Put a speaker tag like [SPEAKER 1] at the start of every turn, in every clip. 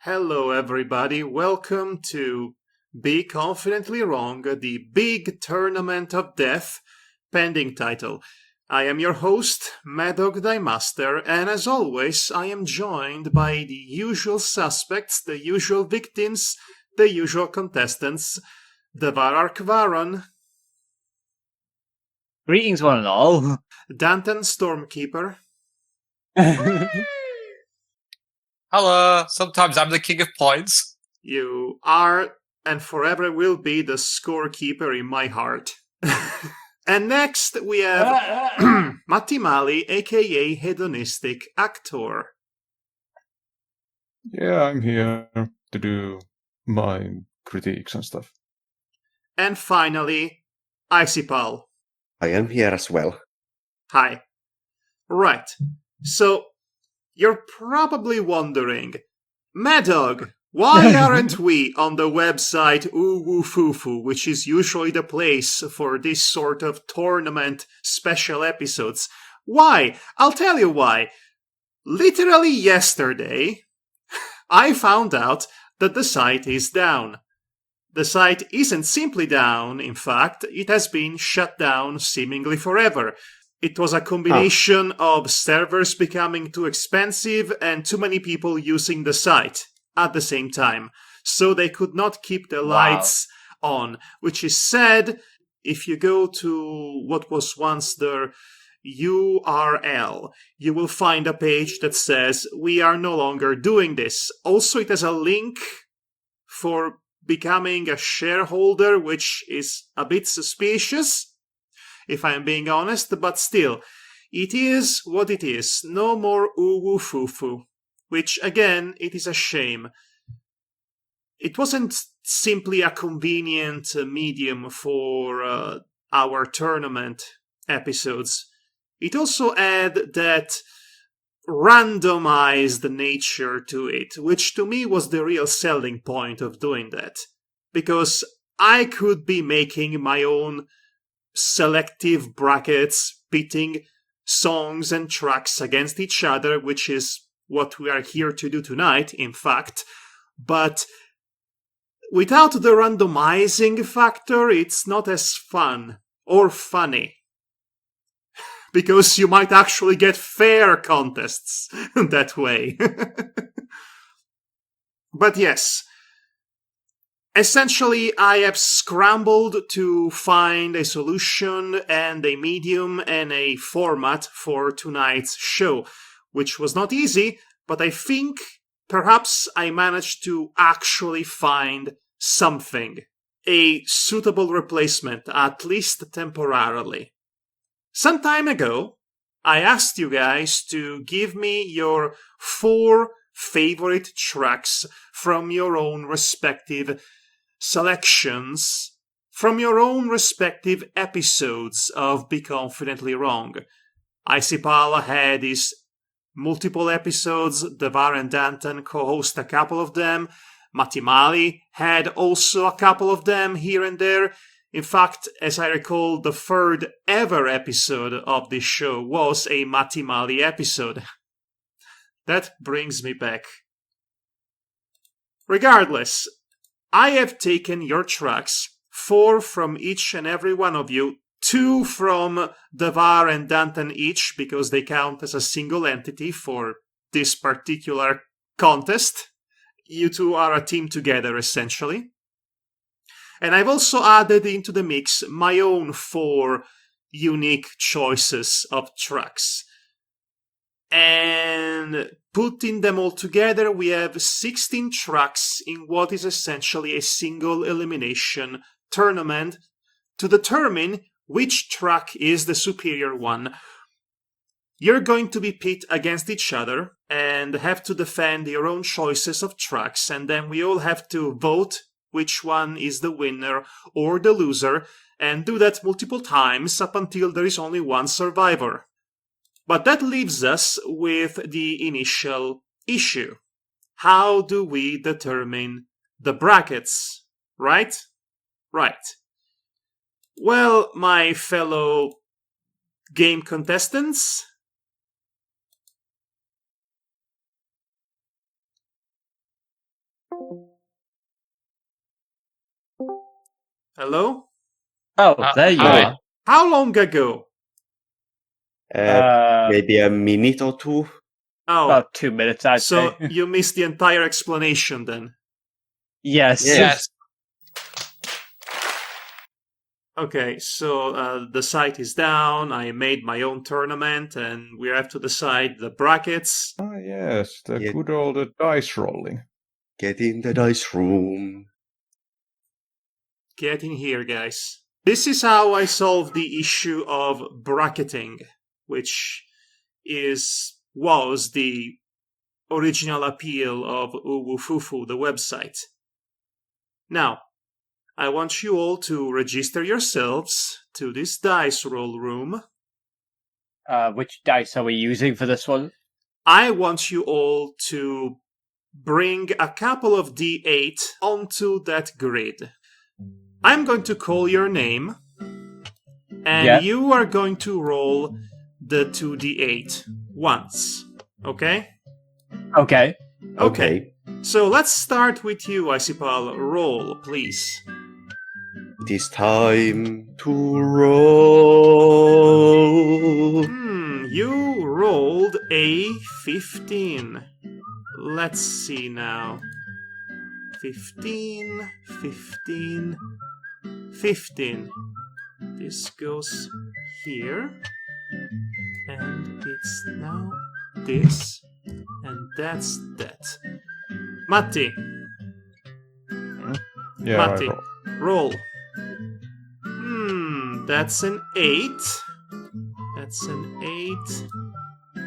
[SPEAKER 1] Hello, everybody. Welcome to Be Confidently Wrong, the big tournament of death, pending title. I am your host, Madhog the Master, and as always, I am joined by the usual suspects, the usual victims, the usual contestants, the Vararkvaron,
[SPEAKER 2] Greetings, one and all.
[SPEAKER 1] Danton Stormkeeper,
[SPEAKER 3] Hello, sometimes I'm the king of points.
[SPEAKER 1] You are and forever will be the scorekeeper in my heart. And next we have Matti Mali, aka Hedonistic Actor.
[SPEAKER 4] Yeah, I'm here to do my critiques and stuff.
[SPEAKER 1] And finally, Icipal.
[SPEAKER 5] I am here as well.
[SPEAKER 1] Hi. Right. So, you're probably wondering, Madhog, why aren't we on the website Uwufufu, which is usually the place for this sort of tournament special episodes? Why? I'll tell you why. Literally yesterday, I found out that the site is down. The site isn't simply down, in fact, it has been shut down seemingly forever. It was a combination of servers becoming too expensive and too many people using the site at the same time. So they could not keep the lights on, which is sad. If you go to what was once their URL, you will find a page that says, we are no longer doing this. Also, it has a link for becoming a shareholder, which is a bit suspicious, if I'm being honest, but still, it is what it is. No more Uwufufu, which, again, it is a shame. It wasn't simply a convenient medium for our tournament episodes. It also had that randomized nature to it, which to me was the real selling point of doing that. Because I could be making my own selective brackets, pitting songs and tracks against each other, which is what we are here to do tonight, in fact. But without the randomizing factor, it's not as fun or funny. Because you might actually get fair contests that way. But yes, essentially I have scrambled to find a solution and a medium and a format for tonight's show, which was not easy, but I think perhaps I managed to actually find something. A suitable replacement, at least temporarily. Some time ago, I asked you guys to give me your 4 favorite tracks from your own respective selections, from your own respective episodes of Be Confidently Wrong. Icipala had his multiple episodes, Devar and Danton co-host a couple of them, Matimali had also a couple of them here and there. In fact, as I recall, the third ever episode of this show was a Matimali episode. That brings me back. Regardless, I have taken your tracks, 4 from each and every one of you, 2 from Devar and Danton each, because they count as a single entity for this particular contest. You two are a team together, essentially. And I've also added into the mix my own 4 unique choices of tracks. And putting them all together, we have 16 tracks in what is essentially a single-elimination tournament to determine which track is the superior one. You're going to be pit against each other and have to defend your own choices of tracks, and then we all have to vote which one is the winner or the loser, and do that multiple times up until there is only one survivor. But that leaves us with the initial issue. How do we determine the brackets, right? Right. Well, my fellow game contestants, Hello?
[SPEAKER 2] Oh, there you
[SPEAKER 3] hi.
[SPEAKER 2] are.
[SPEAKER 1] How long ago?
[SPEAKER 5] Maybe a minute or two.
[SPEAKER 1] Oh,
[SPEAKER 2] About 2 minutes, I'd
[SPEAKER 1] so
[SPEAKER 2] say.
[SPEAKER 1] you missed the entire explanation then.
[SPEAKER 2] Yes.
[SPEAKER 3] Yes.
[SPEAKER 1] Okay, so the site is down, I made my own tournament, and we have to decide the brackets.
[SPEAKER 4] Ah, yes, the
[SPEAKER 5] Yeah.
[SPEAKER 4] good old dice rolling.
[SPEAKER 5] Get in the dice room.
[SPEAKER 1] Get in here, guys. This is how I solve the issue of bracketing, which was the original appeal of Uwufufu, the website. Now, I want you all to register yourselves to this dice roll room.
[SPEAKER 2] Which dice are we using for this one?
[SPEAKER 1] I want you all to bring a couple of d8 onto that grid. I'm going to call your name, and
[SPEAKER 2] Yeah.
[SPEAKER 1] you are going to roll the 2d8 once. Okay?
[SPEAKER 2] Okay.
[SPEAKER 5] Okay.
[SPEAKER 1] So let's start with you, Isipal. Roll, please.
[SPEAKER 5] It is time to roll.
[SPEAKER 1] You rolled a 15. Let's see now. 15, 15, 15. This goes here. And it's now this. And that's that. Matti,
[SPEAKER 4] Yeah,
[SPEAKER 1] Matti,
[SPEAKER 4] I roll.
[SPEAKER 1] roll. That's an 8. That's an 8.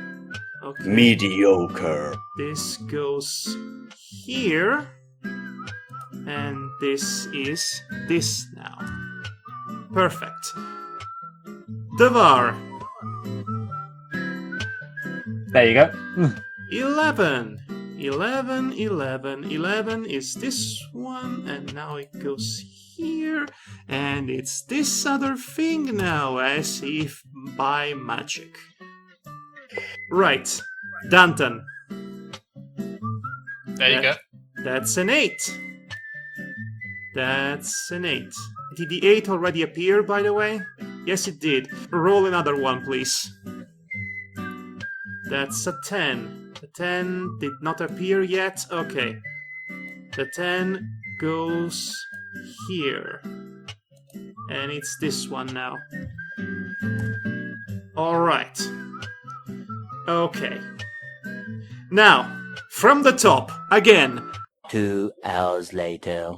[SPEAKER 1] Okay.
[SPEAKER 5] Mediocre.
[SPEAKER 1] This goes here. And this is this now. Perfect. Devar,
[SPEAKER 2] There you go.
[SPEAKER 1] 11. 11, 11, 11 is this one, and now it goes here, and it's this other thing now, as if by magic. Right, Danton.
[SPEAKER 3] There you go.
[SPEAKER 1] That's an 8. That's an 8. Did the 8 already appear, by the way? Yes, it did. Roll another one, please. That's a 10. The 10 did not appear yet. Okay. The 10 goes here. And it's this one now. Alright. Okay. Now, from the top, again.
[SPEAKER 6] 2 hours later.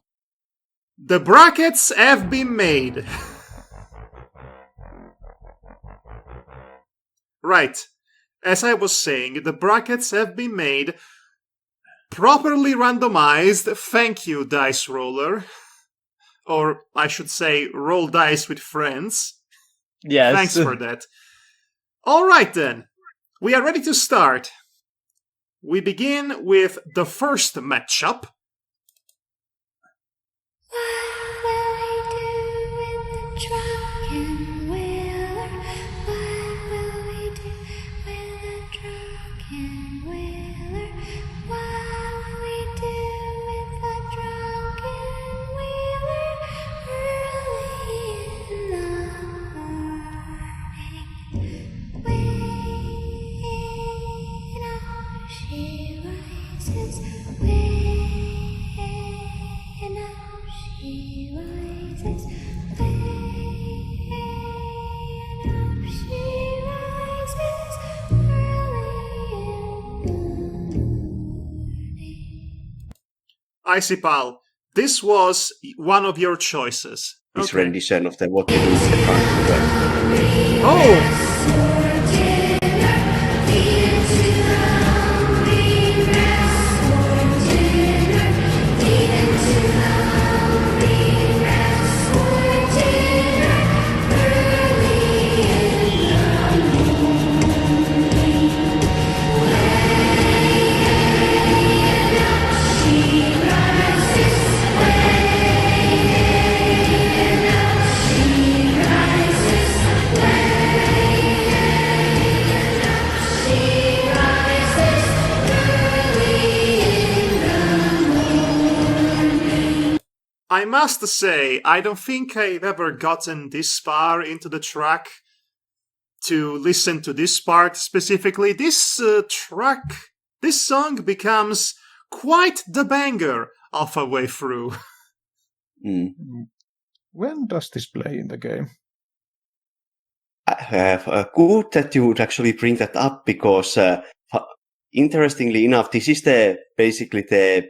[SPEAKER 1] The brackets have been made. Right. As I was saying, the brackets have been made, properly randomized. Thank you, Dice Roller. Or I should say, roll dice with friends.
[SPEAKER 2] Yes.
[SPEAKER 1] Thanks for that. Alright then. We are ready to start. We begin with the first matchup. Isipal, this was one of your choices.
[SPEAKER 5] This
[SPEAKER 1] Okay.
[SPEAKER 5] rendition of the What to Do with the Drunken.
[SPEAKER 1] Oh! I must say, I don't think I've ever gotten this far into the track to listen to this part specifically. This this song becomes quite the banger halfway through.
[SPEAKER 5] Mm.
[SPEAKER 4] When does this play in the game?
[SPEAKER 5] Good that you would actually bring that up, because interestingly enough, this is basically the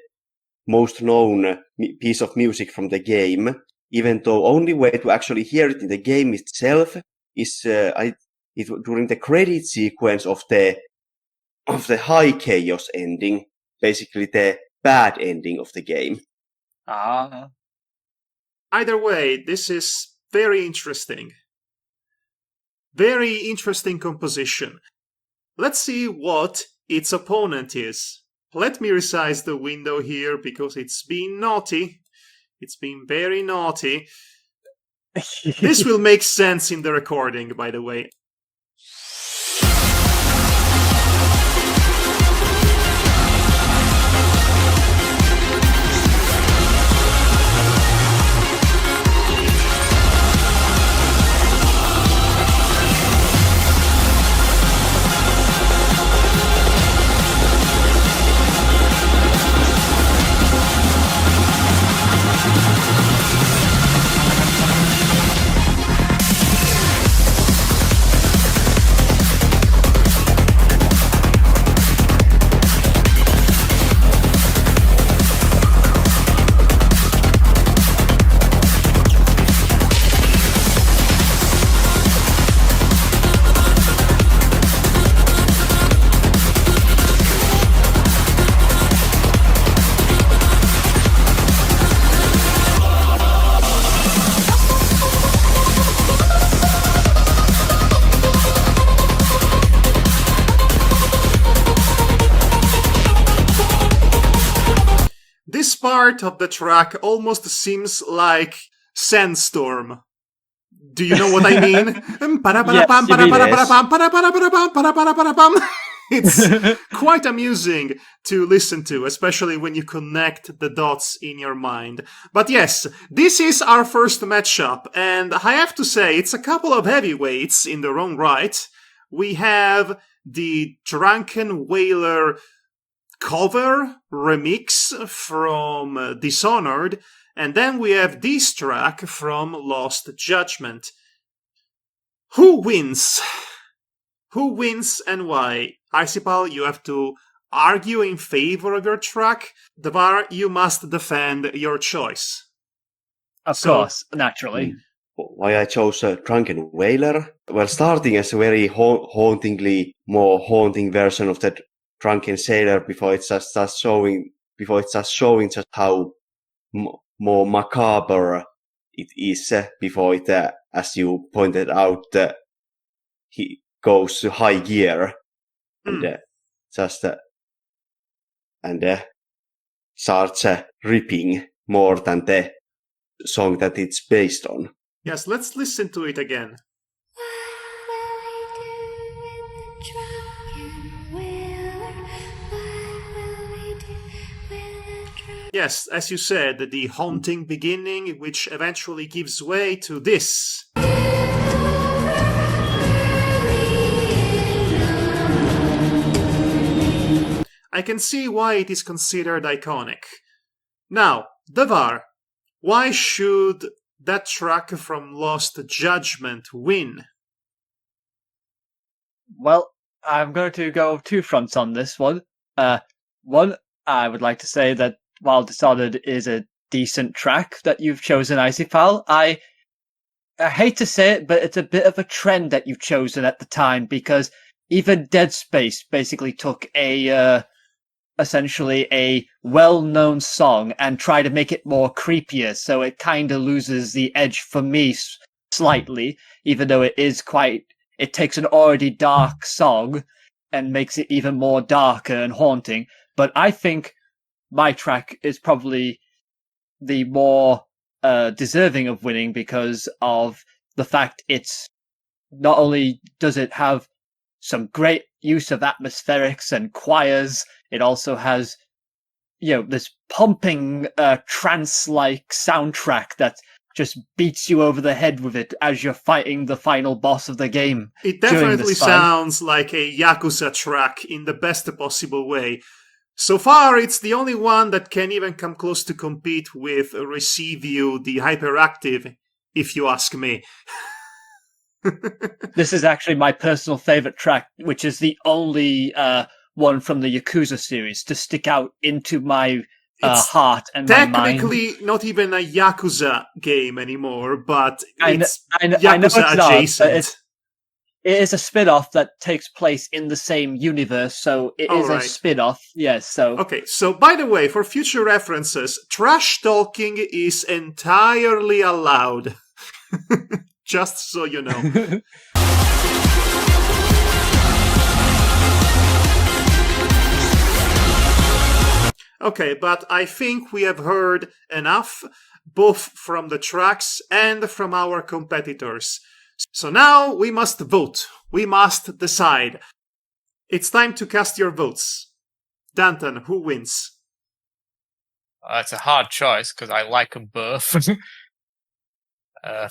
[SPEAKER 5] most known piece of music from the game, even though only way to actually hear it in the game itself is during the credit sequence of the high chaos ending, basically the bad ending of the game.
[SPEAKER 2] Ah.
[SPEAKER 1] Either way, this is very interesting. Very interesting composition. Let's see what its opponent is. Let me resize the window here because it's been naughty. It's been very naughty. This will make sense in the recording, by the way. This part of the track almost seems like Sandstorm. Do you know what I mean? It's quite amusing to listen to, especially when you connect the dots in your mind. But yes, this is our first matchup, and I have to say, it's a couple of heavyweights in their own right. We have the Drunken Whaler cover remix from Dishonored, and then we have this track from Lost Judgment. Who wins? Who wins and why? Icipal, you have to argue in favor of your track. Devar, you must defend your choice.
[SPEAKER 2] Of course, naturally.
[SPEAKER 5] Why I chose Drunken Whaler? Well, starting as a very hauntingly more haunting version of that Drunken Sailor before it's just showing just how more macabre it is before it, as you pointed out, he goes to high gear and starts ripping more than the song that it's based on.
[SPEAKER 1] Yes, let's listen to it again. Yes, as you said, the haunting beginning, which eventually gives way to this. I can see why it is considered iconic. Now, Devar, why should that track from Lost Judgment win?
[SPEAKER 2] Well, I'm going to go two fronts on this one. One, I would like to say that while Dishonored is a decent track that you've chosen, Icipal, I hate to say it, but it's a bit of a trend that you've chosen at the time, because even Dead Space basically took essentially a well-known song and tried to make it more creepier, so it kind of loses the edge for me slightly, even though it takes an already dark song and makes it even more darker and haunting. But I think my track is probably the more deserving of winning because of the fact it's not only does it have some great use of atmospherics and choirs, it also has this pumping trance-like soundtrack that just beats you over the head with it as you're fighting the final boss of the game.
[SPEAKER 1] It
[SPEAKER 2] during
[SPEAKER 1] definitely
[SPEAKER 2] this fight.
[SPEAKER 1] sounds like a Yakuza track in the best possible way. So far, it's the only one that can even come close to compete with Receive You, the Hyperactive, if you ask me.
[SPEAKER 2] This is actually my personal favorite track, which is the only one from the Yakuza series to stick out into my heart and my mind.
[SPEAKER 1] Technically, not even a Yakuza game anymore, but it's
[SPEAKER 2] I know
[SPEAKER 1] Yakuza
[SPEAKER 2] it's not,
[SPEAKER 1] adjacent.
[SPEAKER 2] It is a spin-off that takes place in the same universe, so it is a spin-off. Yes, so...
[SPEAKER 1] Okay, so by the way, for future references, trash talking is entirely allowed. Just so you know. Okay, but I think we have heard enough, both from the tracks and from our competitors. So now we must vote. We must decide. It's time to cast your votes. Danton, who wins?
[SPEAKER 3] It's a hard choice because I like them both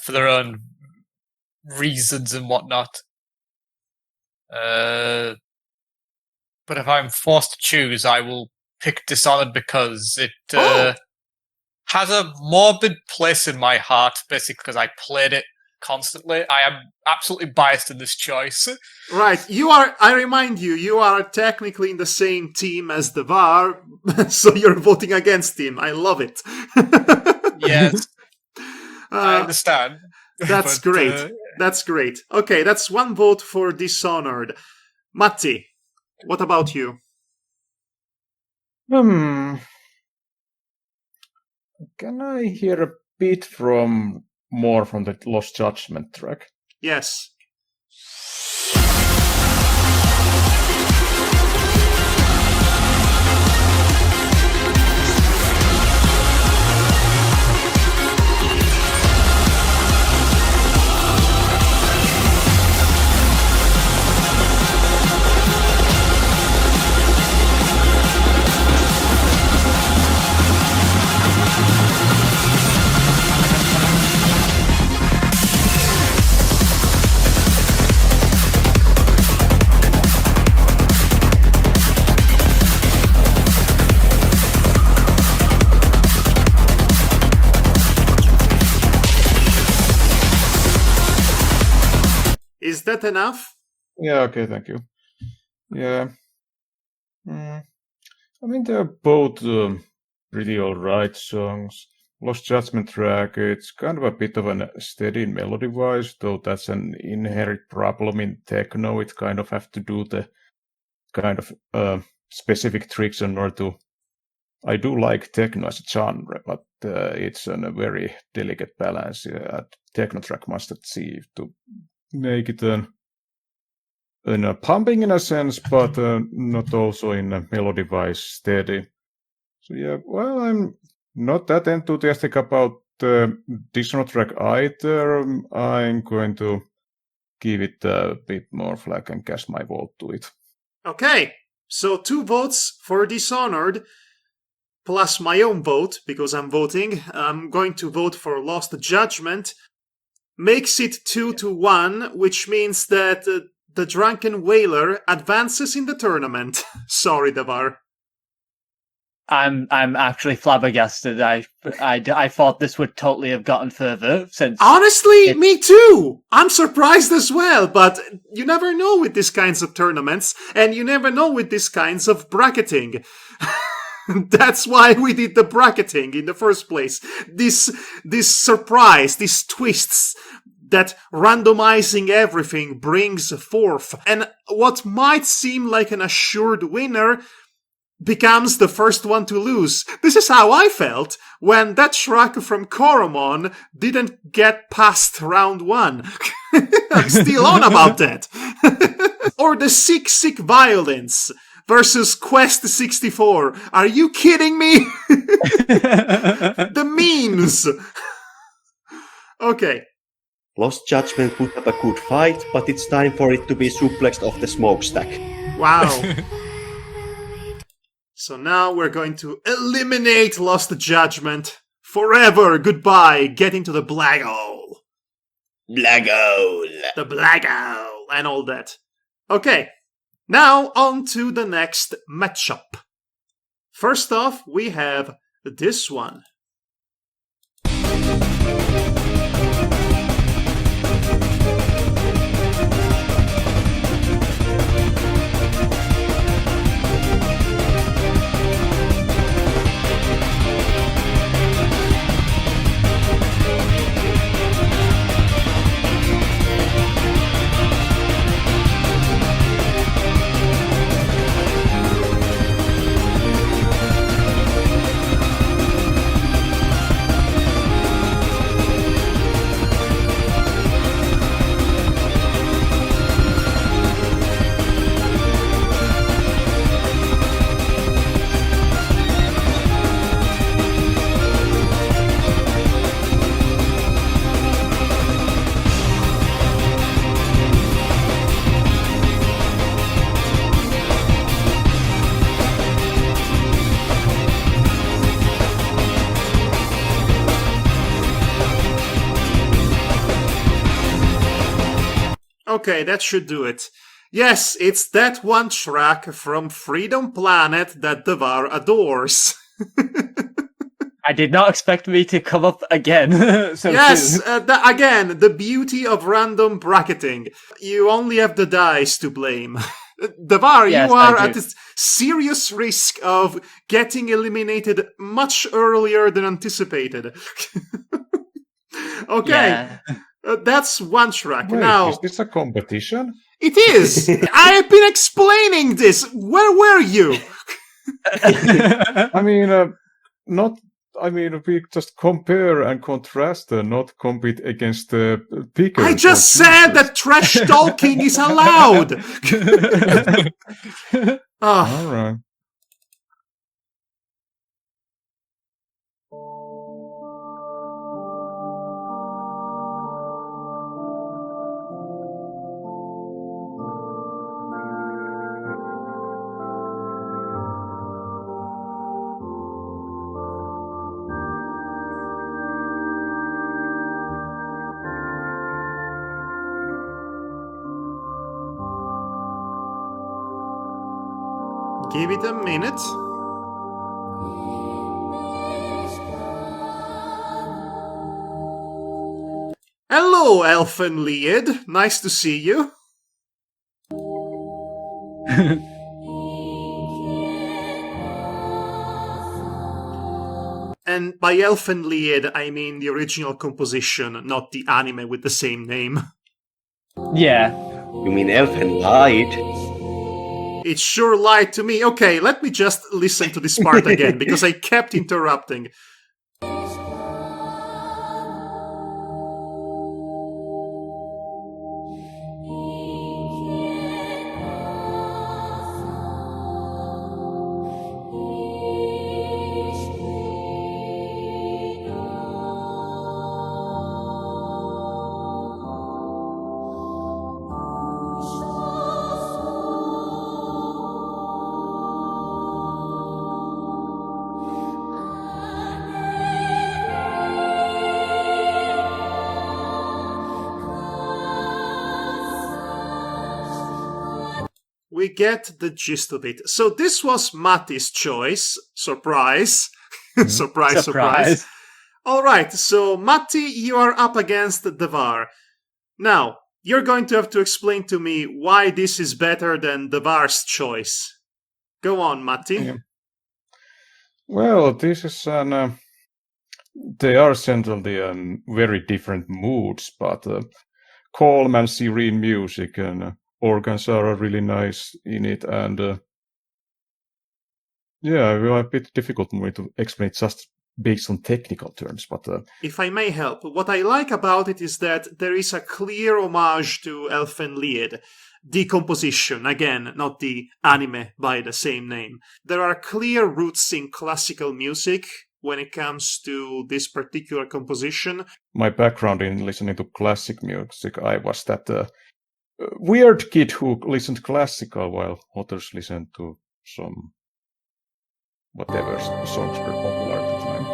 [SPEAKER 3] for their own reasons and whatnot. But if I'm forced to choose, I will pick Dishonored because it has a morbid place in my heart, basically because I played it constantly. I am absolutely biased in this choice.
[SPEAKER 1] Right, I remind you, you are technically in the same team as the VAR, so you're voting against him. I love it.
[SPEAKER 3] Yes, I understand.
[SPEAKER 1] That's great. That's great. Okay, that's one vote for Dishonored. Matti, what about you?
[SPEAKER 4] Can I hear a bit more from the Lost Judgment track?
[SPEAKER 1] Yes. Is that enough?
[SPEAKER 4] Yeah, okay, thank you. Yeah. I mean, they're both pretty alright songs. Lost Judgment track, it's kind of a bit of a steady melody-wise, though that's an inherent problem in techno. It kind of have to do the kind of specific tricks in order to... I do like techno as a genre, but it's on a very delicate balance. Techno track must achieve to make it pumping in a sense, but not also in a melody-wise steady. So yeah, well, I'm not that enthusiastic about the Dishonored track either. I'm going to give it a bit more flack and cast my vote to it.
[SPEAKER 1] Okay, so 2 votes for Dishonored, plus my own vote, because I'm voting. I'm going to vote for Lost Judgment. Makes it 2-1, which means that the Drunken Whaler advances in the tournament. Sorry, Devar.
[SPEAKER 2] I'm actually flabbergasted. I thought this would totally have gotten further since...
[SPEAKER 1] Honestly, me too! I'm surprised as well, but you never know with these kinds of tournaments, and you never know with these kinds of bracketing. That's why we did the bracketing in the first place. This surprise, these twists that randomizing everything brings forth. And what might seem like an assured winner becomes the first one to lose. This is how I felt when that track from Koromon didn't get past round 1. I'm still on about that. Or the Sick Violence versus Quest 64. Are you kidding me? The memes. Okay.
[SPEAKER 5] Lost Judgment put up a good fight, but it's time for it to be suplexed off the smokestack.
[SPEAKER 1] Wow. So now we're going to eliminate Lost Judgment forever. Goodbye. Get into the black hole.
[SPEAKER 5] Black hole.
[SPEAKER 1] The black hole and all that. Okay. Now on to the next matchup. First off, we have this one. Okay, that should do it. Yes, it's that one track from Freedom Planet that Devar adores.
[SPEAKER 2] I did not expect me to come up again so
[SPEAKER 1] Yes,
[SPEAKER 2] soon.
[SPEAKER 1] again, the beauty of random bracketing. You only have the dice to blame. Devar,
[SPEAKER 2] Yes,
[SPEAKER 1] you are
[SPEAKER 2] I
[SPEAKER 1] at
[SPEAKER 2] do.
[SPEAKER 1] a serious risk of getting eliminated much earlier than anticipated. Okay,
[SPEAKER 2] Yeah.
[SPEAKER 1] that's one track.
[SPEAKER 4] Wait,
[SPEAKER 1] Now,
[SPEAKER 4] is this a competition?
[SPEAKER 1] it is! I have been explaining this! Where were you?
[SPEAKER 4] I mean, not. I mean, we just compare and contrast, not compete against the pickers.
[SPEAKER 1] I just said that trash talking is allowed! Ah.
[SPEAKER 4] All right.
[SPEAKER 1] Give it a minute. Hello, Elfen Lied. Nice to see you. And by Elfen Lied, I mean the original composition, not the anime with the same name.
[SPEAKER 2] Yeah.
[SPEAKER 5] You mean Elfen lied?
[SPEAKER 1] It sure lied to me. Okay, let me just listen to this part again, because I kept interrupting. We get the gist of it. So this was Matti's choice. Surprise. Surprise, surprise. All right, so Matti, you are up against Devar. Now, you're going to have to explain to me why this is better than Devar's choice. Go on, Matti.
[SPEAKER 4] Yeah. Well, this is an. They are essentially very different moods, but calm and serene music and organs are really nice in it, and yeah, well, a bit difficult for me to explain just based on technical terms, but
[SPEAKER 1] If I may help, what I like about it is that there is a clear homage to Elfen Lied. The composition, again, not the anime by the same name. There are clear roots in classical music when it comes to this particular composition.
[SPEAKER 4] my background in listening to classic music, I was that weird kid who listened classical while others listened to some whatever songs were popular at the time.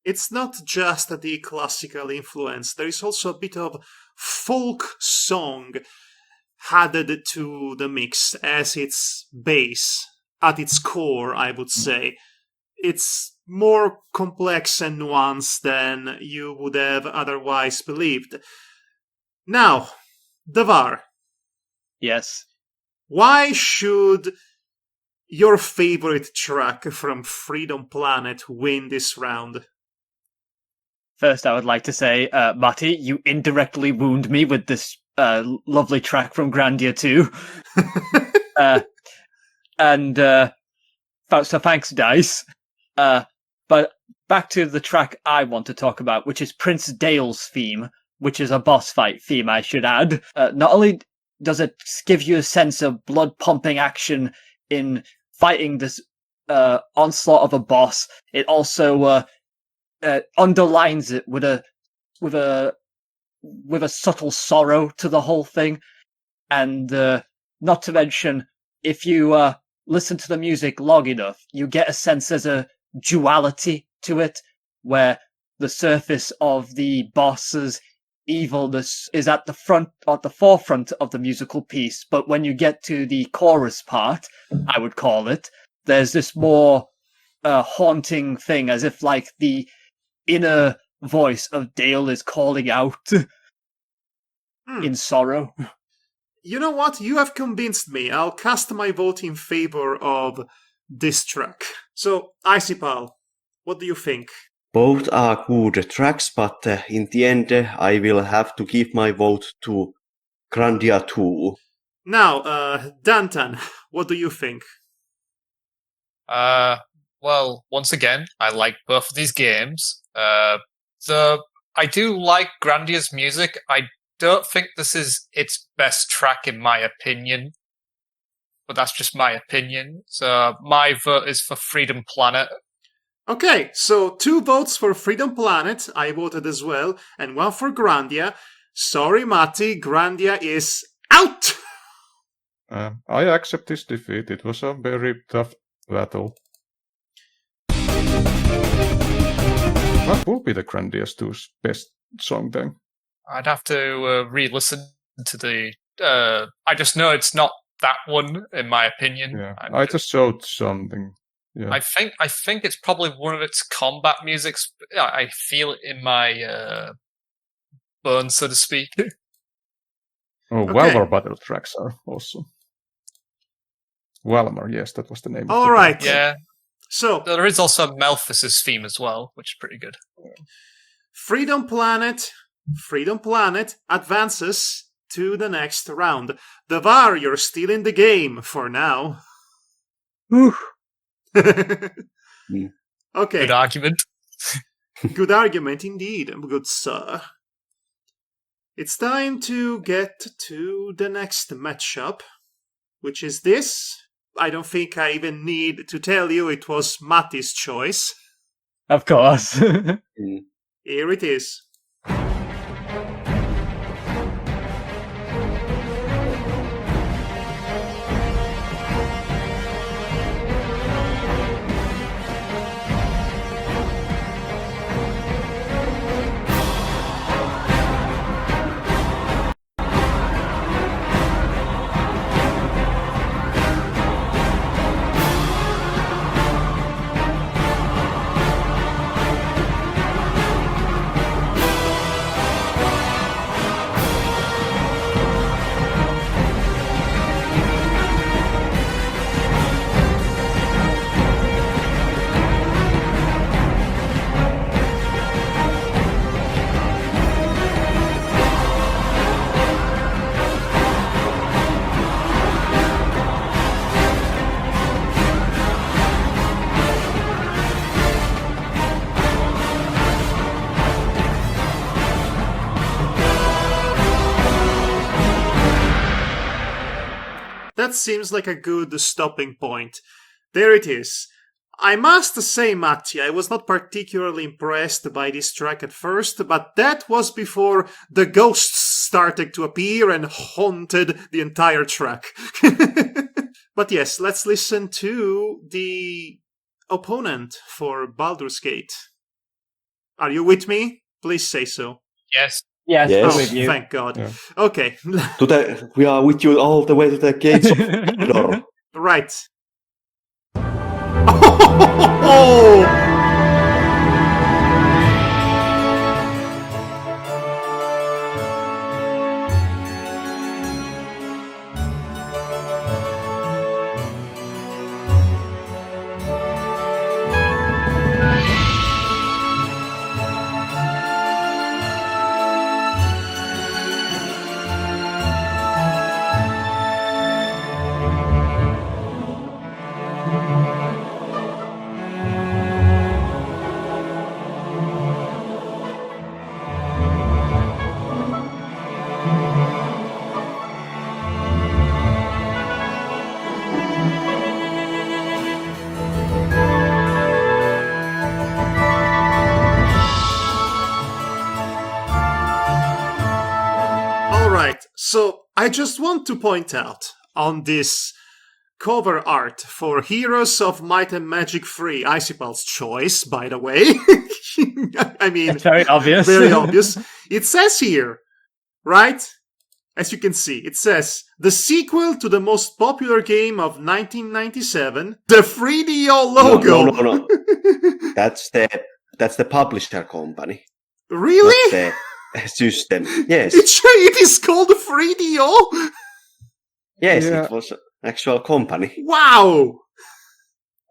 [SPEAKER 1] It's not just the classical influence, there is also a bit of folk song added to the mix as its base, at its core, I would say. It's more complex and nuanced than you would have otherwise believed. Now, Davar,
[SPEAKER 2] Yes.
[SPEAKER 1] why should your favorite track from Freedom Planet win this round?
[SPEAKER 2] First, I would like to say, Matty, you indirectly wound me with this lovely track from Grandia 2. So thanks, Dice. But back to the track I want to talk about, which is Prince Dale's theme, which is a boss fight theme, I should add. Not only does it give you a sense of blood-pumping action in fighting this onslaught of a boss, it also underlines it with a subtle sorrow to the whole thing, and not to mention, if you listen to the music long enough, you get a sense there's a duality to it, where the surface of the boss's evilness is at the forefront of the musical piece, but when you get to the chorus part, I would call it, there's this more haunting thing, as if like the inner voice of Dale is calling out in sorrow.
[SPEAKER 1] You know what? You have convinced me. I'll cast my vote in favor of this track. So, Icipal, what do you think?
[SPEAKER 5] Both are good tracks, but in the end, I will have to give my vote to Grandia 2.
[SPEAKER 1] Now, Dantan, what do you think?
[SPEAKER 3] Well, once again, I like both of these games. I do like Grandia's music. I don't think this is its best track in my opinion, but that's just my opinion. So my vote is for Freedom Planet.
[SPEAKER 1] Okay, so 2 votes for Freedom Planet, I voted as well, and 1 for Grandia. Sorry, Matti, Grandia is out!
[SPEAKER 4] I accept this defeat. It was a very tough battle. What will be the Grandia's 2's best song then?
[SPEAKER 3] I'd have to re-listen to the... I just know it's not that one, in my opinion.
[SPEAKER 4] Yeah, I just showed something. Yeah.
[SPEAKER 3] I think it's probably one of its combat musics. I feel it in my bones, so to speak.
[SPEAKER 4] Oh,
[SPEAKER 1] Okay.
[SPEAKER 4] Valvar battle tracks are awesome. Valmar, yes, that was the name.
[SPEAKER 1] All
[SPEAKER 4] of the
[SPEAKER 1] right.
[SPEAKER 3] Yeah.
[SPEAKER 1] So,
[SPEAKER 3] There is also Malthus's theme as well, which is pretty good.
[SPEAKER 1] Freedom Planet advances to the next round. Davar, you're still in the game for now.
[SPEAKER 2] Whew.
[SPEAKER 1] Okay.
[SPEAKER 3] Good argument.
[SPEAKER 1] Good argument indeed, good sir. It's time to get to the next matchup, which is this. I don't think I even need to tell you it was Matti's choice.
[SPEAKER 2] Of course.
[SPEAKER 1] Here it is. That seems like a good stopping point. There it is. I must say, Matti, I was not particularly impressed by this track at first, but that was before the ghosts started to appear and haunted the entire track. But yes, let's listen to the opponent for Baldur's Gate. Are you with me? Please say so.
[SPEAKER 3] Yes.
[SPEAKER 2] Yes,
[SPEAKER 5] Yes.
[SPEAKER 2] I'm with you.
[SPEAKER 1] Thank God.
[SPEAKER 4] Yeah.
[SPEAKER 1] Okay.
[SPEAKER 5] We are with you all the way to the gates of Mordor.
[SPEAKER 1] Right. Oh! Alright, so I just want to point out on this cover art for Heroes of Might and Magic 3, Icipal's choice, by the way. I mean,
[SPEAKER 2] It's very obvious.
[SPEAKER 1] very obvious. It says here, right? As you can see, it says, the sequel to the most popular game of 1997, the 3DO logo.
[SPEAKER 5] No. That's the publisher company.
[SPEAKER 1] Really?
[SPEAKER 5] Not the system. Yes.
[SPEAKER 1] It is called 3DO?
[SPEAKER 5] Yes,
[SPEAKER 4] Yeah.
[SPEAKER 5] it was actual company.
[SPEAKER 1] Wow!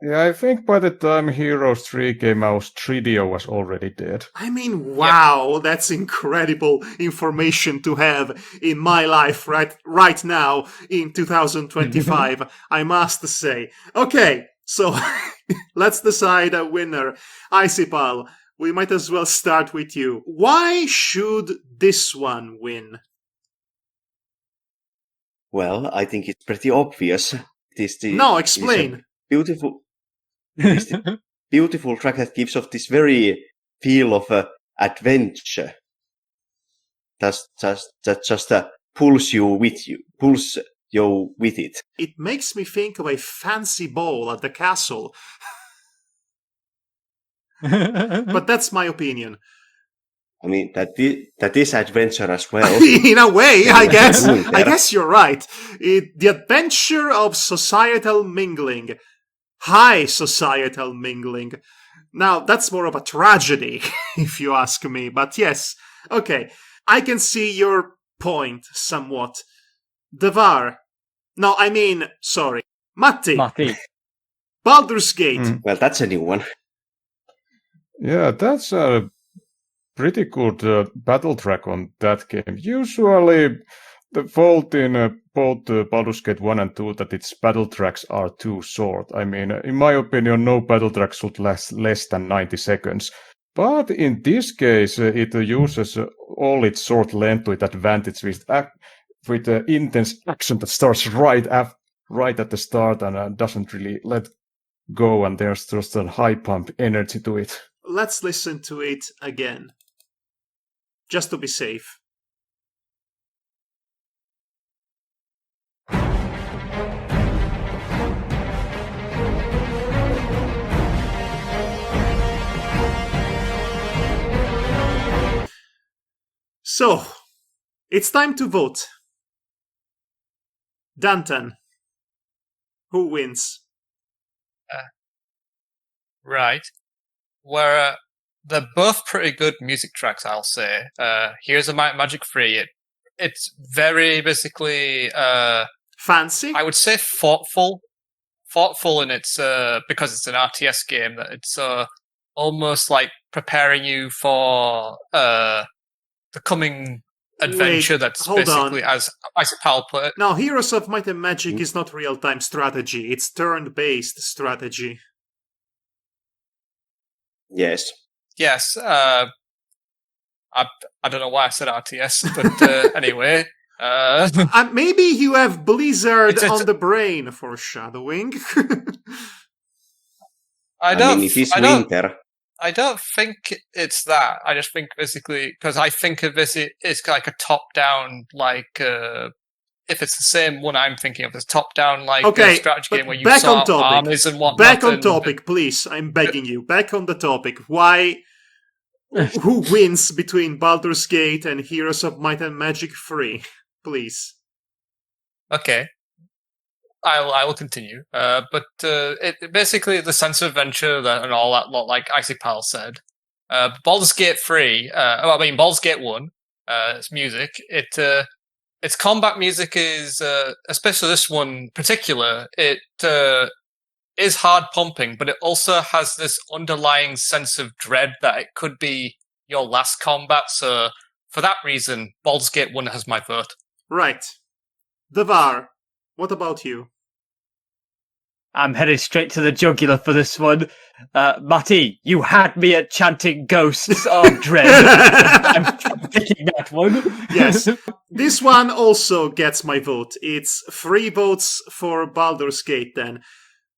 [SPEAKER 4] Yeah, I think by the time Heroes 3 came out, 3DO was already dead.
[SPEAKER 1] I mean, wow, that's incredible information to have in my life right now in 2025, I must say. Okay, so let's decide a winner. Icipal, we might as well start with you. Why should this one win?
[SPEAKER 5] Well, I think it's pretty obvious.
[SPEAKER 1] No, explain.
[SPEAKER 5] Beautiful track that gives off this very feel of adventure. That just pulls you with it.
[SPEAKER 1] It makes me think of a fancy ball at the castle, but that's my opinion.
[SPEAKER 5] I mean, that is adventure as well.
[SPEAKER 1] In a way, I guess.
[SPEAKER 5] Doing there.
[SPEAKER 1] I guess you're right. The adventure of societal mingling. High societal mingling. Now, that's more of a tragedy, if you ask me. But yes, okay. I can see your point somewhat. Devar. No, I mean, sorry. Matti. Baldur's Gate.
[SPEAKER 5] Well, that's a new one.
[SPEAKER 4] Yeah, that's a pretty good battle track on that game. Usually, the fault in both Baldur's Gate 1 and 2 that its battle tracks are too short. I mean, in my opinion, no battle track should last less than 90 seconds. But in this case, it uses all its short length to its advantage with intense action that starts right at the start and doesn't really let go, and there's just a high pump energy to it.
[SPEAKER 1] Let's listen to it again. Just to be safe. So, it's time to vote. Danton, who wins?
[SPEAKER 3] Right. Where they're both pretty good music tracks, I'll say. Here's a Magic 3. It's very basically
[SPEAKER 1] Fancy?
[SPEAKER 3] I would say thoughtful in its because it's an RTS game, that it's almost like preparing you for the coming adventure. That's
[SPEAKER 1] hold
[SPEAKER 3] basically,
[SPEAKER 1] on.
[SPEAKER 3] as Icipal put it.
[SPEAKER 1] No, Heroes of Might and Magic is not real-time strategy. It's turn-based strategy.
[SPEAKER 5] Yes.
[SPEAKER 3] Yes. I don't know why I said RTS, but anyway.
[SPEAKER 1] Maybe you have Blizzard
[SPEAKER 3] It's-
[SPEAKER 1] on the brain for shadowing.
[SPEAKER 3] I don't.
[SPEAKER 5] mean, it is
[SPEAKER 3] I don't.
[SPEAKER 5] winter.
[SPEAKER 3] I don't think it's that. I just think basically because I think of this, it's like a top-down, like if it's the same one I'm thinking of, it's top-down like
[SPEAKER 1] Okay,
[SPEAKER 3] strategy
[SPEAKER 1] but
[SPEAKER 3] game where you
[SPEAKER 1] back on
[SPEAKER 3] sort
[SPEAKER 1] topic.
[SPEAKER 3] armies and whatnot.
[SPEAKER 1] Back on
[SPEAKER 3] and-
[SPEAKER 1] topic, please. I'm begging you. Back on the topic. Why? Who wins between Baldur's Gate and Heroes of Might and Magic 3? Please.
[SPEAKER 3] Okay. I will continue. But it basically the sense of adventure and all that lot, like Icy Pal said. Baldur's Gate 3, Baldur's Gate 1, its music, its combat music is, especially this one in particular, it is hard pumping, but it also has this underlying sense of dread that it could be your last combat. So for that reason, Baldur's Gate 1 has my vote.
[SPEAKER 1] Right. Devar, what about you?
[SPEAKER 2] I'm headed straight to the jugular for this one. Matty, you had me at chanting Ghosts of Dread. I'm picking that one.
[SPEAKER 1] Yes. This one also gets my vote. It's 3 votes for Baldur's Gate then.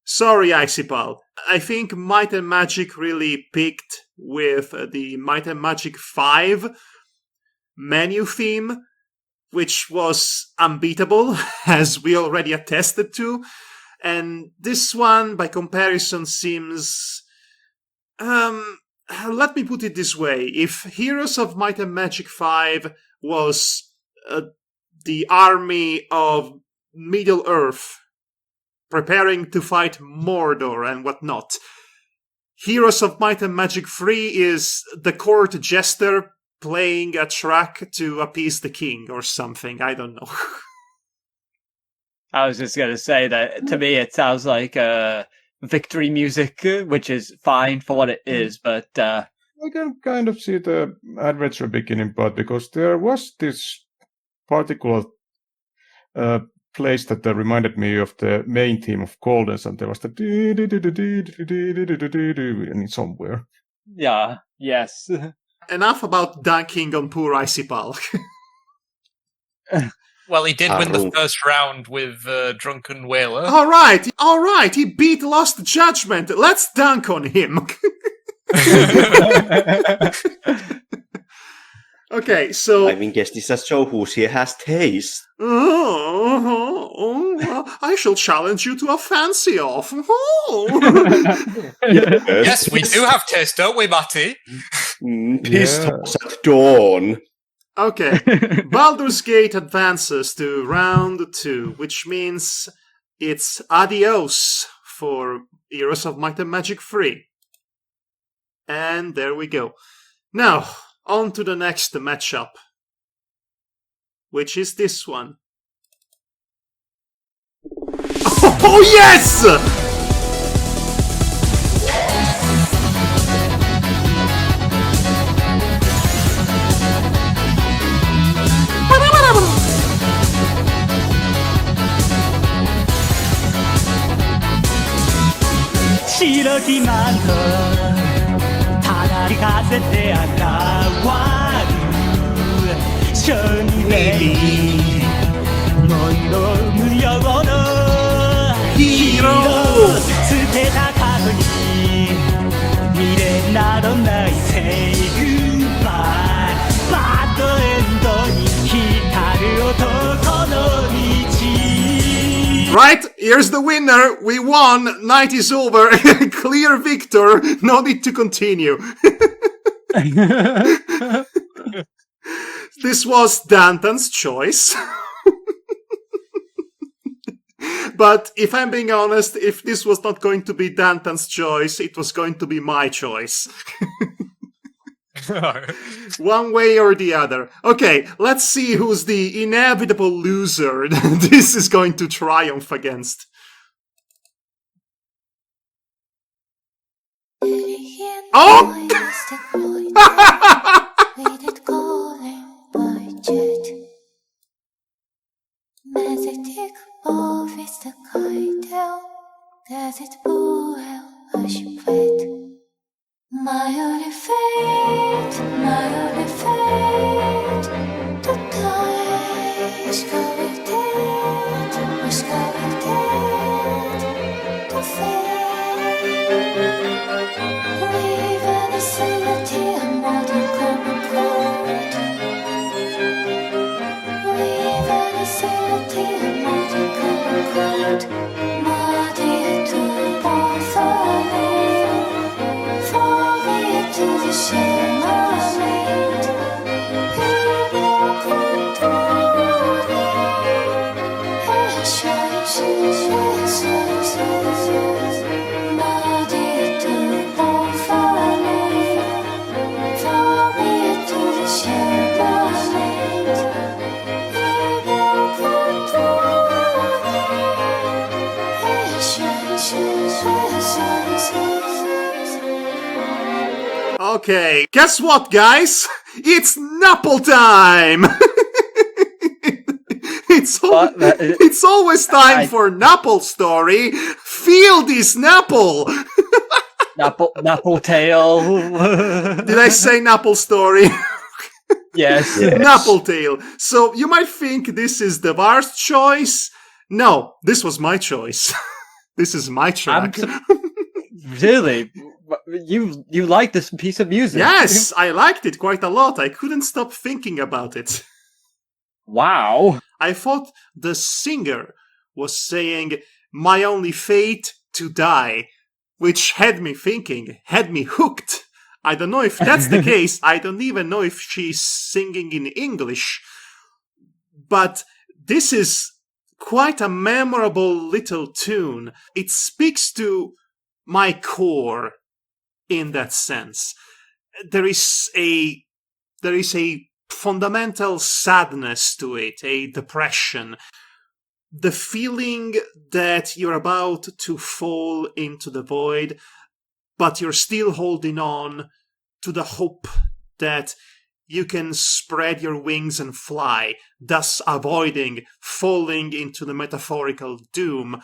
[SPEAKER 1] Sorry, Icipal. I think Might and Magic really picked with the Might and Magic 5 menu theme, which was unbeatable, as we already attested to. And this one, by comparison, seems... let me put it this way. If Heroes of Might and Magic 5 was the army of Middle-earth preparing to fight Mordor and whatnot, Heroes of Might and Magic 3 is the court jester playing a track to appease the king or something. I don't know.
[SPEAKER 2] I was just going to say that to me it sounds like victory music, which is fine for what it is, but...
[SPEAKER 4] I can kind of see the adventure beginning part, because there was this particular place that reminded me of the main theme of Golden, and there was the in somewhere.
[SPEAKER 2] Yeah, yes.
[SPEAKER 1] Enough about dunking on poor Icipal.
[SPEAKER 3] Well, he did win the
[SPEAKER 5] Haru.
[SPEAKER 3] first round with Drunken Whaler.
[SPEAKER 1] All right, he beat Lost Judgment. Let's dunk on him. Okay, so...
[SPEAKER 5] I mean, guess this just shows who here has taste.
[SPEAKER 1] I shall challenge you to a fancy-off.
[SPEAKER 3] Yes, we do have taste, don't we, Matty?
[SPEAKER 5] Pistols at dawn.
[SPEAKER 1] Okay, Baldur's Gate advances to round 2, which means it's adios for Heroes of Might and Magic 3. And there we go. Now, on to the next matchup, which is this one. Oh yes!
[SPEAKER 7] 시러기 많던 다다리 가세대 아까와루 션베리 먼 놈을 영원어 히로 스테다 가더니 미래 나던 나이 say goodbye 바도 엔더니 히타르 오토코 노미치.
[SPEAKER 1] Right, here's the winner. We won. Night is over. Clear victor. No need to continue. This was Dantan's choice. But if I'm being honest, if this was not going to be Dantan's choice, it was going to be my choice. One way or the other. Okay, let's see who's the inevitable loser this is going to triumph against. Oh!
[SPEAKER 8] My only fate, to die. Was going dead, to fade.
[SPEAKER 1] Okay, guess what, guys? It's Napple time! It's always time for Napple story. Feel this Napple!
[SPEAKER 2] Napple tail.
[SPEAKER 1] Did I say Napple story?
[SPEAKER 2] Yes.
[SPEAKER 1] Napple tail. So you might think this is the Var's choice. No, this was my choice. This is my track.
[SPEAKER 2] Really? You like this piece of music?
[SPEAKER 1] Yes, I liked it quite a lot. I couldn't stop thinking about it.
[SPEAKER 2] Wow.
[SPEAKER 1] I thought the singer was saying, "My only fate to die," which had me thinking, had me hooked. I don't know if that's the case. I don't even know if she's singing in English. But this is quite a memorable little tune. It speaks to my core in that sense. There is a fundamental sadness to it, a depression. The feeling that you're about to fall into the void, but you're still holding on to the hope that you can spread your wings and fly, thus avoiding falling into the metaphorical doom.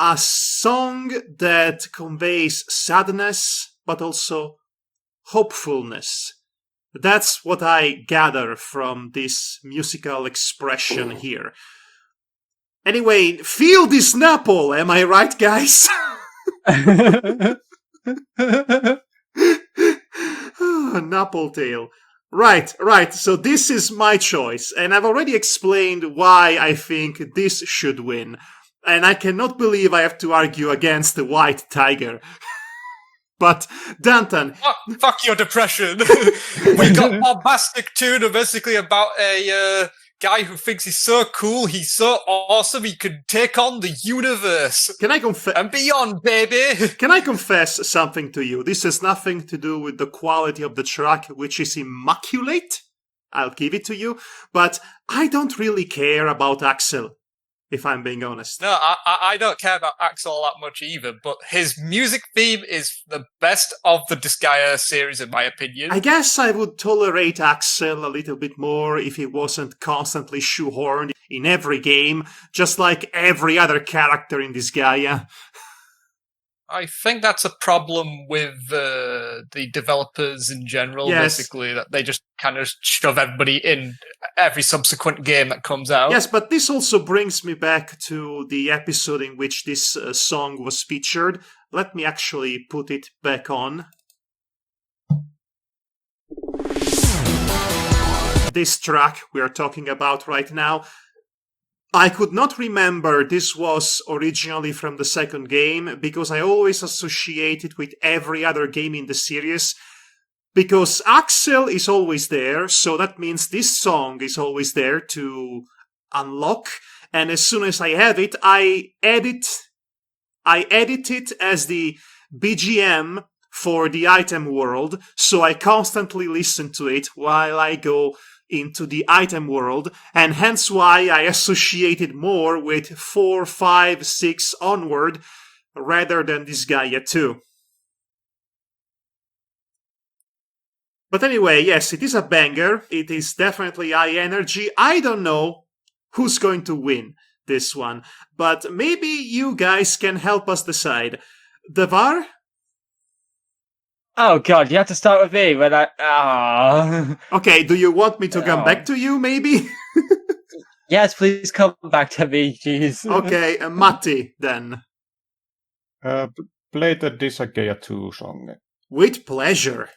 [SPEAKER 1] A song that conveys sadness, but also hopefulness. That's what I gather from this musical expression here. Anyway, feel this Napple, am I right, guys? Napple tail. Right. So this is my choice, and I've already explained why I think this should win. And I cannot believe I have to argue against the White Tiger. But, Danton...
[SPEAKER 3] Fuck your depression. We got bombastic tune basically about a guy who thinks he's so cool, he's so awesome, he could take on the universe.
[SPEAKER 1] Can I confess...
[SPEAKER 3] And beyond, baby!
[SPEAKER 1] Can I confess something to you? This has nothing to do with the quality of the track, which is immaculate. I'll give it to you. But I don't really care about Axel, if I'm being honest.
[SPEAKER 3] No, I don't care about Axel all that much either, but his music theme is the best of the Disgaea series, in my opinion.
[SPEAKER 1] I guess I would tolerate Axel a little bit more if he wasn't constantly shoehorned in every game, just like every other character in Disgaea.
[SPEAKER 3] I think that's a problem with the developers in general,
[SPEAKER 1] Yes.
[SPEAKER 3] basically, that they just kind of shove everybody in every subsequent game that comes out.
[SPEAKER 1] Yes, but this also brings me back to the episode in which this song was featured. Let me actually put it back on. This track we are talking about right now, I could not remember this was originally from the second game because I always associate it with every other game in the series. Because Axel is always there, so that means this song is always there to unlock. And as soon as I have it, I edit it as the BGM for the item world, so I constantly listen to it while I go into the item world, and hence why I associate it more with 4, 5, 6 onward, rather than Disgaea 2. But anyway, yes, it is a banger. It is definitely high energy. I don't know who's going to win this one, but maybe you guys can help us decide. Devar?
[SPEAKER 2] Oh god, you have to start with me when I...
[SPEAKER 1] Okay, do you want me to come back to you, maybe?
[SPEAKER 2] Yes, please come back to me, jeez.
[SPEAKER 1] Okay, Matti, then.
[SPEAKER 4] Play the Disgaea 2 song.
[SPEAKER 1] With pleasure.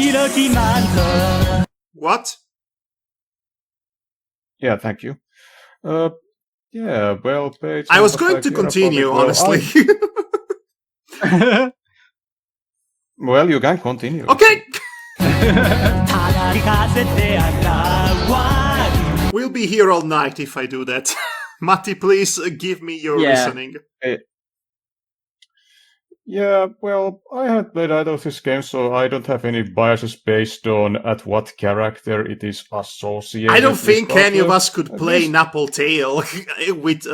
[SPEAKER 7] 白きマント
[SPEAKER 1] What?
[SPEAKER 4] Yeah, thank you. Yeah, well played.
[SPEAKER 1] I was
[SPEAKER 4] Not
[SPEAKER 1] going
[SPEAKER 4] like
[SPEAKER 1] to
[SPEAKER 4] you're a
[SPEAKER 1] continue,
[SPEAKER 4] public-
[SPEAKER 1] honestly.
[SPEAKER 4] Well, you can continue.
[SPEAKER 1] Okay!
[SPEAKER 7] ただり風で現る
[SPEAKER 1] We'll be here all night if I do that. Matti, please give me your
[SPEAKER 2] Yeah.
[SPEAKER 1] reasoning.
[SPEAKER 4] Yeah, well, I haven't played either of these games, so I don't have any biases based on at what character it is associated.
[SPEAKER 1] I don't
[SPEAKER 4] with,
[SPEAKER 1] think
[SPEAKER 4] but,
[SPEAKER 1] any of us could
[SPEAKER 4] at
[SPEAKER 1] play
[SPEAKER 4] least-
[SPEAKER 1] Napple Tail with,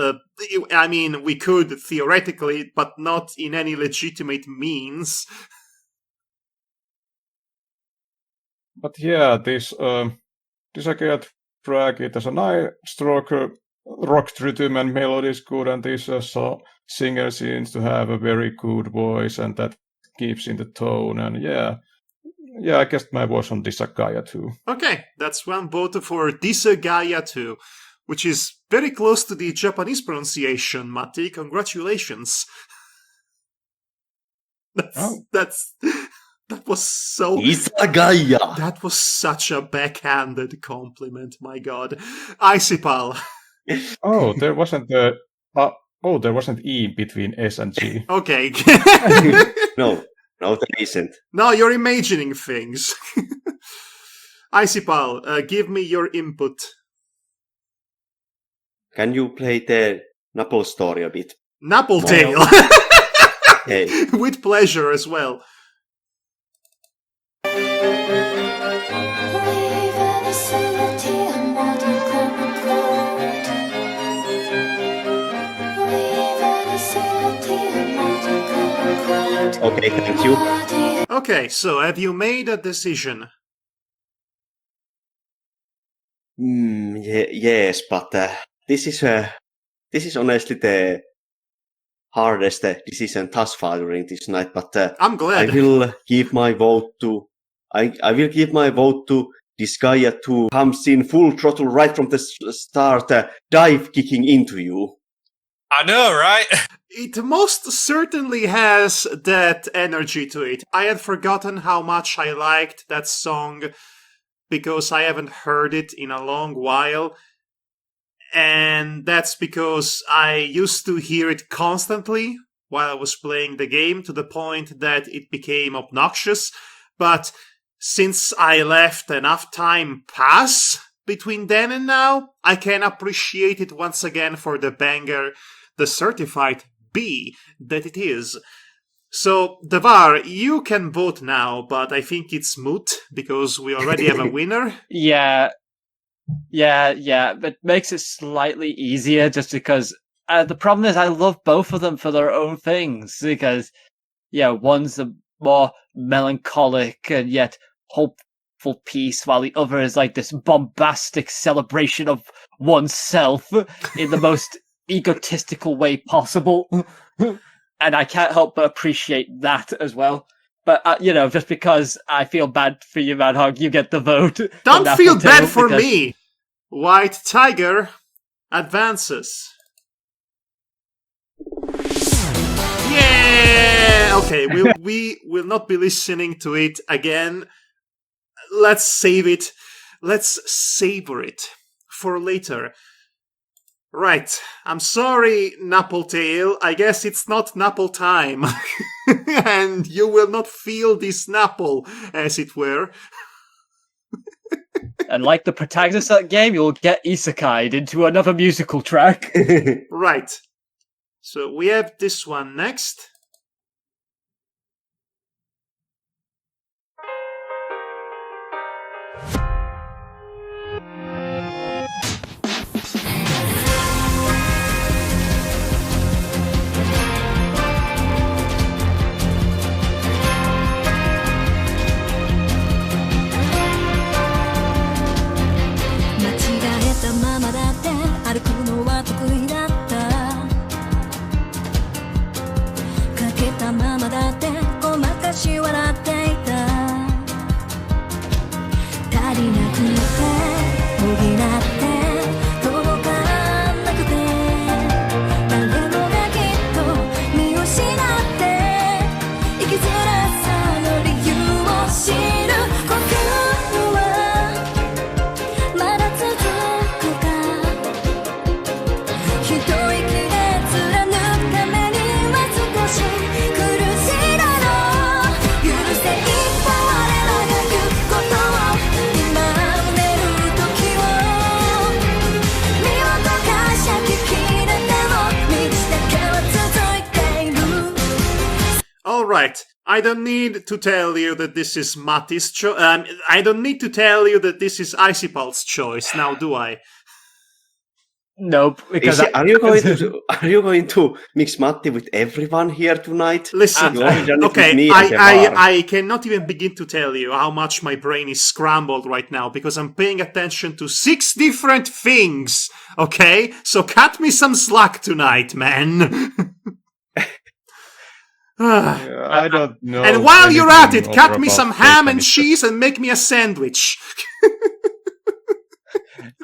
[SPEAKER 1] I mean, we could theoretically, but not in any legitimate means.
[SPEAKER 4] But yeah, this Again track, it has a nice stroke, rock rhythm and melody is good, and this singer seems to have a very good voice, and that keeps in the tone. And yeah, I guess my voice on Disagaya too.
[SPEAKER 1] Okay, that's one vote for Disagaya 2, which is very close to the Japanese pronunciation, Matti. Congratulations. That was so...
[SPEAKER 5] Isagaya!
[SPEAKER 1] That was such a backhanded compliment, my god. Icipal.
[SPEAKER 4] Oh, there wasn't there wasn't E between S and G.
[SPEAKER 1] Okay.
[SPEAKER 5] No, there isn't.
[SPEAKER 1] No, you're imagining things. Icipal, give me your input.
[SPEAKER 5] Can you play the Napple story a bit?
[SPEAKER 1] Napple Tail.
[SPEAKER 5] Hey.
[SPEAKER 1] With pleasure as well.
[SPEAKER 5] Okay, thank you.
[SPEAKER 1] Okay, so have you made a decision?
[SPEAKER 5] Yes, but this is honestly the hardest decision thus far during this night. But
[SPEAKER 1] I'm
[SPEAKER 5] I
[SPEAKER 1] glad.
[SPEAKER 5] will give my vote to Disgaea 2 comes in full throttle right from the start, dive kicking into you.
[SPEAKER 3] I know, right?
[SPEAKER 1] It most certainly has that energy to it. I had forgotten how much I liked that song because I haven't heard it in a long while. And that's because I used to hear it constantly while I was playing the game, to the point that it became obnoxious. But since I left enough time pass between then and now, I can appreciate it once again for the banger, the certified B that it is. So, Devar, you can vote now, but I think it's moot because we already have a winner.
[SPEAKER 2] Yeah, but makes it slightly easier just because the problem is I love both of them for their own things, because one's a more melancholic and yet hopeful piece, while the other is like this bombastic celebration of oneself in the most egotistical way possible. And I can't help but appreciate that as well. But, just because I feel bad for you, Madhog, you get the vote.
[SPEAKER 1] Don't feel bad for me! White Tiger advances. Yeah! Okay, we will not be listening to it again. Let's save it. Let's savor it for later. Right. I'm sorry, Napple Tail. I guess it's not Napple time. And you will not feel this Napple, as it were.
[SPEAKER 2] And like the protagonist of that game, you'll get isekai'd into another musical track.
[SPEAKER 1] Right. So we have this one next. right. I don't need to tell you that this is Matti's choice. I don't need to tell you that this is Icy Pulse's choice, now do I?
[SPEAKER 2] Nope, because
[SPEAKER 5] Are you going to mix Matti with everyone here tonight?
[SPEAKER 1] Listen,
[SPEAKER 5] You only done it with
[SPEAKER 1] okay,
[SPEAKER 5] me and Kevar.
[SPEAKER 1] I cannot even begin to tell you how much my brain is scrambled right now because I'm paying attention to 6 different things, okay? So cut me some slack tonight, man.
[SPEAKER 4] I don't know.
[SPEAKER 1] And while you're at it,
[SPEAKER 4] anything
[SPEAKER 1] cut
[SPEAKER 4] over
[SPEAKER 1] me
[SPEAKER 4] about
[SPEAKER 1] some
[SPEAKER 4] Fate,
[SPEAKER 1] ham and
[SPEAKER 4] it's-
[SPEAKER 1] cheese and make me a sandwich.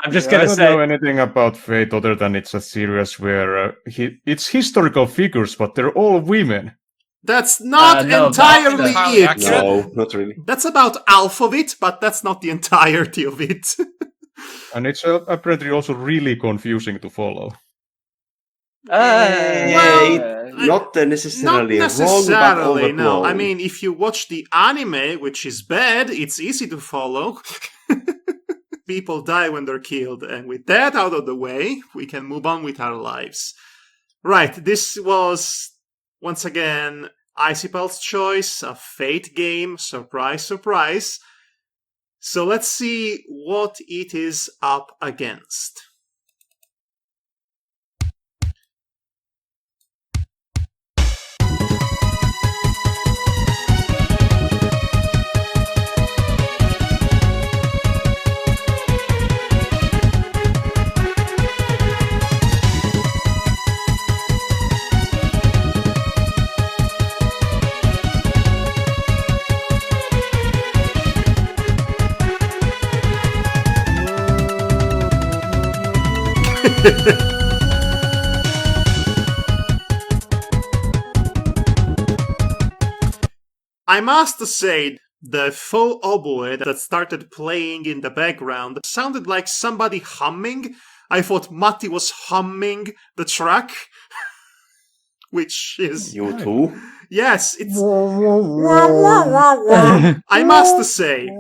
[SPEAKER 2] I'm just
[SPEAKER 4] I
[SPEAKER 2] gonna
[SPEAKER 4] don't
[SPEAKER 2] say
[SPEAKER 4] know anything about Fate other than it's a series where it's historical figures, but they're all women.
[SPEAKER 1] That's not
[SPEAKER 2] No,
[SPEAKER 1] entirely
[SPEAKER 3] that's
[SPEAKER 1] it.
[SPEAKER 3] accurate.
[SPEAKER 5] No, not really.
[SPEAKER 1] That's about half of it, but that's not the entirety of it.
[SPEAKER 4] And it's apparently also really confusing to follow.
[SPEAKER 5] Not necessarily,
[SPEAKER 1] Not
[SPEAKER 5] wrong, but
[SPEAKER 1] necessarily, no.
[SPEAKER 5] overblown.
[SPEAKER 1] I mean, if you watch the anime, which is bad, it's easy to follow. People die when they're killed, and with that out of the way, we can move on with our lives. Right, this was, once again, Icy Pulse's choice, a Fate game. Surprise, surprise. So let's see what it is up against. I must say, the faux oboe that started playing in the background sounded like somebody humming. I thought Matti was humming the track, which is...
[SPEAKER 5] You too?
[SPEAKER 1] Yes, it's... I must say,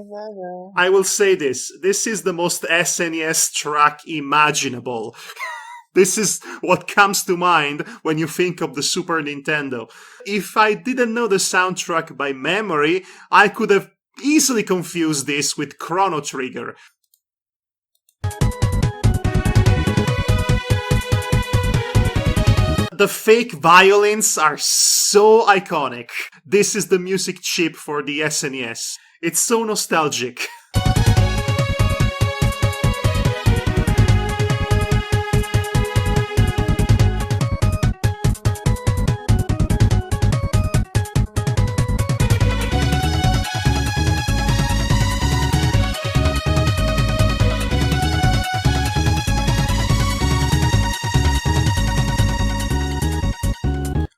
[SPEAKER 1] I will say this. This is the most SNES track imaginable. This is what comes to mind when you think of the Super Nintendo. If I didn't know the soundtrack by memory, I could have easily confused this with Chrono Trigger. The fake violins are so iconic. This is the music chip for the SNES. It's so nostalgic.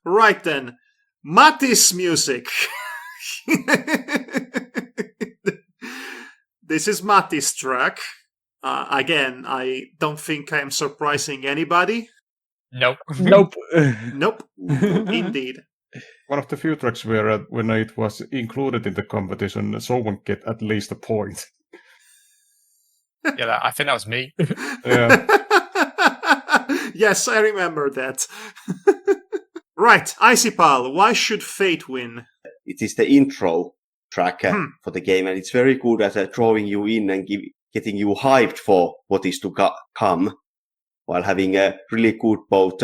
[SPEAKER 1] Right then, Matti's music. This is Matti's track. Again, I don't think I'm surprising anybody.
[SPEAKER 3] Nope.
[SPEAKER 2] nope.
[SPEAKER 1] Nope, indeed.
[SPEAKER 4] One of the few tracks where, when it was included in the competition, someone get at least a point.
[SPEAKER 3] Yeah, I think that was me.
[SPEAKER 4] Yeah.
[SPEAKER 1] Yes, I remember that. Right, Icipal, why should Fate win?
[SPEAKER 5] It is the intro track for the game, and it's very good at drawing you in and getting you hyped for what is to come, while having a really good both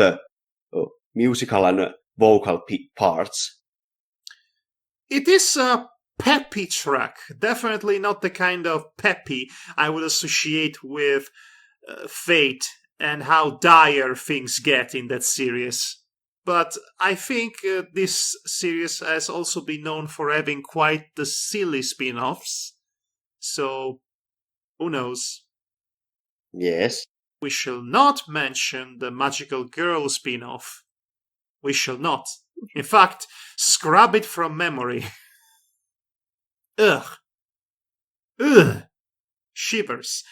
[SPEAKER 5] musical and vocal parts.
[SPEAKER 1] It is a peppy track. Definitely not the kind of peppy I would associate with Fate and how dire things get in that series. But I think this series has also been known for having quite the silly spin-offs. So, who knows?
[SPEAKER 5] Yes.
[SPEAKER 1] We shall not mention the Magical Girl spin-off. We shall not. In fact, scrub it from memory. Ugh. Ugh. Shivers.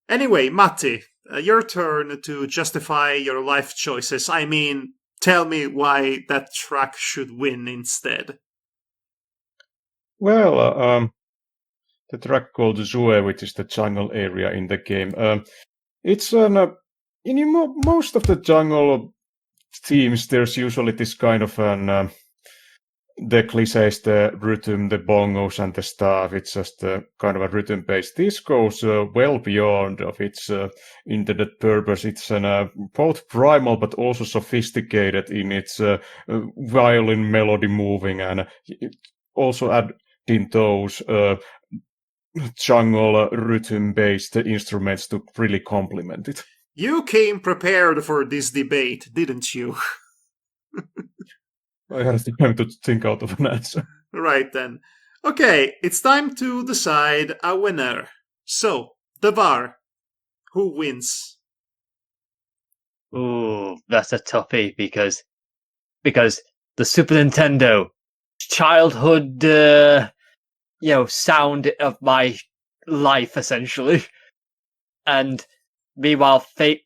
[SPEAKER 1] Anyway, Matti, your turn to justify your life choices. I mean, tell me why that track should win instead.
[SPEAKER 4] Well, the track called Zue, which is the jungle area in the game. It's an in most of the jungle themes. There's usually this kind of an the cliches, the rhythm, the bongos, and the stuff. It's just kind of a rhythm based. This goes well beyond of its intended purpose. It's an both primal but also sophisticated in its violin melody moving, and it also adding those jungle rhythm based instruments to really complement it.
[SPEAKER 1] You came prepared for this debate, didn't you?
[SPEAKER 4] I had time to think out of an answer.
[SPEAKER 1] Right then. Okay, it's time to decide a winner. So, Devar, who wins?
[SPEAKER 2] Ooh, that's a toughie because the Super Nintendo childhood, sound of my life essentially, and meanwhile, Fate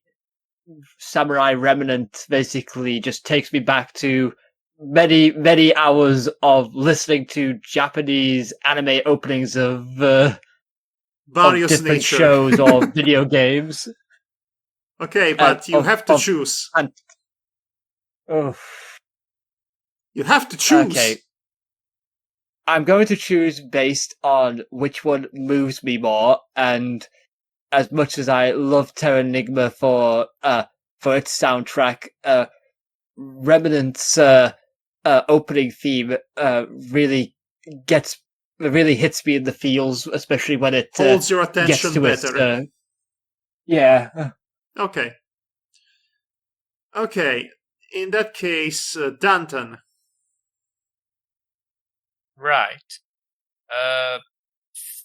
[SPEAKER 2] Samurai Remnant basically just takes me back to many hours of listening to Japanese anime openings of
[SPEAKER 1] Various
[SPEAKER 2] different
[SPEAKER 1] nature.
[SPEAKER 2] shows or video games.
[SPEAKER 1] Okay, but you have to choose.
[SPEAKER 2] Oh,
[SPEAKER 1] You have to choose.
[SPEAKER 2] okay. I'm going to choose based on which one moves me more, and as much as I love Terranigma for its soundtrack, Remnant's opening theme really hits me in the feels, especially when it
[SPEAKER 1] Holds your
[SPEAKER 2] gets
[SPEAKER 1] attention
[SPEAKER 2] to
[SPEAKER 1] better.
[SPEAKER 2] its yeah.
[SPEAKER 1] Okay. Okay. In that case, Danton.
[SPEAKER 3] Right.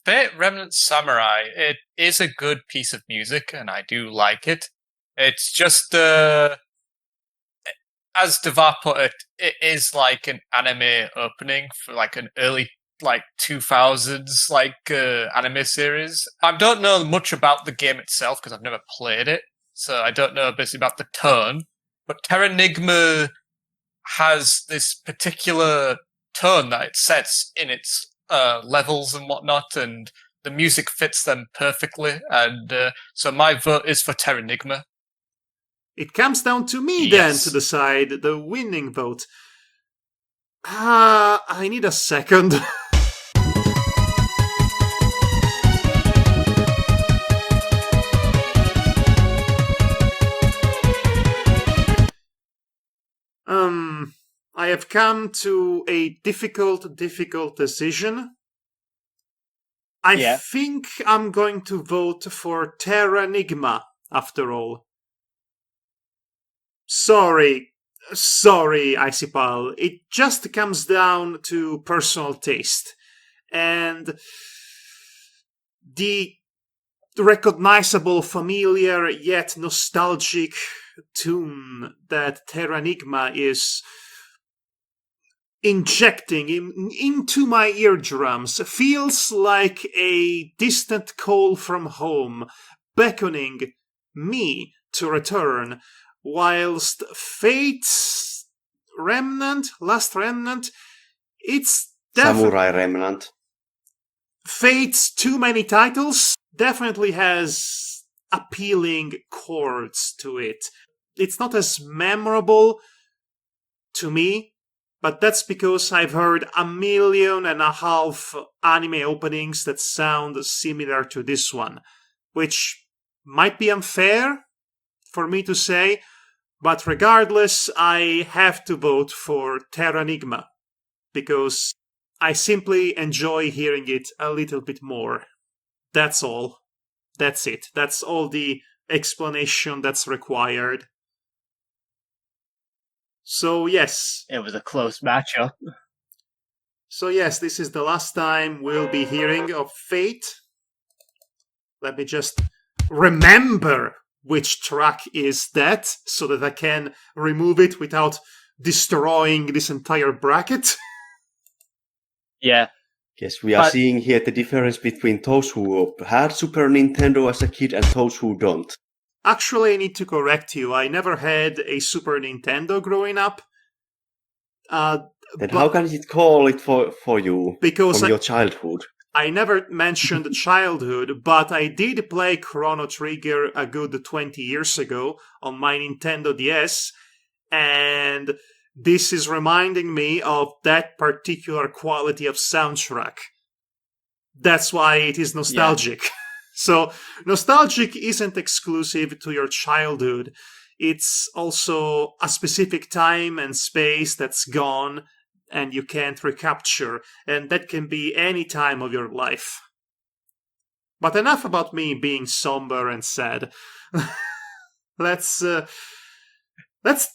[SPEAKER 3] Fate Remnant Samurai, it is a good piece of music, and I do like it. It's just, as Devar put it, it is like an anime opening for like an early, 2000s, anime series. I don't know much about the game itself, because I've never played it, so I don't know basically about the tone. But Terranigma has this particular tone that it sets in its levels and whatnot, and the music fits them perfectly, and so my vote is for Terranigma.
[SPEAKER 1] It comes down to me
[SPEAKER 3] Yes.
[SPEAKER 1] then to decide the winning vote. I need a second. I have come to a difficult decision. I think I'm going to vote for Terranigma, after all. Sorry, Icipal. It just comes down to personal taste. And the recognizable, familiar, yet nostalgic tune that Terranigma is injecting into my eardrums feels like a distant call from home, beckoning me to return, whilst Fate's Last Remnant, it's
[SPEAKER 5] Samurai Remnant.
[SPEAKER 1] Fate's too many titles definitely has appealing chords to it. It's not as memorable to me, but that's because I've heard 1.5 million anime openings that sound similar to this one, which might be unfair for me to say, but regardless, I have to vote for Terranigma, because I simply enjoy hearing it a little bit more. That's all. That's it. That's all the explanation that's required. So, yes.
[SPEAKER 2] It was a close matchup.
[SPEAKER 1] So, yes, this is the last time we'll be hearing of Fate. Let me just remember which track is that, so that I can remove it without destroying this entire bracket.
[SPEAKER 2] Yeah.
[SPEAKER 5] Yes, we are seeing here the difference between those who had Super Nintendo as a kid and those who don't.
[SPEAKER 1] Actually, I need to correct you. I never had a Super Nintendo growing up.
[SPEAKER 5] Then how can it call it for you
[SPEAKER 1] because
[SPEAKER 5] from your childhood?
[SPEAKER 1] I never mentioned childhood, but I did play Chrono Trigger a good 20 years ago on my Nintendo DS, and this is reminding me of that particular quality of soundtrack. That's why it is nostalgic. Yeah. So, nostalgic isn't exclusive to your childhood. It's also a specific time and space that's gone and you can't recapture, and that can be any time of your life. But enough about me being somber and sad. Let's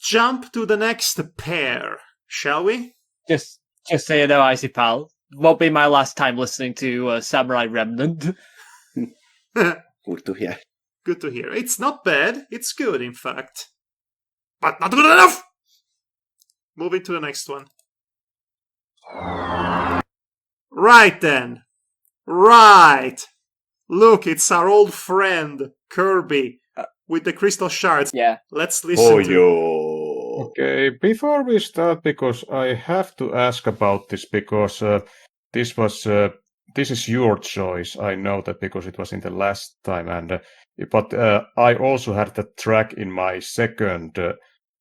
[SPEAKER 1] jump to the next pair, shall we?
[SPEAKER 2] Just so you know, Icy Pal, won't be my last time listening to Samurai Remnant.
[SPEAKER 5] Good to hear.
[SPEAKER 1] Good to hear. It's not bad. It's good, in fact. But not good enough! Moving to the next one. Right then. Right. Look, it's our old friend, Kirby, with the crystal shards.
[SPEAKER 2] Yeah.
[SPEAKER 1] Let's listen to
[SPEAKER 5] yo.
[SPEAKER 4] Okay, before we start, because I have to ask about this, because this is your choice. I know that because it was in the last time, but I also had the track in my second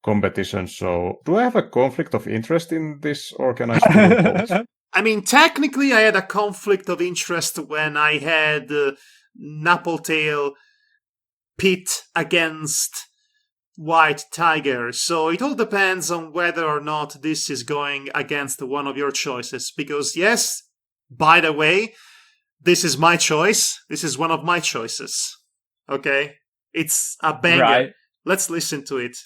[SPEAKER 4] competition. So, do I have a conflict of interest in this, or can I still vote?
[SPEAKER 1] I mean, technically, I had a conflict of interest when I had Nappletail pit against White Tiger. So it all depends on whether or not this is going against one of your choices. Because, yes, by the way, this is my choice. This is one of my choices. Okay? It's a banger.
[SPEAKER 2] Right.
[SPEAKER 1] Let's listen to it.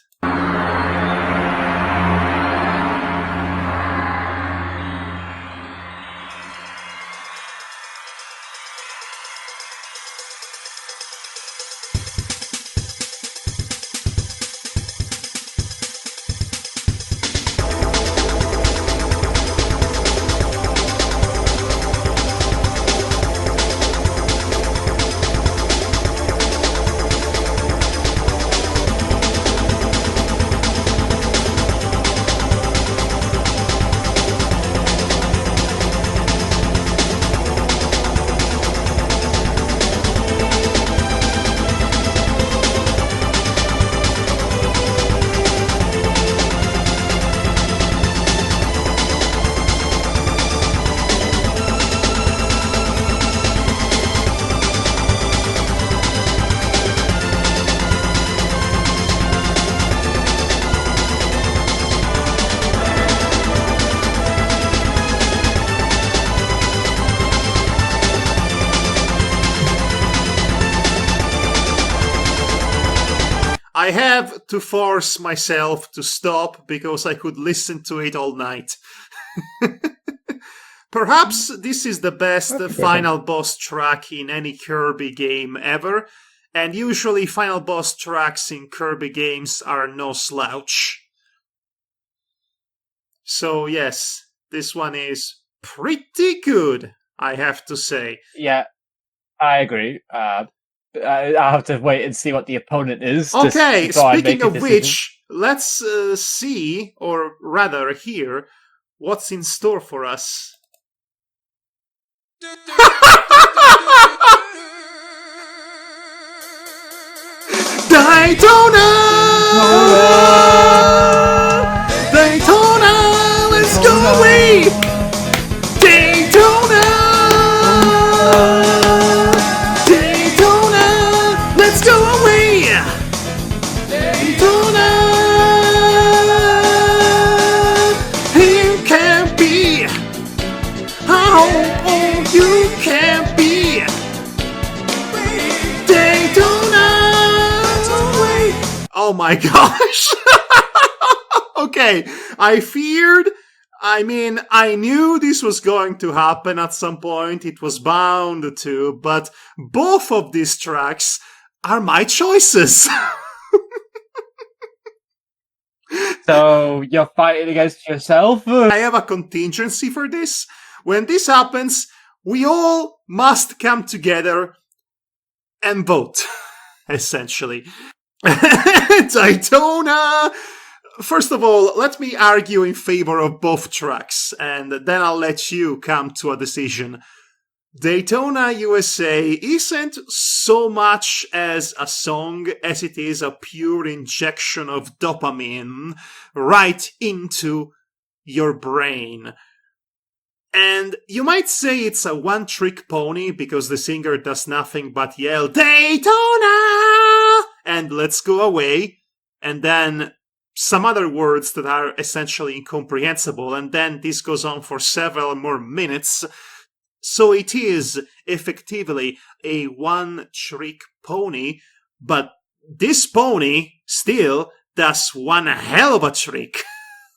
[SPEAKER 1] I have to force myself to stop because I could listen to it all night. Perhaps this is the best final boss track in any Kirby game ever, and usually final boss tracks in Kirby games are no slouch. So yes, this one is pretty good, I have to say.
[SPEAKER 2] Yeah, I agree. I'll have to wait and see what the opponent is.
[SPEAKER 1] Okay, speaking of which, let's see, or rather hear, what's in store for us. Daytona! Daytona! Let's go away! Daytona! Daytona! Let's go away! Daytona! You can't be! Oh, you can't be! Daytona! Oh my gosh! Okay, I knew this was going to happen at some point, it was bound to, but both of these tracks are my choices.
[SPEAKER 2] So, you're fighting against yourself?
[SPEAKER 1] I have a contingency for this. When this happens, we all must come together and vote, essentially. Daytona! First of all, let me argue in favor of both tracks, and then I'll let you come to a decision. Daytona USA isn't so much as a song as it is a pure injection of dopamine right into your brain. And you might say it's a one-trick pony because the singer does nothing but yell, Daytona! And let's go away. And then some other words that are essentially incomprehensible. And then this goes on for several more minutes. So it is effectively a one-trick pony, but this pony still does one hell of a trick.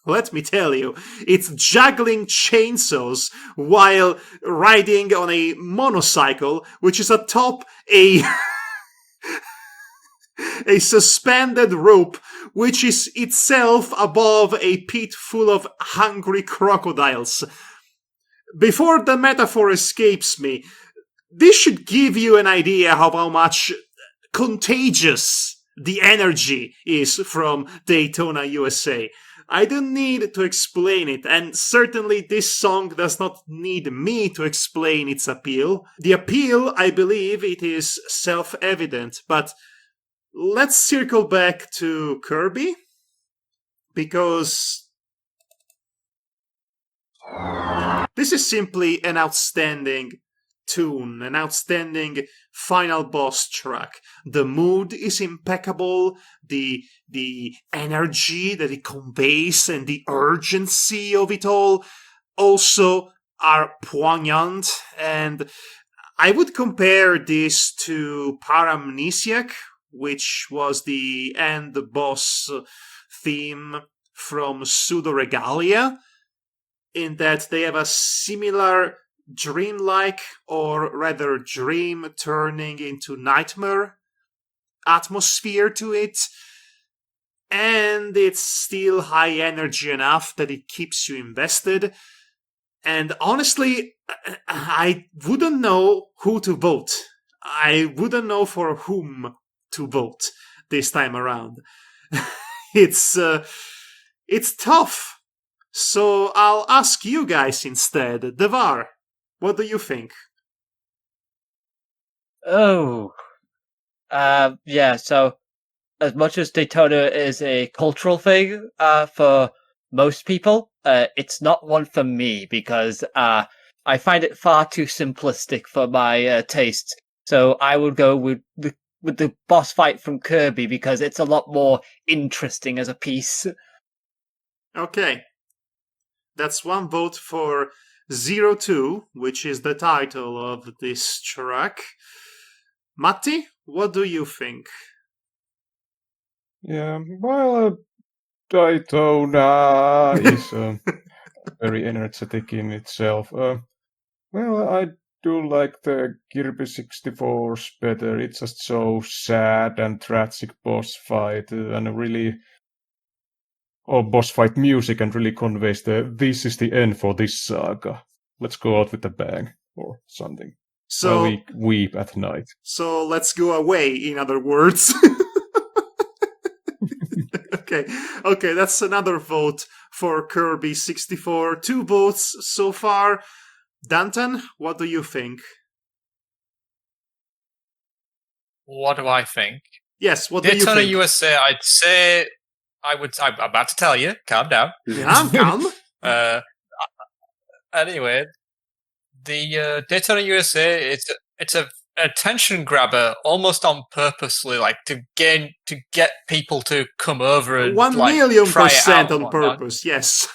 [SPEAKER 1] Let me tell you, it's juggling chainsaws while riding on a motorcycle, which is atop a suspended rope, which is itself above a pit full of hungry crocodiles. Before the metaphor escapes me, this should give you an idea of how much contagious the energy is from Daytona USA. I don't need to explain it, and certainly this song does not need me to explain its appeal. The appeal, I believe, it is self-evident, but let's circle back to Kirby, because this is simply an outstanding tune, an outstanding final boss track. The mood is impeccable, the energy that it conveys and the urgency of it all also are poignant, and I would compare this to Paramnesiac, which was the end boss theme from Pseudo-Regalia, in that they have a similar dreamlike, or rather dream turning into nightmare atmosphere to it, and it's still high energy enough that it keeps you invested. And honestly, I wouldn't know who to vote. I wouldn't know for whom to vote this time around. It's tough. So I'll ask you guys instead. Devar, what do you think?
[SPEAKER 2] Oh. Yeah, so as much as Daytona is a cultural thing for most people, it's not one for me because I find it far too simplistic for my taste. So I would go with the boss fight from Kirby because it's a lot more interesting as a piece.
[SPEAKER 1] Okay. That's one vote for 02, which is the title of this track. Matti, what do you think?
[SPEAKER 4] Yeah, well, Daytona is very energetic in itself. Well, I do like the Kirby 64s better. It's just so sad and tragic boss fight, and really, boss fight music, and really conveys this is the end for this saga. Let's go out with a bang or something.
[SPEAKER 1] So
[SPEAKER 4] we weep at night.
[SPEAKER 1] So let's go away, in other words. Okay, that's another vote for Kirby 64. 2 votes so far. Danton, what do you think?
[SPEAKER 3] What do I think?
[SPEAKER 1] Yes, what do you
[SPEAKER 3] Daytona
[SPEAKER 1] think?
[SPEAKER 3] USA, I'd say I'm about to tell you. Calm down.
[SPEAKER 1] Yeah, I'm calm.
[SPEAKER 3] Anyway, the Daytona USA, it's a attention grabber almost on purposely, like to get people to come over and
[SPEAKER 1] 1,000,000% on purpose. Yes.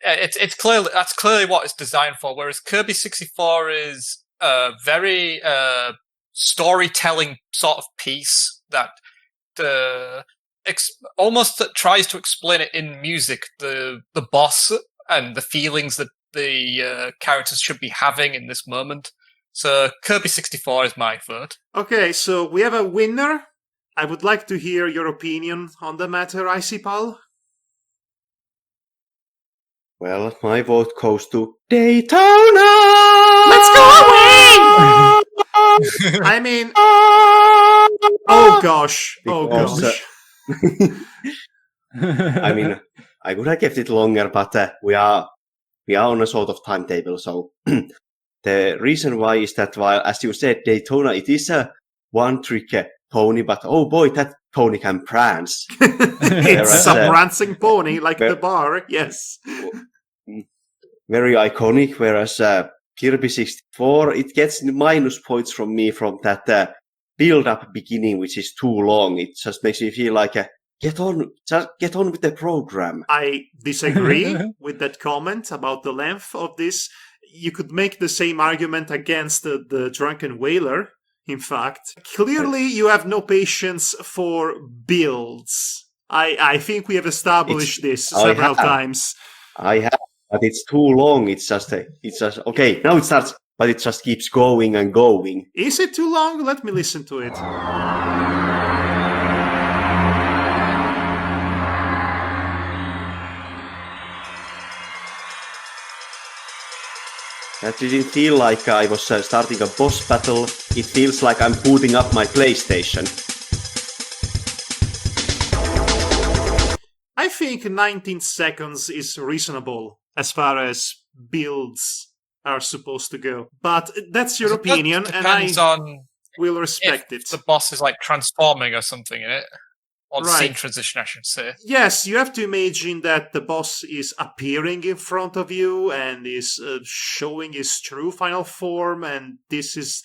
[SPEAKER 3] It's clearly that's clearly what it's designed for. Whereas Kirby 64 is a very storytelling sort of piece that almost tries to explain it in music. The boss and the feelings that the characters should be having in this moment. So Kirby 64 is my vote.
[SPEAKER 1] Okay, so we have a winner. I would like to hear your opinion on the matter, Icipal.
[SPEAKER 5] Well, my vote goes to Daytona!
[SPEAKER 1] Let's go away! I mean, oh gosh.
[SPEAKER 5] I mean, I could have kept it longer, but we are on a sort of timetable, so the reason why is that while, as you said, Daytona, it is a one-trick pony, but oh boy, that pony can prance.
[SPEAKER 1] It's a prancing pony, like
[SPEAKER 5] where-
[SPEAKER 1] the bar, yes.
[SPEAKER 5] Very iconic, whereas Kirby 64, it gets minus points from me from that build-up beginning, which is too long. It just makes me feel like, get on with the program.
[SPEAKER 1] I disagree with that comment about the length of this. You could make the same argument against the Drunken Whaler, in fact. Clearly, you have no patience for builds. I think we have established this several times.
[SPEAKER 5] I have, but it's too long. It's just, okay, now it starts, but it just keeps going and going.
[SPEAKER 1] Is it too long? Let me listen to it.
[SPEAKER 5] That didn't feel like I was starting a boss battle. It feels like I'm booting up my PlayStation.
[SPEAKER 1] I think 19 seconds is reasonable as far as builds are supposed to go. But that's your opinion, and I
[SPEAKER 3] depends on
[SPEAKER 1] will respect
[SPEAKER 3] if
[SPEAKER 1] it.
[SPEAKER 3] the boss is like transforming or something in it. Or the scene
[SPEAKER 1] Right.
[SPEAKER 3] transition, I should say.
[SPEAKER 1] Yes, you have to imagine that the boss is appearing in front of you and is showing his true final form, and this is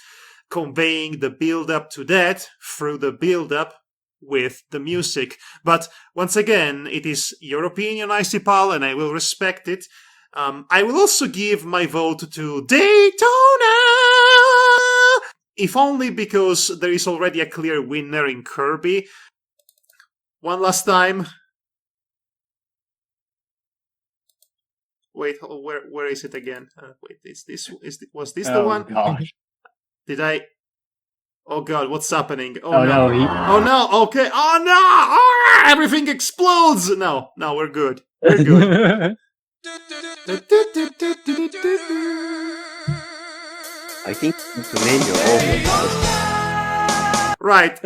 [SPEAKER 1] conveying the build-up to that through the build-up with the music. But once again, it is your opinion, Icipal, and I will respect it. I will also give my vote to Daytona! If only because there is already a clear winner in Kirby. One last time. Wait, where is it again? Wait, was this the one?
[SPEAKER 2] Gosh.
[SPEAKER 1] Did I? Oh god, what's happening? Oh,
[SPEAKER 2] Oh
[SPEAKER 1] no!
[SPEAKER 2] no, he...
[SPEAKER 1] Oh no! Okay! Oh no! Ah, everything explodes! No, we're good. We're good.
[SPEAKER 5] I think to name your own.
[SPEAKER 1] Right.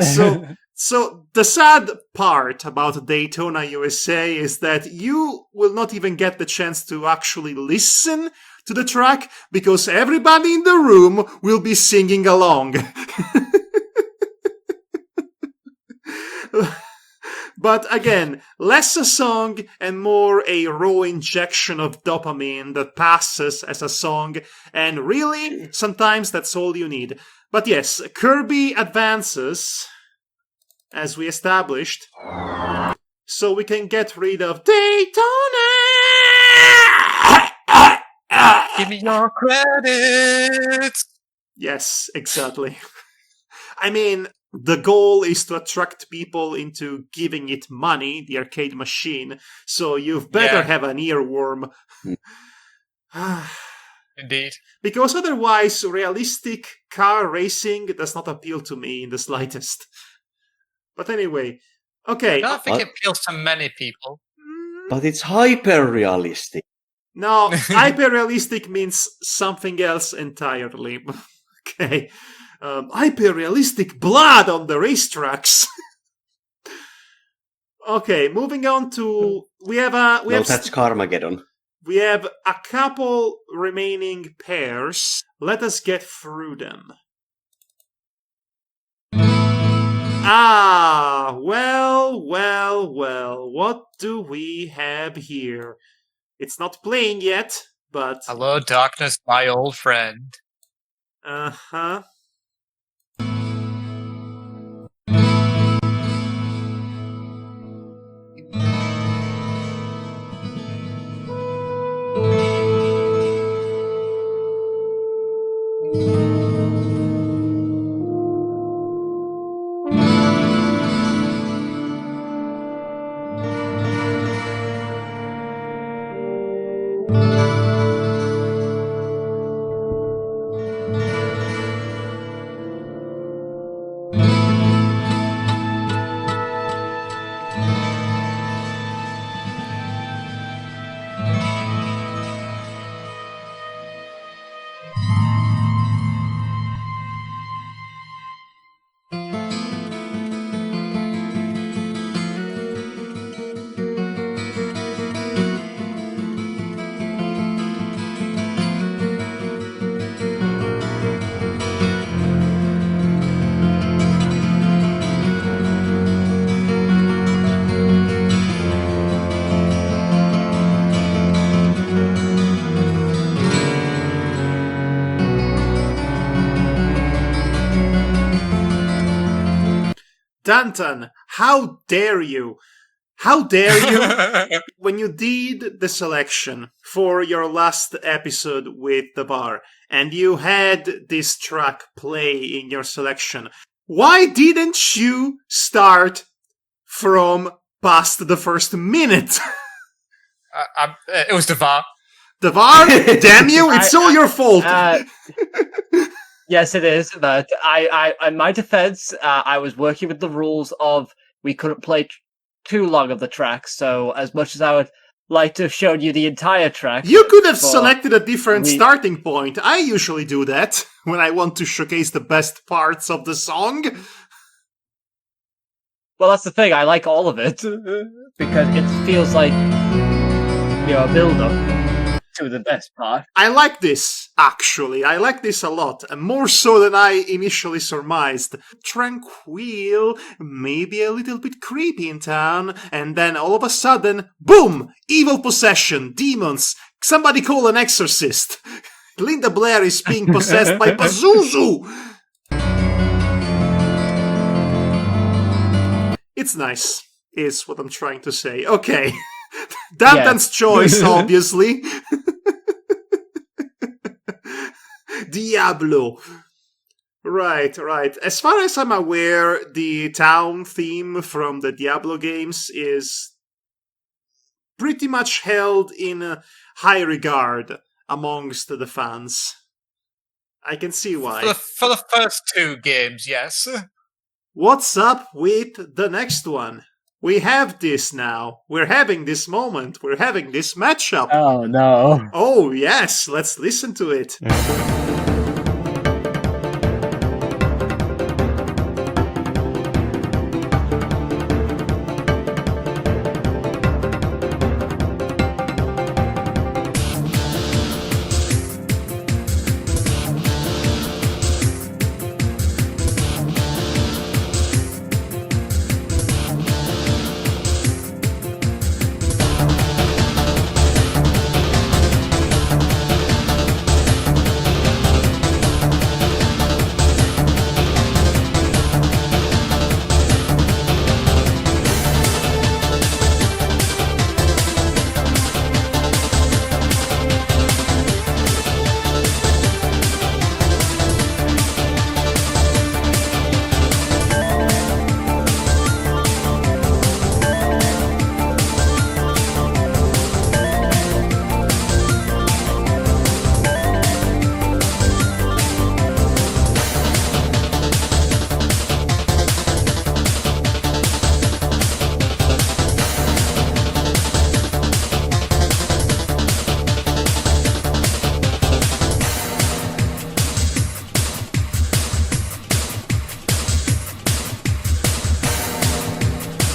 [SPEAKER 1] So the sad part about Daytona USA is that you will not even get the chance to actually listen to the track because everybody in the room will be singing along. But again, less a song and more a raw injection of dopamine that passes as a song, and really, sometimes that's all you need. But yes, Kirby advances, as we established, so we can get rid of Daytona!
[SPEAKER 3] Give me your credits!
[SPEAKER 1] Yes, exactly. I mean, the goal is to attract people into giving it money, the arcade machine, so you've better have an earworm.
[SPEAKER 3] Indeed.
[SPEAKER 1] Because otherwise, realistic car racing does not appeal to me in the slightest. But anyway, okay.
[SPEAKER 3] I don't think it appeals to many people.
[SPEAKER 5] But it's hyper-realistic.
[SPEAKER 1] No, hyper-realistic means something else entirely. Okay. Hyper-realistic blood on the racetracks. Okay, moving on to...
[SPEAKER 5] That's Carmageddon.
[SPEAKER 1] We have a couple remaining pairs. Let us get through them. Well. What do we have here? It's not playing yet, but...
[SPEAKER 3] Hello, darkness, my old friend.
[SPEAKER 1] Uh-huh. Danton, how dare you? How dare you? When you did the selection for your last episode with the bar, and you had this track play in your selection, why didn't you start from past the first minute?
[SPEAKER 3] It was the VAR.
[SPEAKER 1] The VAR? Damn you! It's all your fault!
[SPEAKER 2] Yes, it is, but in my defense, I was working with the rules of we couldn't play too long of the track, so as much as I would like to have shown you the entire track...
[SPEAKER 1] You could have selected a different starting point. I usually do that when I want to showcase the best parts of the song.
[SPEAKER 2] Well, that's the thing, I like all of it, because it feels like, a build-up to the best part.
[SPEAKER 1] I like this, actually. I like this a lot, and more so than I initially surmised. Tranquil, maybe a little bit creepy in town, and then all of a sudden, boom! Evil possession, demons, somebody call an exorcist. Linda Blair is being possessed by Pazuzu! It's nice, is what I'm trying to say. Okay. Danton's choice, obviously. Diablo. Right. As far as I'm aware, the town theme from the Diablo games is pretty much held in high regard amongst the fans. I can see why.
[SPEAKER 3] For the first two games, yes.
[SPEAKER 1] What's up with the next one? We have this now. We're having this moment. We're having this matchup.
[SPEAKER 2] Oh, no.
[SPEAKER 1] Oh, yes. Let's listen to it.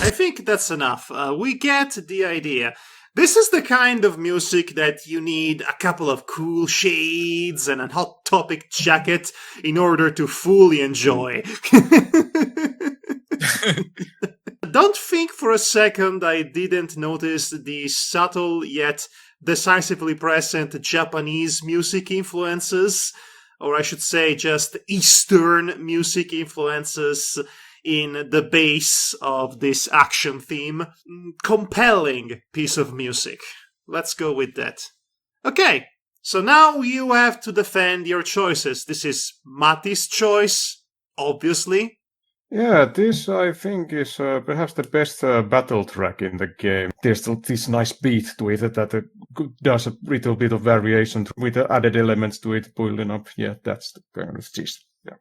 [SPEAKER 1] I think that's enough. We get the idea. This is the kind of music that you need a couple of cool shades and a Hot Topic jacket in order to fully enjoy. Don't think for a second I didn't notice the subtle yet decisively present Japanese music influences, or I should say just Eastern music influences in the base of this action theme. Compelling piece of music. Let's go with that. Okay, so now you have to defend your choices. This is Mati's choice, obviously.
[SPEAKER 4] Yeah, this I think is perhaps the best battle track in the game. There's still this nice beat to it that does a little bit of variation with the added elements to it, building up. Yeah, that's the kind of gist. Yeah.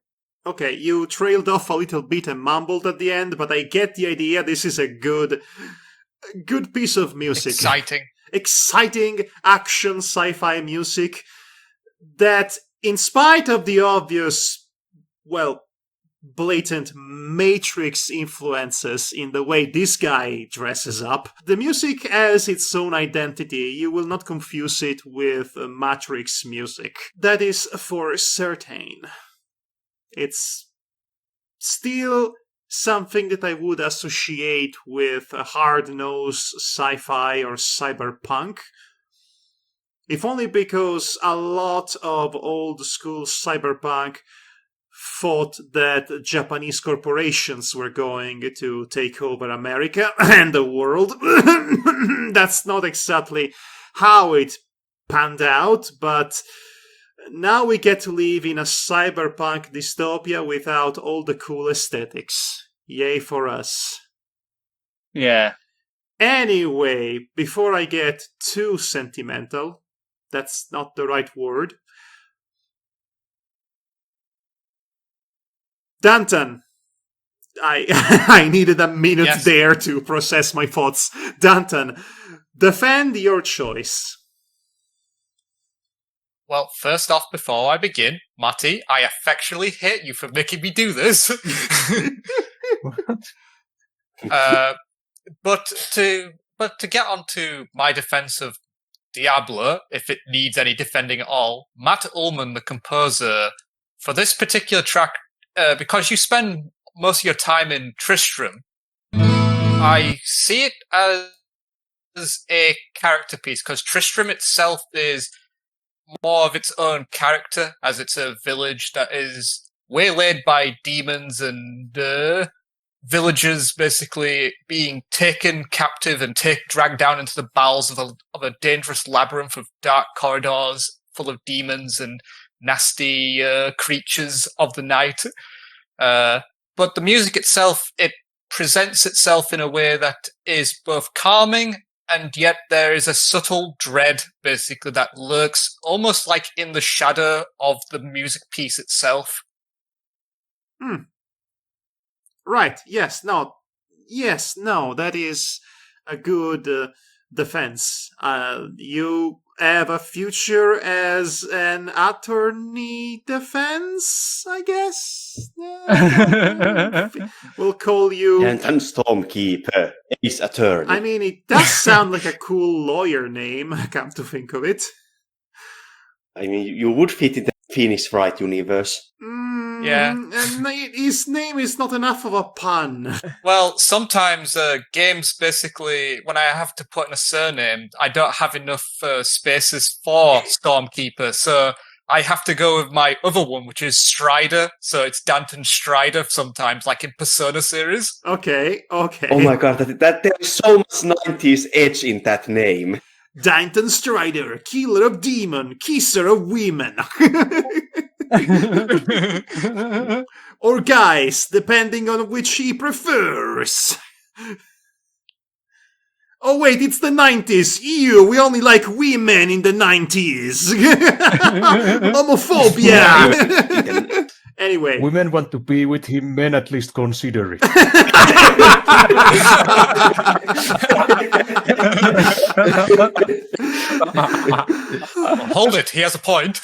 [SPEAKER 1] Okay, you trailed off a little bit and mumbled at the end, but I get the idea. This is a good piece of music. Exciting action sci-fi music that, in spite of the obvious, blatant Matrix influences in the way this guy dresses up, the music has its own identity. You will not confuse it with Matrix music. That is for certain. It's still something that I would associate with a hard-nosed sci-fi or cyberpunk. If only because a lot of old-school cyberpunk thought that Japanese corporations were going to take over America and the world. That's not exactly how it panned out, but now we get to live in a cyberpunk dystopia without all the cool aesthetics. Yay for us.
[SPEAKER 2] Yeah.
[SPEAKER 1] Anyway, before I get too sentimental, that's not the right word. Danton, I needed a minute there to process my thoughts. Danton, defend your choice.
[SPEAKER 3] Well, first off, before I begin, Matty, I affectionately hate you for making me do this. But to get on to my defense of Diablo, if it needs any defending at all, Matt Ullman, the composer, for this particular track, because you spend most of your time in Tristram, I see it as a character piece, because Tristram itself is more of its own character, as it's a village that is waylaid by demons and villagers basically being taken captive and dragged down into the bowels of a dangerous labyrinth of dark corridors full of demons and nasty creatures of the night. But the music itself, it presents itself in a way that is both calming, and yet there is a subtle dread, basically, that lurks almost like in the shadow of the music piece itself.
[SPEAKER 1] Right, yes, no, that is a good defense. You have a future as an attorney defense, I guess? We'll call you...
[SPEAKER 5] And Stormkeeper is attorney.
[SPEAKER 1] I mean, it does sound like a cool lawyer name, come to think of it.
[SPEAKER 5] I mean, you would fit in the Phoenix Wright universe.
[SPEAKER 3] Yeah.
[SPEAKER 1] And his name is not enough of a pun.
[SPEAKER 3] Well, sometimes games, basically, when I have to put in a surname, I don't have enough spaces for Stormkeeper, so I have to go with my other one, which is Strider, so it's Danton Strider sometimes, like in Persona series.
[SPEAKER 1] Okay.
[SPEAKER 5] Oh my god, that there is so much 90s edge in that name.
[SPEAKER 1] Danton Strider, killer of demon, kisser of women. Or guys, depending on which he prefers. Oh wait, it's the 90s. Ew, we only like women in the 90s. Homophobia. Anyway.
[SPEAKER 4] Women want to be with him, men at least consider it.
[SPEAKER 3] Hold it, he has a point.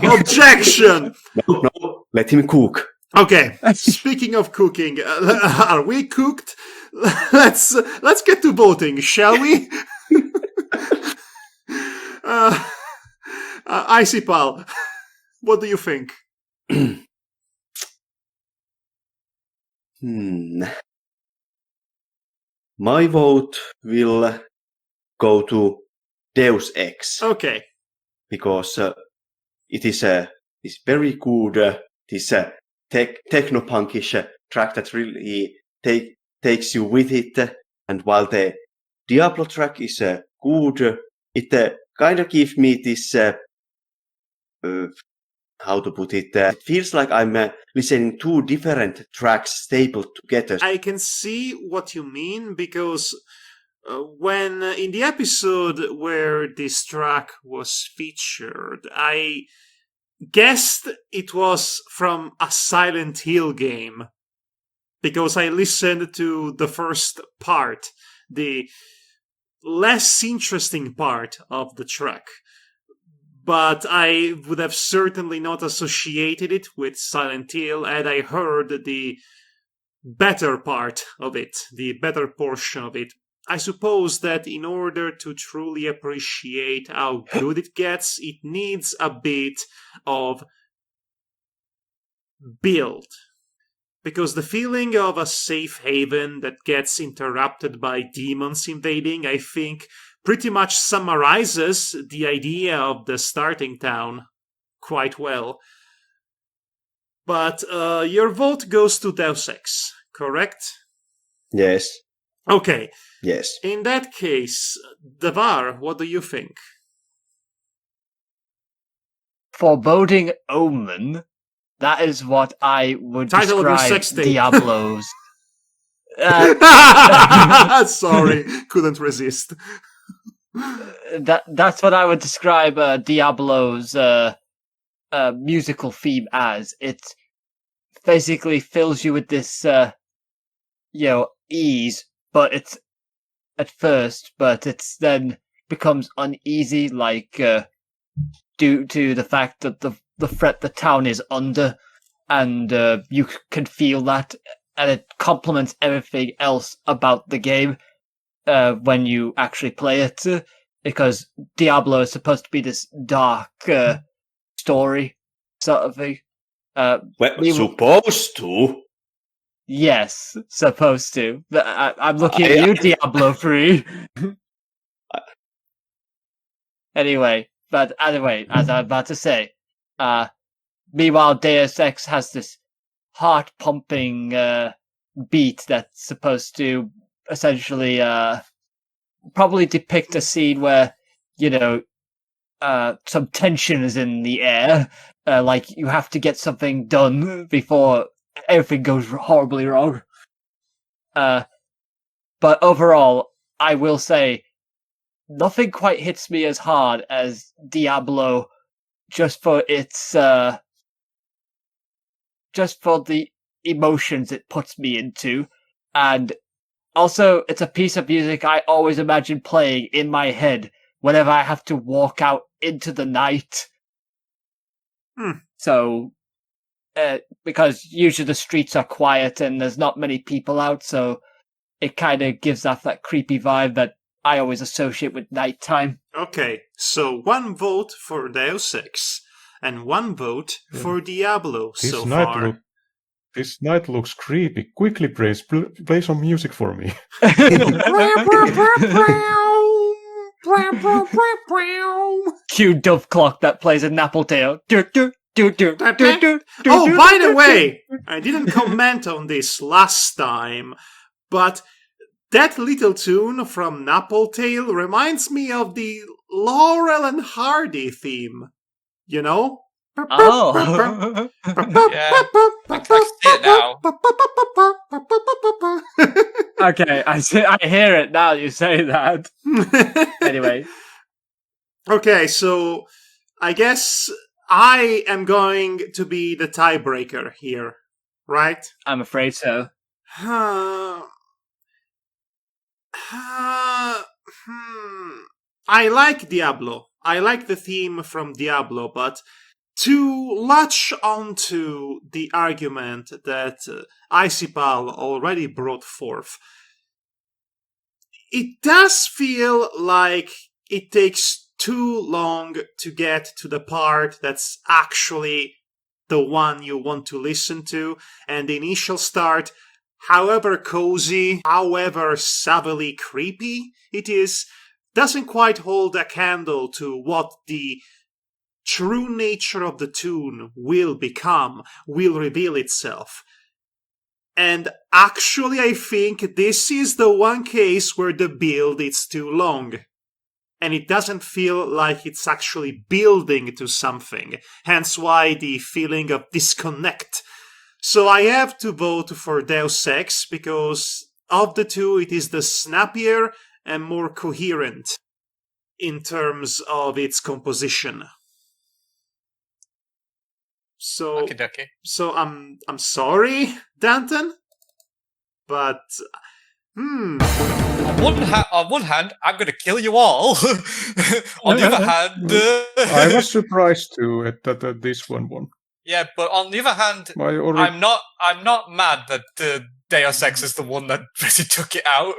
[SPEAKER 1] Objection!
[SPEAKER 5] No, let him cook.
[SPEAKER 1] Okay, speaking of cooking, are we cooked? Let's get to voting, shall we? Icy Pal, what do you think?
[SPEAKER 5] My vote will go to Deus Ex.
[SPEAKER 1] Okay.
[SPEAKER 5] Because it is very good. This techno-punkish track that really takes you with it. And while the Diablo track is good, it kind of gives me this, how to put it, it feels like I'm listening to different tracks stapled together.
[SPEAKER 1] I can see what you mean, because when in the episode where this track was featured, I guessed it was from a Silent Hill game, because I listened to the first part, the less interesting part of the track. But I would have certainly not associated it with Silent Hill had I heard the better part of it, the better portion of it. I suppose that in order to truly appreciate how good it gets, it needs a bit of build. Because the feeling of a safe haven that gets interrupted by demons invading, I think, pretty much summarizes the idea of the starting town quite well. But your vote goes to Deus Ex, correct?
[SPEAKER 5] Yes.
[SPEAKER 1] Okay.
[SPEAKER 5] Yes.
[SPEAKER 1] In that case, Devar, what do you think?
[SPEAKER 2] Foreboding Omen. That is what I would
[SPEAKER 1] Title of your
[SPEAKER 2] describe
[SPEAKER 1] sex tape.
[SPEAKER 2] Diablo's.
[SPEAKER 1] Sorry, couldn't resist.
[SPEAKER 2] That's what I would describe Diablo's musical theme as. It basically fills you with this, ease, but it's at first, but it's then becomes uneasy, like due to the fact that the threat the town is under, and you can feel that, and it complements everything else about the game when you actually play it, because Diablo is supposed to be this dark story sort of thing.
[SPEAKER 5] Supposed to.
[SPEAKER 2] Yes, supposed to. I'm looking at you, Diablo 3. Anyway, as I'm about to say, meanwhile, Deus Ex has this heart-pumping beat that's supposed to essentially probably depict a scene where, some tension is in the air, like you have to get something done before everything goes horribly wrong. But overall, I will say, nothing quite hits me as hard as Diablo, just for its, just for the emotions it puts me into, and also it's a piece of music I always imagine playing in my head whenever I have to walk out into the night. So, because usually the streets are quiet and there's not many people out, so it kind of gives off that creepy vibe that I always associate with nighttime.
[SPEAKER 1] Okay, so 1 vote for Deus Ex and 1 vote for Diablo so far.
[SPEAKER 4] This night looks creepy. Quickly, play some music for me.
[SPEAKER 2] Cue dove clock that plays a Napple Tale.
[SPEAKER 1] Oh, by the way, I didn't comment on this last time, but that little tune from Napple Tale reminds me of the Laurel and Hardy theme. You know?
[SPEAKER 2] Oh.
[SPEAKER 3] Yeah, I can see it now.
[SPEAKER 2] Okay, I hear it now you say that. Anyway.
[SPEAKER 1] Okay, so I guess I am going to be the tiebreaker here, right?
[SPEAKER 2] I'm afraid so.
[SPEAKER 1] I like Diablo. I like the theme from Diablo, but to latch onto the argument that Icipal already brought forth, it does feel like it takes too long to get to the part that's actually the one you want to listen to, and the initial start, however cozy, however savvily creepy it is, doesn't quite hold a candle to what the true nature of the tune will become, will reveal itself. And actually, I think this is the one case where the build is too long. And it doesn't feel like it's actually building to something. Hence why the feeling of disconnect. So I have to vote for Deus Ex because of the two, it is the snappier and more coherent in terms of its composition. So,
[SPEAKER 3] Okie-dokie.
[SPEAKER 1] so I'm sorry, Danton, but
[SPEAKER 3] On one hand, I'm going to kill you all. On the other hand,
[SPEAKER 4] I was surprised too that this one won.
[SPEAKER 3] Yeah, but on the other hand, I'm not mad that Deus Ex is the one that really took it out.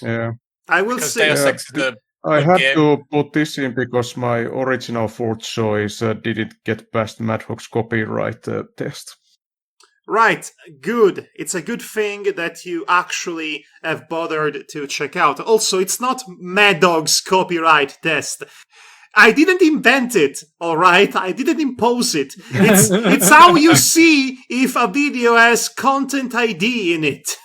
[SPEAKER 4] Yeah,
[SPEAKER 1] I will
[SPEAKER 3] Because
[SPEAKER 1] say
[SPEAKER 3] Deus Ex is the
[SPEAKER 4] I
[SPEAKER 3] good
[SPEAKER 4] had
[SPEAKER 3] game.
[SPEAKER 4] to put this in because my original fourth choice didn't get past Madhog's copyright test.
[SPEAKER 1] Right, good. It's a good thing that you actually have bothered to check out. Also, it's not Madhog's copyright test. I didn't invent it, alright? I didn't impose it. It's how you see if a video has content ID in it.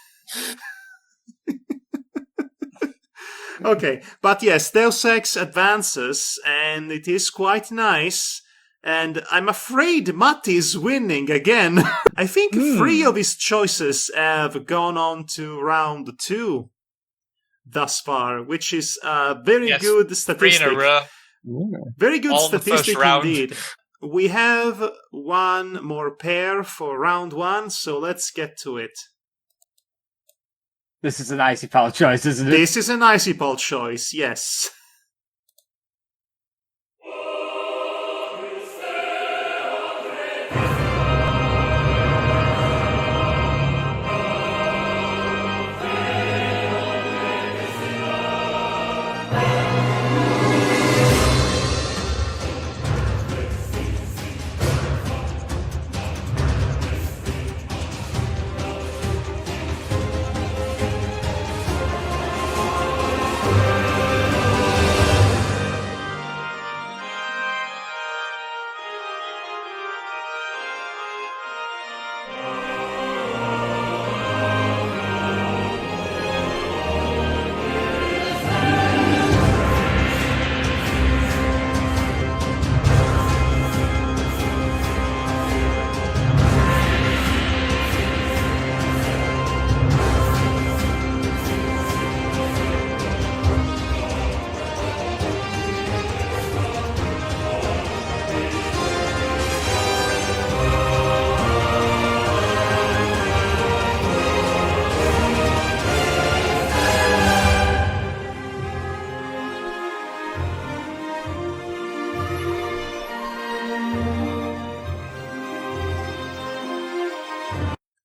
[SPEAKER 1] Okay, but yes, Deus Ex advances, and it is quite nice. And I'm afraid Matti is winning again. I think 3 of his choices have gone on to round 2 thus far, which is a very good
[SPEAKER 3] 3
[SPEAKER 1] statistic.
[SPEAKER 3] in a row.
[SPEAKER 1] Very good
[SPEAKER 3] All in the first
[SPEAKER 1] statistic
[SPEAKER 3] round.
[SPEAKER 1] indeed. We have one more pair for round 1, so let's get to it.
[SPEAKER 2] This is an icy pal choice, isn't it?
[SPEAKER 1] This is an icy pal choice, yes.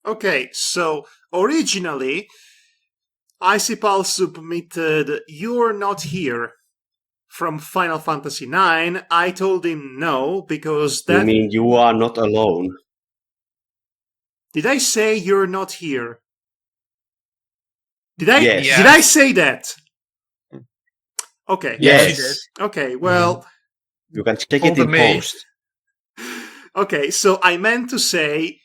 [SPEAKER 1] Okay, so originally, Icipal submitted You're Not Here from Final Fantasy IX. I told him no, because that...
[SPEAKER 5] You mean You Are Not Alone?
[SPEAKER 1] Did I say You're Not Here? Did I?
[SPEAKER 5] Yes.
[SPEAKER 1] Did I say that? Okay.
[SPEAKER 5] Yes.
[SPEAKER 1] Okay, well...
[SPEAKER 5] You can check it
[SPEAKER 3] Over
[SPEAKER 5] in
[SPEAKER 3] me.
[SPEAKER 5] post.
[SPEAKER 1] Okay, so I meant to say...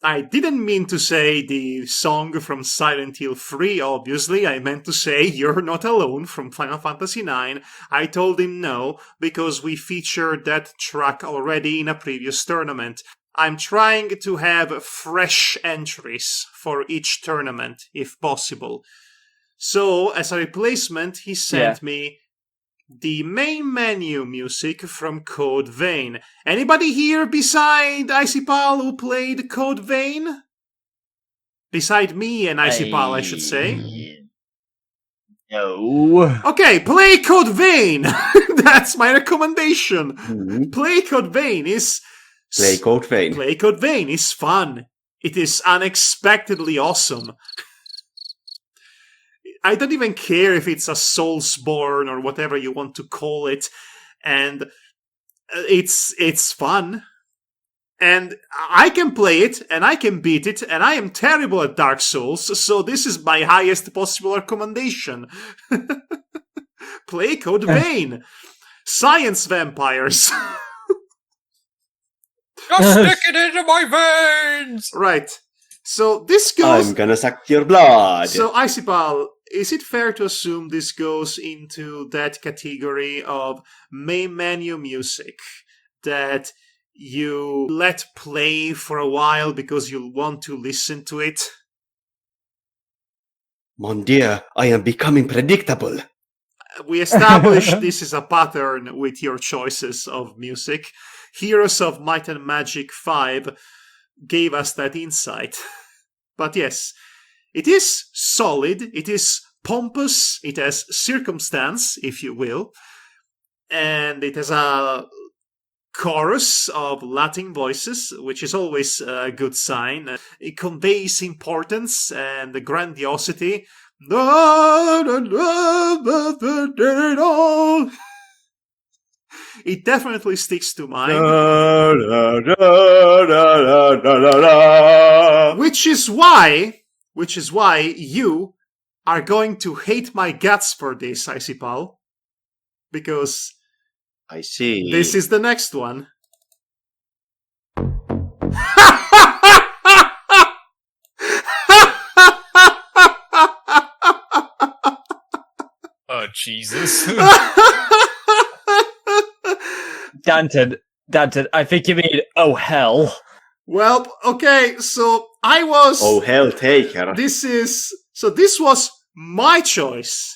[SPEAKER 1] I didn't mean to say the song from Silent Hill 3, obviously. I meant to say You're Not Alone from Final Fantasy IX. I told him no, because we featured that track already in a previous tournament. I'm trying to have fresh entries for each tournament, if possible. So, as a replacement, he sent me the main menu music from Code Vein. Anybody here beside Icipal who played Code Vein? Beside me and Icipal, I should say.
[SPEAKER 2] No.
[SPEAKER 1] Okay, play Code Vein! That's my recommendation.
[SPEAKER 5] Mhm.
[SPEAKER 1] Play Code Vein is...
[SPEAKER 5] Play Code Vein.
[SPEAKER 1] Play Code Vein is fun. It is unexpectedly awesome. I don't even care if it's a Soulsborne or whatever you want to call it, and it's fun. And I can play it, and I can beat it, and I am terrible at Dark Souls, so this is my highest possible recommendation. Play Code Vein. Science vampires.
[SPEAKER 3] Just stick it into my veins!
[SPEAKER 1] Right. So this goes...
[SPEAKER 5] I'm gonna suck your blood.
[SPEAKER 1] So, Icipal, is it fair to assume this goes into that category of main menu music that you let play for a while because you want to listen to it?
[SPEAKER 5] Mon Dieu, I am becoming predictable.
[SPEAKER 1] We established this is a pattern with your choices of music. Heroes of Might and Magic 5 gave us that insight. But yes, it is solid, it is pompous, it has circumstance, if you will, and it has a chorus of Latin voices, which is always a good sign. It conveys importance and grandiosity. It definitely sticks to mind. Which is why you are going to hate my guts for this, Icipal. Because
[SPEAKER 5] I see.
[SPEAKER 1] This is the next one.
[SPEAKER 3] Oh, Jesus.
[SPEAKER 2] Danton, I think you mean oh hell.
[SPEAKER 1] Well, okay, so I was.
[SPEAKER 5] Oh, hell taker.
[SPEAKER 1] This was my choice.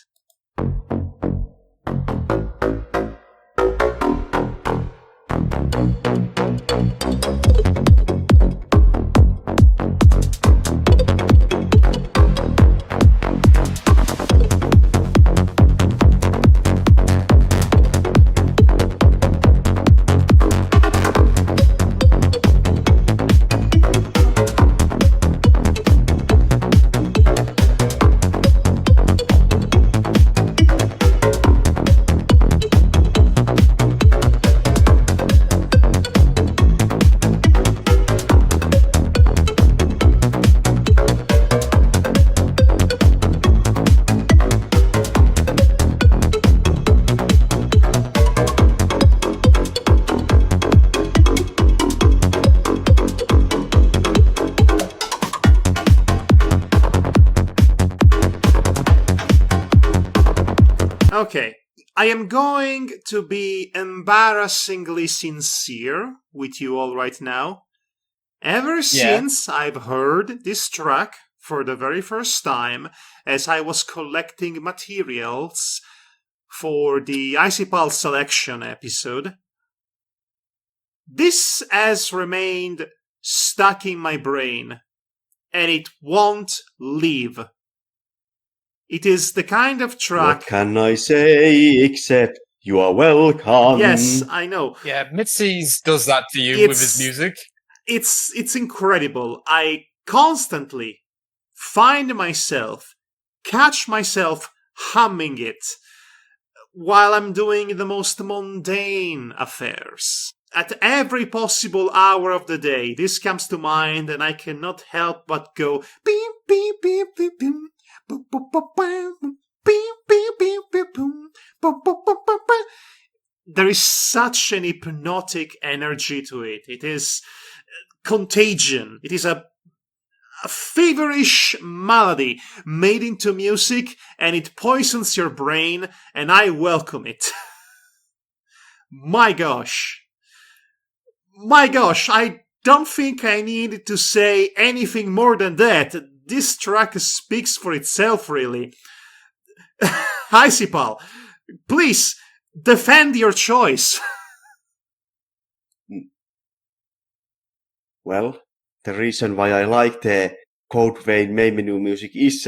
[SPEAKER 1] Okay, I am going to be embarrassingly sincere with you all right now. Ever since I've heard this track for the very first time, as I was collecting materials for the Icy Pulse selection episode, this has remained stuck in my brain, and it won't leave. It is the kind of track...
[SPEAKER 5] What can I say except you are welcome?
[SPEAKER 1] Yes, I know.
[SPEAKER 3] Yeah, Mitzi's does that to you with his music.
[SPEAKER 1] It's incredible. I constantly catch myself humming it while I'm doing the most mundane affairs. At every possible hour of the day, this comes to mind, and I cannot help but go beep beep beep beep beep. There is such an hypnotic energy to it. It is contagion. It is a feverish melody made into music, and it poisons your brain, and I welcome it. My gosh, I don't think I need to say anything more than that. This track speaks for itself, really. Icipal, please defend your choice.
[SPEAKER 5] Well, the reason why I like the Code Vein main menu music is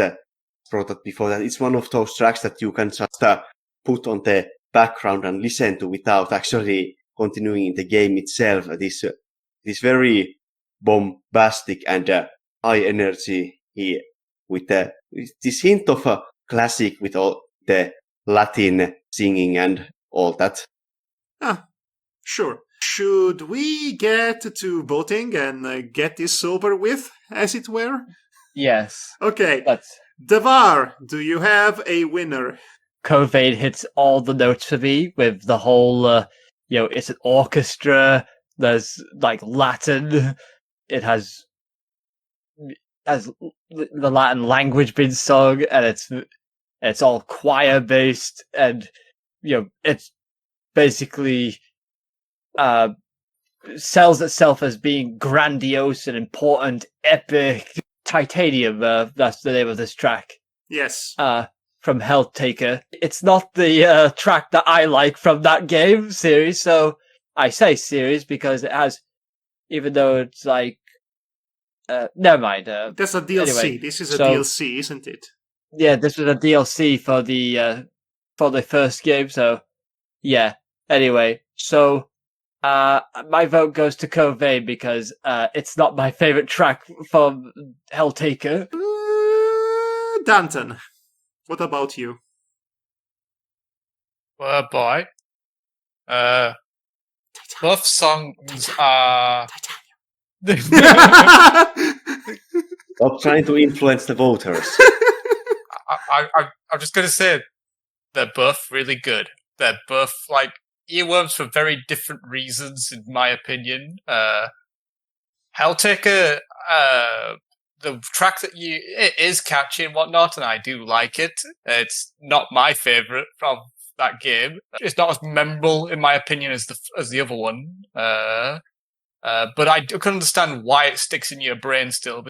[SPEAKER 5] brought up before that. It's one of those tracks that you can just put on the background and listen to without actually continuing in the game itself. It is very bombastic and high energy here, with this hint of a classic with all the Latin singing and all that.
[SPEAKER 1] Sure. Should we get to voting and get this over with, as it were?
[SPEAKER 2] Yes.
[SPEAKER 1] Okay.
[SPEAKER 2] Let's.
[SPEAKER 1] Devar, do you have a winner?
[SPEAKER 2] Covain hits all the notes for me with the whole, it's an orchestra. There's like Latin. It has the Latin language being sung, and it's all choir based, and it's basically sells itself as being grandiose and important, epic. Titanium, that's the name of this track.
[SPEAKER 1] Yes.
[SPEAKER 2] From Health Taker. It's not the track that I like from that game series, so I say series because it has, even though it's like, never mind.
[SPEAKER 1] That's a DLC.
[SPEAKER 2] Anyway,
[SPEAKER 1] this is a DLC, isn't it?
[SPEAKER 2] Yeah, this was a DLC for the first game, so yeah. Anyway, so my vote goes to Covain because it's not my favorite track from Helltaker.
[SPEAKER 1] Danton, what about you?
[SPEAKER 3] Well, boy. Both songs are...
[SPEAKER 5] Stop trying to influence the voters.
[SPEAKER 3] I'm just going to say they're both really good. They're both, like, earworms for very different reasons, in my opinion. Helltaker, the track it is catchy and whatnot, and I do like it. It's not my favorite from that game. It's not as memorable, in my opinion, as the other one. But I can understand why it sticks in your brain still.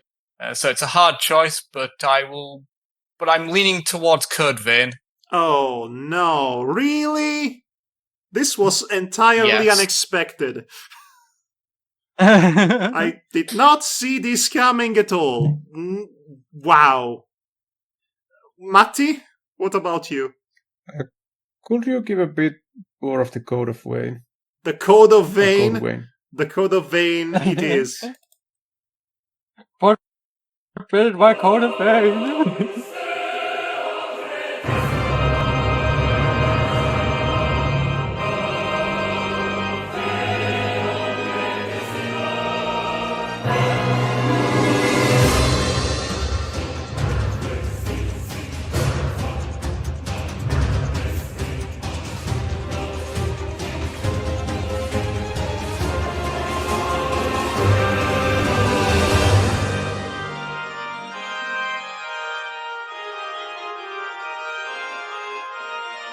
[SPEAKER 3] So it's a hard choice, but I'm leaning towards Code Vein.
[SPEAKER 1] Oh no, really? This was entirely
[SPEAKER 3] Yes.
[SPEAKER 1] unexpected. I did not see this coming at all. Wow. Matti, what about you?
[SPEAKER 4] Could you give a bit more of the Code of Vein?
[SPEAKER 1] The Code of
[SPEAKER 4] Or
[SPEAKER 1] Vein.
[SPEAKER 4] Code Vein?
[SPEAKER 1] The Code of Vein it is.
[SPEAKER 2] Build my Code of Vein.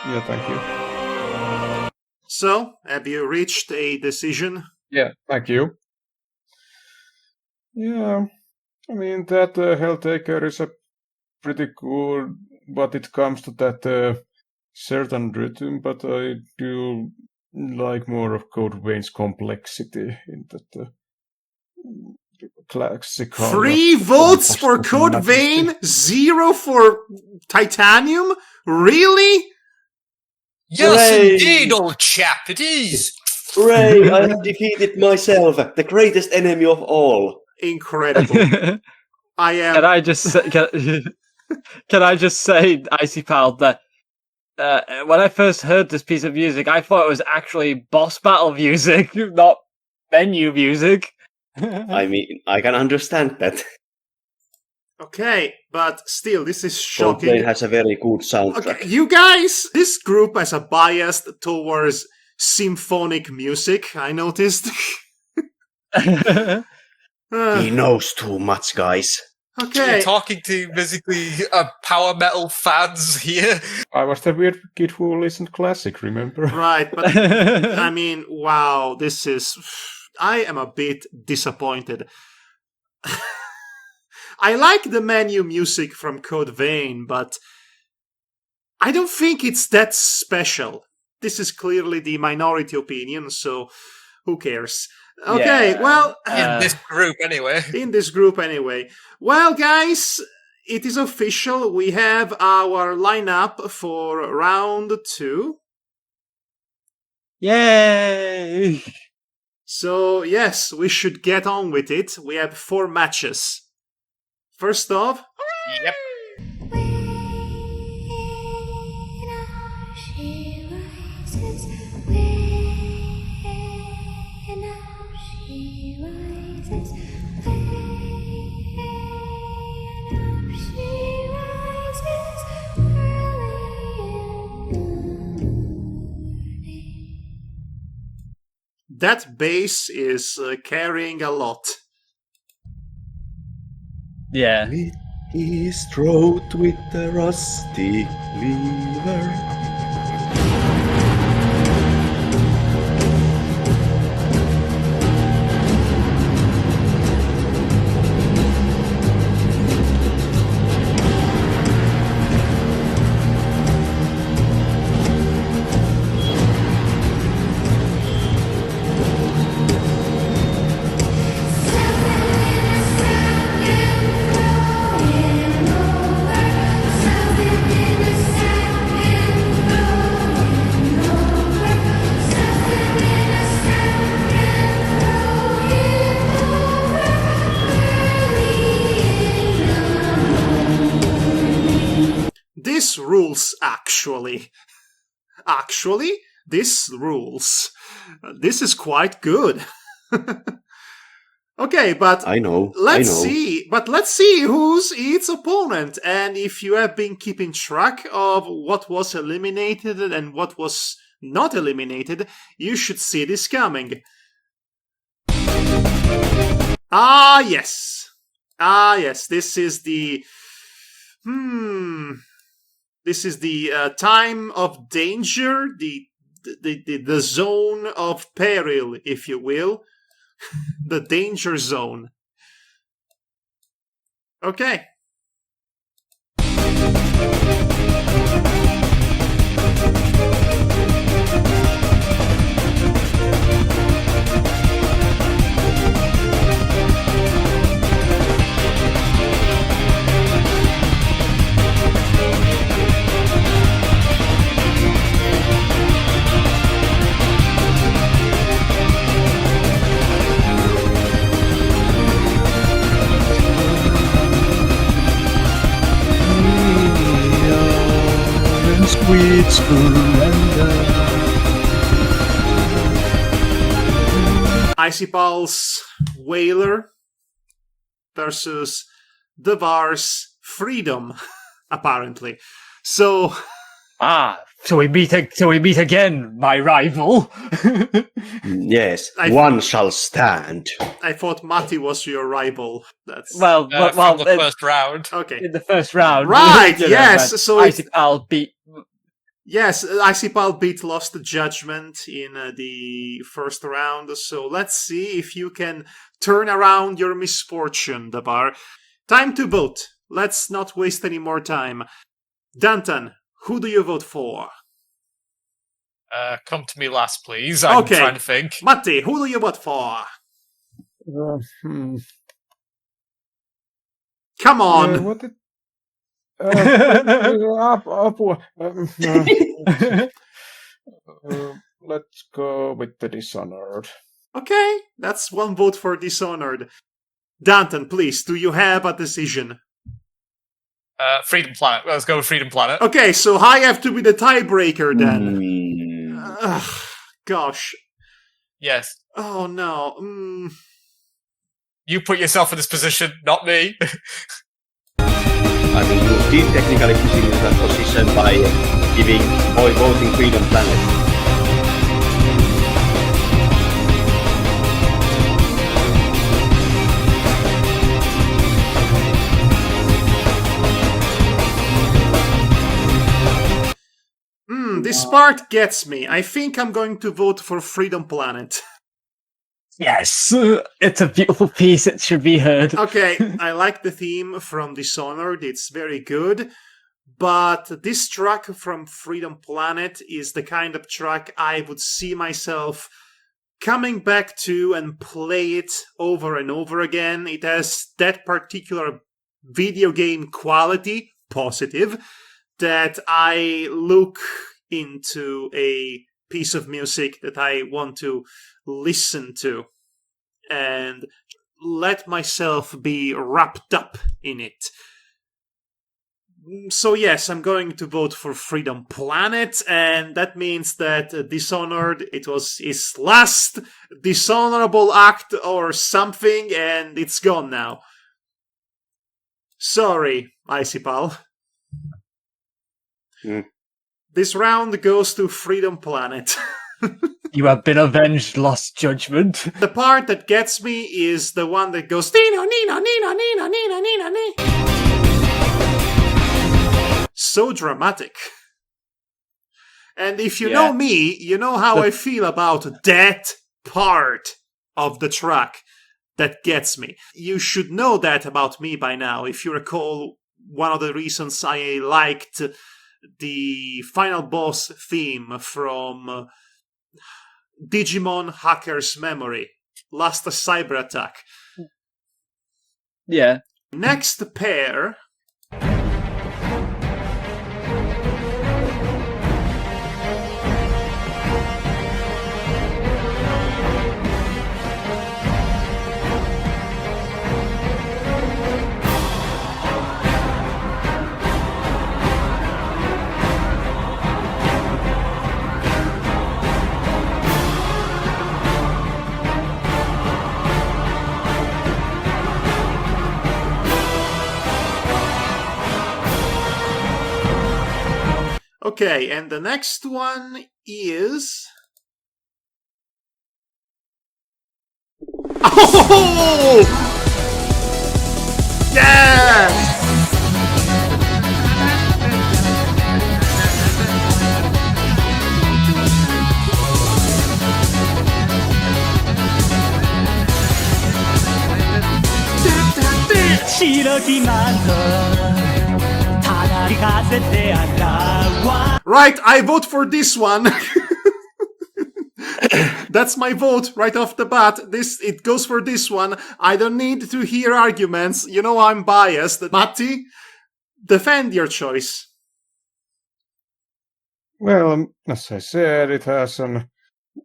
[SPEAKER 4] Yeah, thank you.
[SPEAKER 1] So, have you reached a decision?
[SPEAKER 4] Yeah, thank you. Yeah, I mean, that Helltaker is a pretty cool, but it comes to that certain rhythm, but I do like more of Code Vein's complexity in that classic.
[SPEAKER 1] 3 votes for Code Vein, 0 for Titanium? Really?
[SPEAKER 3] Yes,
[SPEAKER 5] Hooray!
[SPEAKER 3] indeed, old chap, it is.
[SPEAKER 5] Hooray! I have defeated myself, the greatest enemy of all.
[SPEAKER 1] Incredible. I am.
[SPEAKER 2] Can I just say, can I just say, Icy Pal, that when I first heard this piece of music, I thought it was actually boss battle music, not menu music.
[SPEAKER 5] I mean, I can understand that.
[SPEAKER 1] Okay, but still, this is
[SPEAKER 5] Code Vein
[SPEAKER 1] shocking.
[SPEAKER 5] has a very good soundtrack.
[SPEAKER 1] Okay, you guys, this group has a bias towards symphonic music, I noticed.
[SPEAKER 5] He knows too much, guys.
[SPEAKER 1] Okay.
[SPEAKER 3] You're talking to basically power metal fans here.
[SPEAKER 4] I was the weird kid who listened classic, remember?
[SPEAKER 1] Right, but I mean, wow, this is. I am a bit disappointed. I like the menu music from Code Vein, but I don't think it's that special. This is clearly the minority opinion, so who cares? Okay,
[SPEAKER 2] Yeah,
[SPEAKER 1] well,
[SPEAKER 3] In this group, anyway.
[SPEAKER 1] in this group anyway. Well, guys, it is official. We have our lineup for round 2.
[SPEAKER 2] Yay!
[SPEAKER 1] So, yes, we should get on with it. We have 4 matches. First off,
[SPEAKER 3] Yep.
[SPEAKER 1] that bass is carrying a lot.
[SPEAKER 2] Yeah.
[SPEAKER 5] With his throat with the rusty lever.
[SPEAKER 1] This rules, actually. Actually, this rules. This is quite good. Okay, but
[SPEAKER 5] I know.
[SPEAKER 1] let's see who's its opponent. And if you have been keeping track of what was eliminated and what was not eliminated, you should see this coming. Yes. Yes, this is the... This is the time of danger, the zone of peril, if you will. The danger zone. Okay.
[SPEAKER 7] Sweet surrender.
[SPEAKER 1] Icy Pulse Whaler versus Devar's Freedom, apparently. So
[SPEAKER 2] So we meet again, my rival.
[SPEAKER 5] Yes, one shall stand.
[SPEAKER 1] I thought Matti was your rival. That's
[SPEAKER 2] Well,
[SPEAKER 3] From the first round.
[SPEAKER 1] okay.
[SPEAKER 2] in the first round,
[SPEAKER 1] Right,
[SPEAKER 2] you know,
[SPEAKER 1] yes,
[SPEAKER 2] but
[SPEAKER 1] so
[SPEAKER 2] Icy Pal beat.
[SPEAKER 1] Yes, Icy Pal beat Lost Judgment in the first round, so let's see if you can turn around your misfortune, Devar. Time to vote. Let's not waste any more time. Danton, who do you vote for?
[SPEAKER 3] Come to me last, please. I'm
[SPEAKER 1] Okay.
[SPEAKER 3] trying to think.
[SPEAKER 1] Matti, who do you vote for? Come on!
[SPEAKER 4] What did... let's go with the Dishonored.
[SPEAKER 1] Okay, that's one vote for Dishonored. Danton, please, do you have a decision?
[SPEAKER 3] Freedom Planet. Let's go with Freedom Planet.
[SPEAKER 1] Okay, so I have to be the tiebreaker then. Gosh.
[SPEAKER 3] Yes.
[SPEAKER 1] Oh no.
[SPEAKER 3] You put yourself in this position, not me.
[SPEAKER 5] I mean, you did technically put in that position by voting Freedom Planet.
[SPEAKER 1] This part gets me. I think I'm going to vote for Freedom Planet.
[SPEAKER 2] Yes, it's a beautiful piece. It should be heard.
[SPEAKER 1] Okay, I like the theme from Dishonored. It's very good. But this track from Freedom Planet is the kind of track I would see myself coming back to and play it over and over again. It has that particular video game quality, positive, that I look into a piece of music that I want to listen to and let myself be wrapped up in it. So yes, I'm going to vote for Freedom Planet, and that means that Dishonored, it was his last dishonorable act or something, and it's gone now. Sorry, Icy Pal. This round goes to Freedom Planet.
[SPEAKER 2] You have been avenged, Lost Judgment.
[SPEAKER 1] The part that gets me is the one that goes Nino, Nino, Nino, Nino, Nino, Nino, Nino. So dramatic. And if you know me, you know how I feel about that part of the track that gets me. You should know that about me by now. If you recall, one of the reasons I liked the final boss theme from Digimon Hacker's Memory, Last Cyber Attack.
[SPEAKER 2] Yeah.
[SPEAKER 1] Next pair. Okay, and the next one is... Oh! Yes! Right, I vote for this one. That's my vote right off the bat. It goes for this one. I don't need to hear arguments. You know I'm biased. Matti, defend your choice.
[SPEAKER 4] Well, as I said, it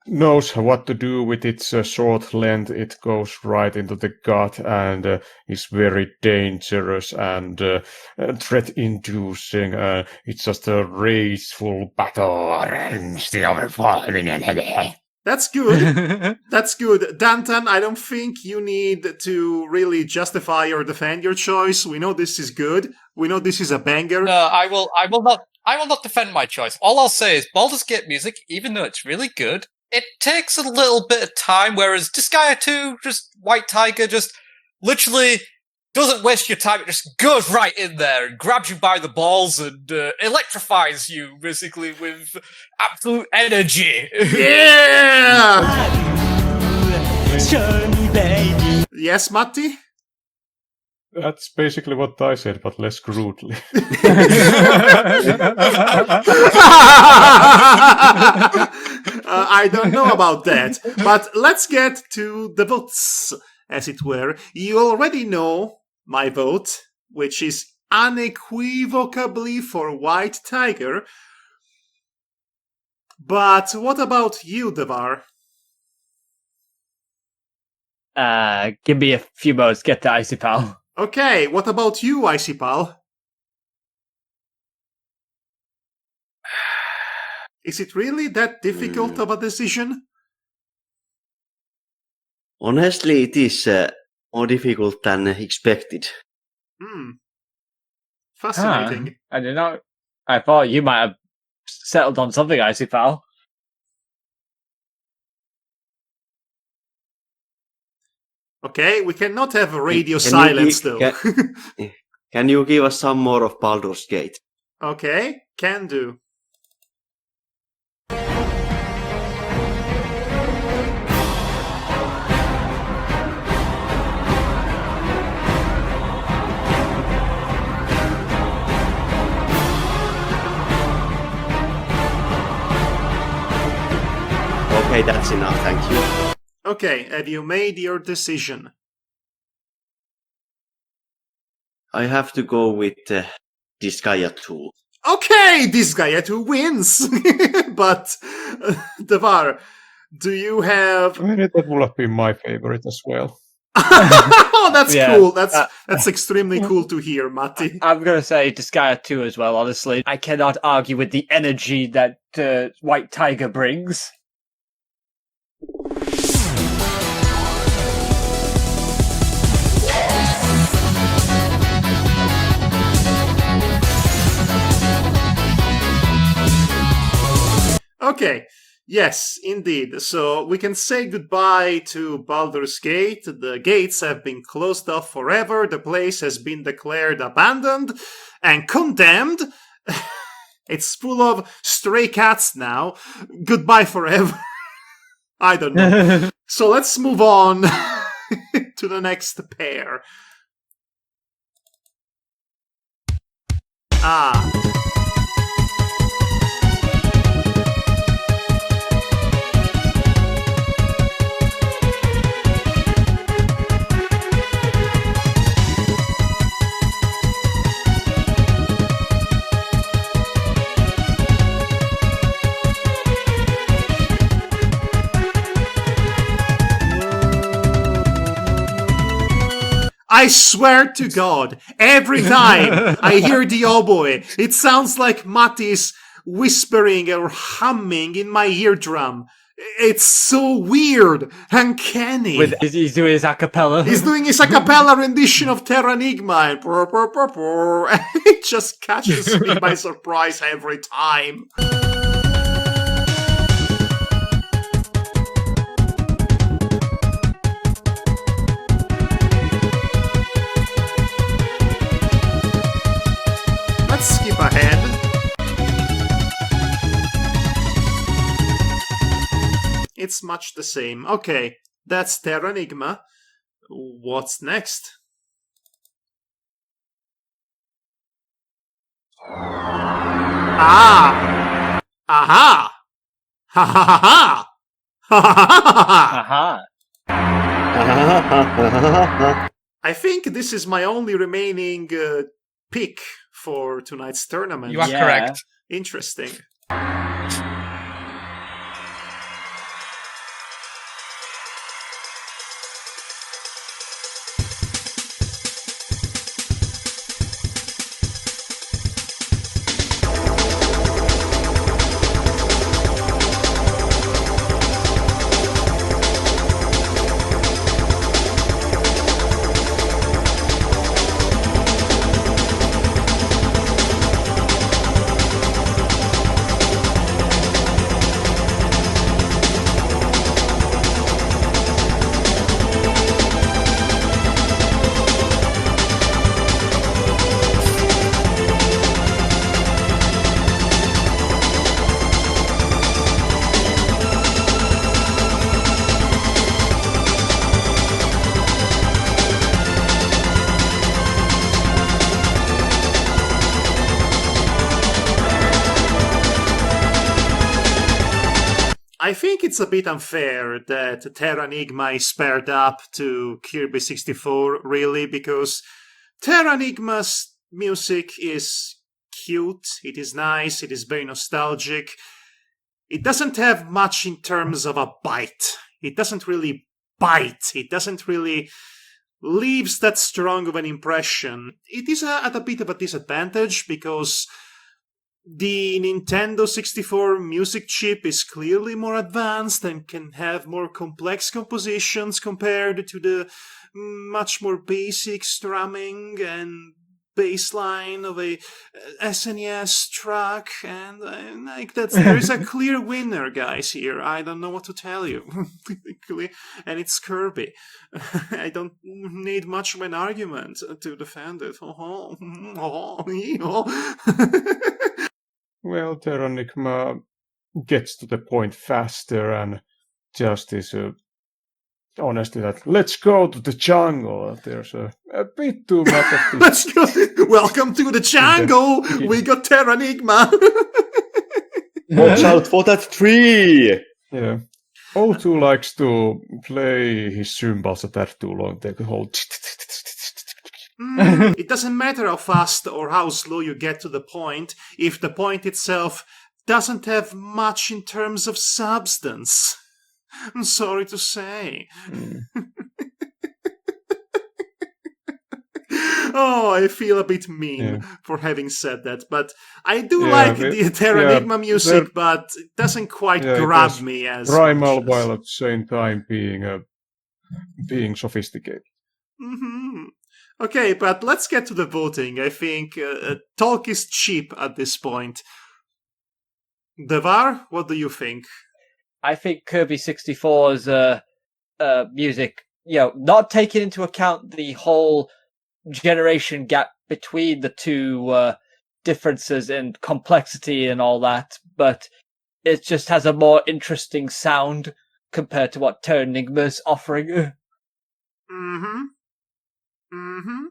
[SPEAKER 4] knows what to do with its short length. It goes right into the gut and is very dangerous and threat-inducing. It's just a rageful battle.
[SPEAKER 1] That's good. That's good. Danton, I don't think you need to really justify or defend your choice. We know this is good. We know this is a banger.
[SPEAKER 3] No, I will not defend my choice. All I'll say is Baldur's Gate music, even though it's really good, it takes a little bit of time, whereas Disgaea 2, just White Tiger, just literally doesn't waste your time. It just goes right in there and grabs you by the balls and electrifies you, basically, with absolute energy.
[SPEAKER 1] Yeah! Yes, Matti?
[SPEAKER 4] That's basically what I said, but less crudely.
[SPEAKER 1] I don't know about that. But let's get to the votes, as it were. You already know my vote, which is unequivocally for White Tiger. But what about you, Devar?
[SPEAKER 2] Give me a few moments, get to Icy Pal.
[SPEAKER 1] Okay, what about you, Icy Pal? Is it really that difficult of a decision?
[SPEAKER 5] Honestly, it is more difficult than expected.
[SPEAKER 1] Fascinating.
[SPEAKER 2] I did not. I thought you might have settled on something, Icy Pal.
[SPEAKER 1] Okay, we cannot have radio silence, though.
[SPEAKER 5] Can you give us some more of Baldur's Gate?
[SPEAKER 1] Okay, can do.
[SPEAKER 5] Okay, that's enough, thank you.
[SPEAKER 1] Okay, have you made your decision?
[SPEAKER 5] I have to go with Disgaea 2.
[SPEAKER 1] Okay, Disgaea 2 wins! But, Devar, do you have...
[SPEAKER 4] I mean, that would have been my favorite as well.
[SPEAKER 1] Oh, that's cool. That's extremely cool to hear, Matti.
[SPEAKER 2] I'm going to say Disgaea 2 as well, honestly. I cannot argue with the energy that White Tiger brings.
[SPEAKER 1] Okay, yes, indeed. So we can say goodbye to Baldur's Gate. The gates have been closed off forever. The place has been declared abandoned and condemned. It's full of stray cats now. Goodbye forever. I don't know. So let's move on to the next pair. I swear to God, every time I hear the oboe, it sounds like Matti's whispering or humming in my eardrum. It's so weird, uncanny.
[SPEAKER 2] He's doing his acapella.
[SPEAKER 1] He's doing his acapella rendition of Terra Enigma, and it just catches me by surprise every time. let's skip ahead. It's much the same. Okay, that's Terra Enigma. What's next? Ah! Aha! Ha ha ha ha! Ha ha ha ha!
[SPEAKER 2] Aha.
[SPEAKER 1] I think this is my only remaining pick for tonight's tournament.
[SPEAKER 3] You are
[SPEAKER 2] Yeah.
[SPEAKER 3] correct.
[SPEAKER 1] Interesting. I think it's a bit unfair that Terra Enigma is paired up to Kirby 64, really, because Terra Enigma's music is cute, it is nice, it is very nostalgic. It doesn't have much in terms of a bite. It doesn't really bite. It doesn't really leaves that strong of an impression. It is at a bit of a disadvantage because the Nintendo 64 music chip is clearly more advanced and can have more complex compositions compared to the much more basic strumming and bass line of a SNES track, and like there's a clear winner, guys. Here, I don't know what to tell you. And it's Kirby. I don't need much of an argument to defend it.
[SPEAKER 4] Well, Terra Enigma gets to the point faster and just is honestly that let's go to the jungle. There's a bit too much of this.
[SPEAKER 1] Let's go. Welcome to the jungle. We got Terra Enigma.
[SPEAKER 5] Watch out for that tree!
[SPEAKER 4] Yeah. O2 likes to play his cymbals a tad too long. They hold.
[SPEAKER 1] It doesn't matter how fast or how slow you get to the point if the point itself doesn't have much in terms of substance. I'm sorry to say. Oh, I feel a bit mean for having said that, but I do like the Terra Enigma music, but it doesn't quite grab me as
[SPEAKER 4] primal
[SPEAKER 1] much
[SPEAKER 4] while at the same time being sophisticated.
[SPEAKER 1] Mm-hmm. Okay, but let's get to the voting. I think talk is cheap at this point. Devar, what do you think?
[SPEAKER 2] I think Kirby 64's music, not taking into account the whole generation gap between the two differences in complexity and all that, but it just has a more interesting sound compared to what Terra Enigma's offering.
[SPEAKER 1] Mm-hmm. Mm-hmm.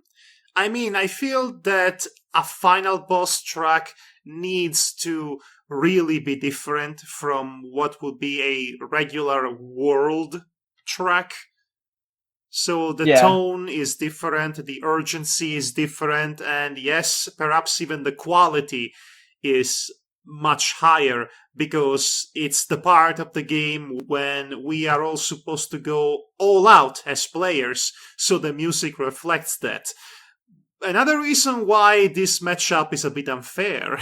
[SPEAKER 1] I mean, I feel that a final boss track needs to really be different from what would be a regular world track. So the tone is different, the urgency is different, and yes, perhaps even the quality is much higher because it's the part of the game when we are all supposed to go all out as players, so the music reflects that. Another reason why this matchup is a bit unfair.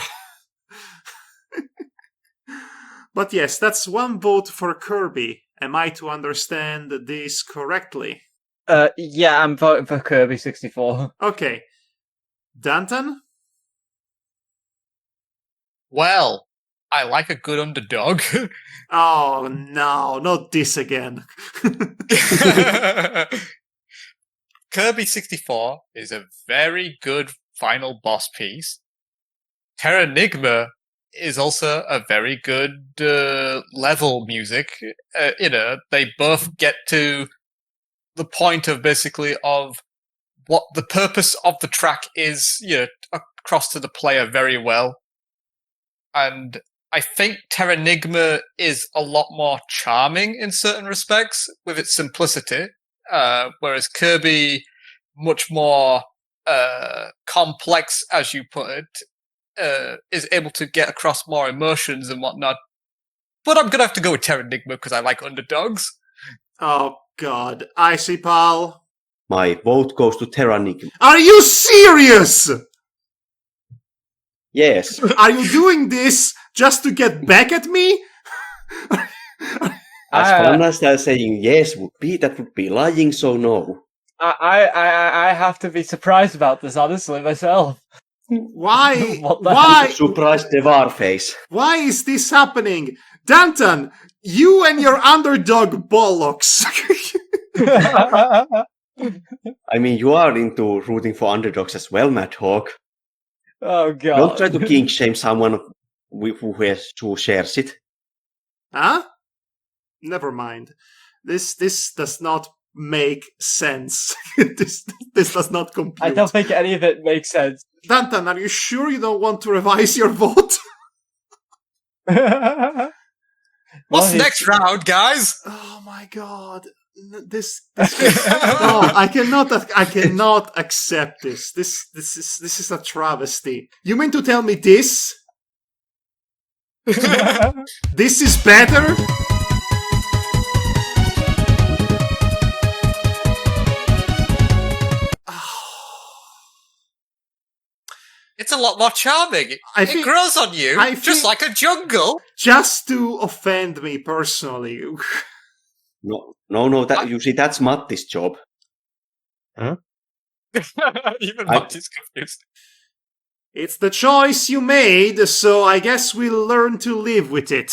[SPEAKER 1] But yes, that's one vote for Kirby. Am I to understand this correctly?
[SPEAKER 2] Yeah, I'm voting for Kirby 64.
[SPEAKER 1] Okay. Danton?
[SPEAKER 3] Well, I like a good underdog.
[SPEAKER 1] Oh no, not this again.
[SPEAKER 3] Kirby 64 is a very good final boss piece. Terranigma is also a very good level music. They both get to the point of basically of what the purpose of the track is, across to the player very well. And I think Terranigma is a lot more charming in certain respects with its simplicity, whereas Kirby, much more complex, as you put it, is able to get across more emotions and whatnot. But I'm gonna have to go with Terranigma because I like underdogs.
[SPEAKER 1] Oh God, Icy Pal.
[SPEAKER 5] My vote goes to Terranigma.
[SPEAKER 1] Are you serious?
[SPEAKER 5] Yes.
[SPEAKER 1] Are you doing this just to get back at me?
[SPEAKER 5] As fun as that saying yes would be, that would be lying, so no.
[SPEAKER 2] I have to be surprised about this, honestly, myself.
[SPEAKER 1] Why?
[SPEAKER 2] What the
[SPEAKER 1] Why?
[SPEAKER 5] Surprise Devar face.
[SPEAKER 1] Why is this happening? Danton, you and your underdog bollocks.
[SPEAKER 5] I mean, you are into rooting for underdogs as well, Madhog.
[SPEAKER 2] Oh God!
[SPEAKER 5] Don't try to kink shame someone who shares it.
[SPEAKER 1] Huh? Never mind. This does not make sense. this does not compute.
[SPEAKER 2] I don't think any of it makes sense.
[SPEAKER 1] Danton, are you sure you don't want to revise your vote?
[SPEAKER 3] What's next round, guys?
[SPEAKER 1] Oh my God. This no, I cannot accept this. This is a travesty. You mean to tell me this? This is better?
[SPEAKER 3] It's a lot more charming. It grows on you, just like a jungle.
[SPEAKER 1] Just to offend me personally.
[SPEAKER 5] No, you see, that's Matti's job.
[SPEAKER 4] Huh?
[SPEAKER 3] Even Matti's confused.
[SPEAKER 1] It's the choice you made, so I guess we'll learn to live with it.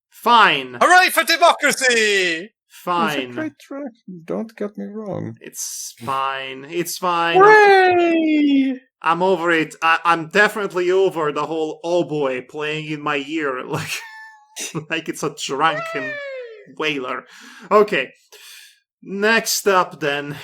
[SPEAKER 1] Fine.
[SPEAKER 3] Hooray for democracy!
[SPEAKER 1] Fine.
[SPEAKER 4] It's a great track, don't get me wrong.
[SPEAKER 1] It's fine. It's fine.
[SPEAKER 5] Hooray!
[SPEAKER 1] I'm over it. I'm definitely over the whole oboe playing in my ear like it's a drunken whaler. Okay. Next up then.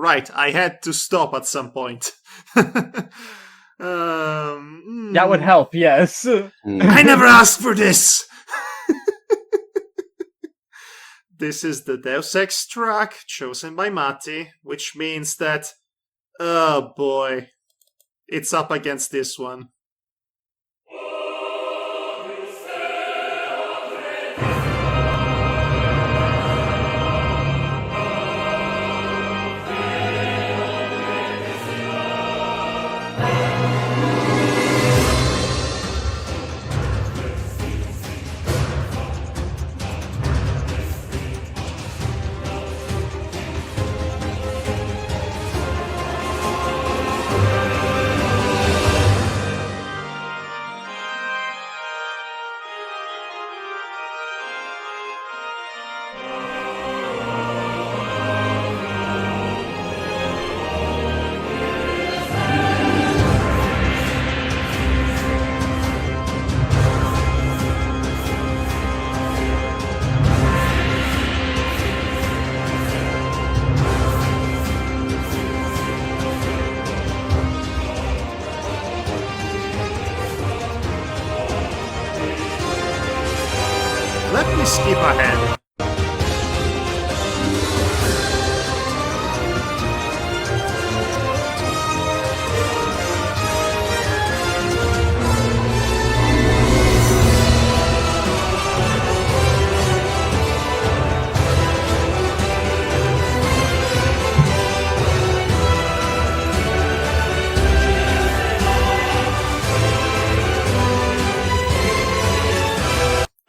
[SPEAKER 1] Right. I had to stop at some point.
[SPEAKER 2] That would help, yes.
[SPEAKER 1] I never asked for this! This is the Deus Ex track chosen by Matti, which means that, oh boy, it's up against this one. skip ahead.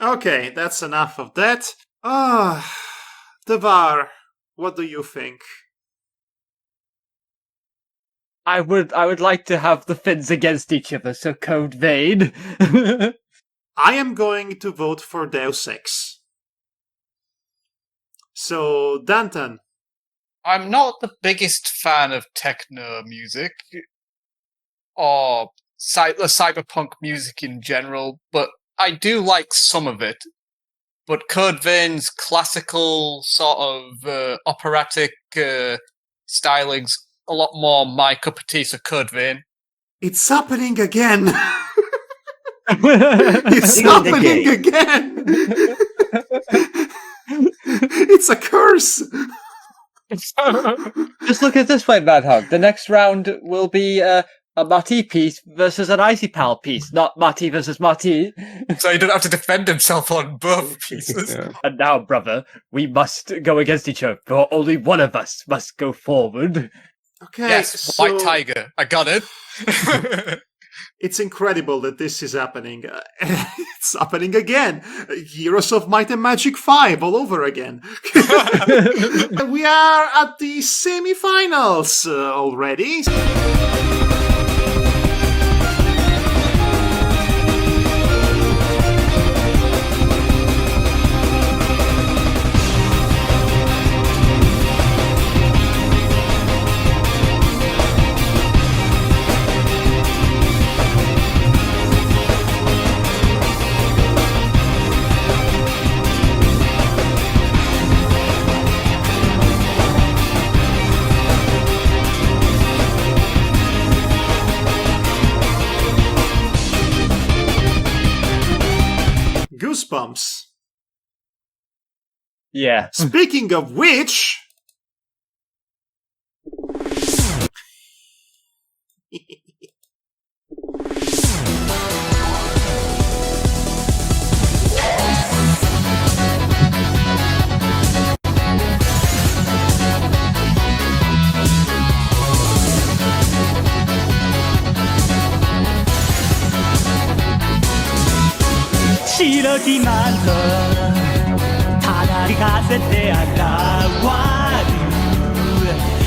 [SPEAKER 1] Okay, that's enough of that. Devar, what do you think?
[SPEAKER 2] I would like to have the fins against each other, so Code Vein.
[SPEAKER 1] I am going to vote for Deus Ex. So, Danton.
[SPEAKER 3] I'm not the biggest fan of techno music or cyberpunk music in general, but I do like some of it. But Code Vein's classical sort of operatic styling's a lot more my cup of tea, so Code Vein.
[SPEAKER 1] It's happening again! It's happening again! It's a curse!
[SPEAKER 2] Just look at it this way, Madhog. The next round will be a Mati piece versus an Icy Pal piece, not Mati versus Mati.
[SPEAKER 3] So he doesn't have to defend himself on both pieces.
[SPEAKER 4] Yeah.
[SPEAKER 2] And now, brother, we must go against each other, for only one of us must go forward.
[SPEAKER 1] Okay,
[SPEAKER 3] Yes,
[SPEAKER 1] so
[SPEAKER 3] White Tiger. I got it.
[SPEAKER 1] it's incredible that this is happening. It's happening again. Heroes of Might and Magic 5 all over again. We are at the semi-finals already. Goosebumps.
[SPEAKER 2] Yeah.
[SPEAKER 1] Speaking of which...
[SPEAKER 7] 白きマントたり風で現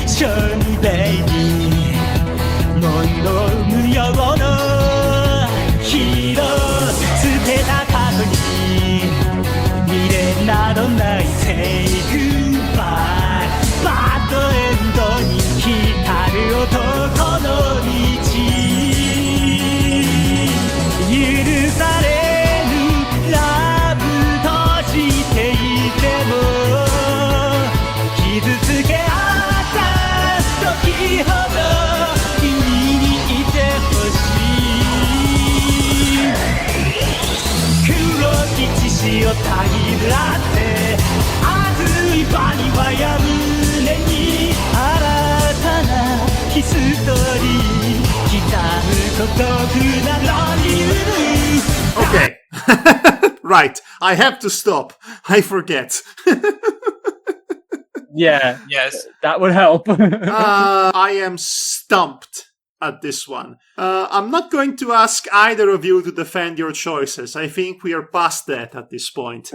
[SPEAKER 7] るションベイビーノイの無用のヒーロー捨てた過去に未練などないセイグバイバッドエンドに浸る男の道許されラブとしていても傷つけ合った時ほど君にいてほしい黒き血潮たぎらって熱い場にはや胸に新たなヒストリー刻む孤独なのに
[SPEAKER 1] Okay. Right. I have to stop. I forget.
[SPEAKER 2] Yeah.
[SPEAKER 3] Yes.
[SPEAKER 2] That would help.
[SPEAKER 1] I am stumped at this one. I'm not going to ask either of you to defend your choices. I think we are past that at this point.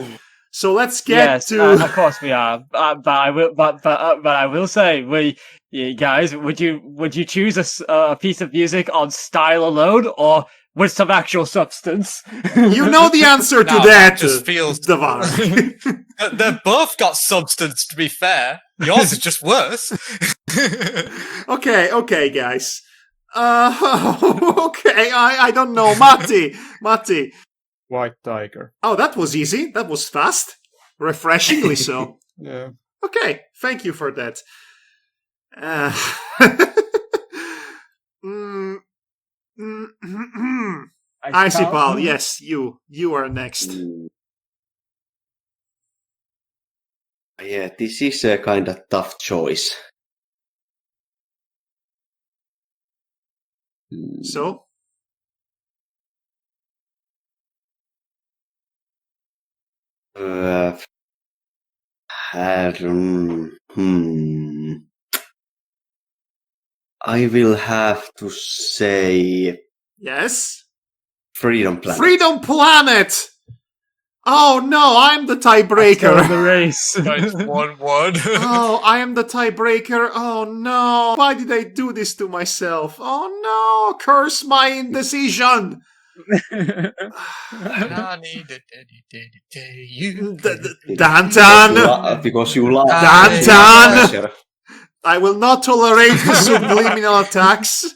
[SPEAKER 1] So let's get
[SPEAKER 2] Yes,
[SPEAKER 1] to.
[SPEAKER 2] of course we are. But I will. But I will say, you guys, would you choose a piece of music on style alone or with some actual substance?
[SPEAKER 1] You know the answer to
[SPEAKER 3] Now
[SPEAKER 1] that,
[SPEAKER 3] just feels
[SPEAKER 1] Devar.
[SPEAKER 3] They've both got substance, to be fair. Yours is just worse.
[SPEAKER 1] Okay, guys. Okay, I don't know. Matti.
[SPEAKER 4] White Tiger.
[SPEAKER 1] Oh, that was easy. That was fast. Refreshingly so.
[SPEAKER 4] Yeah.
[SPEAKER 1] Okay, thank you for that. Icy Pal, yes, you are next.
[SPEAKER 5] Yeah, this is a kind of tough choice.
[SPEAKER 1] So?
[SPEAKER 5] Uh, I will have to say
[SPEAKER 1] Yes?
[SPEAKER 5] Freedom Planet.
[SPEAKER 1] Freedom Planet! Oh no, I'm the
[SPEAKER 2] Still in
[SPEAKER 1] tiebreaker.
[SPEAKER 2] the race.
[SPEAKER 3] Guys, 1-1.
[SPEAKER 1] Oh, I am the tiebreaker. Oh no. Why did I do this to myself? Oh no. Curse my indecision. Dantan.
[SPEAKER 5] Because you love
[SPEAKER 1] Dantan. I will not tolerate subliminal attacks.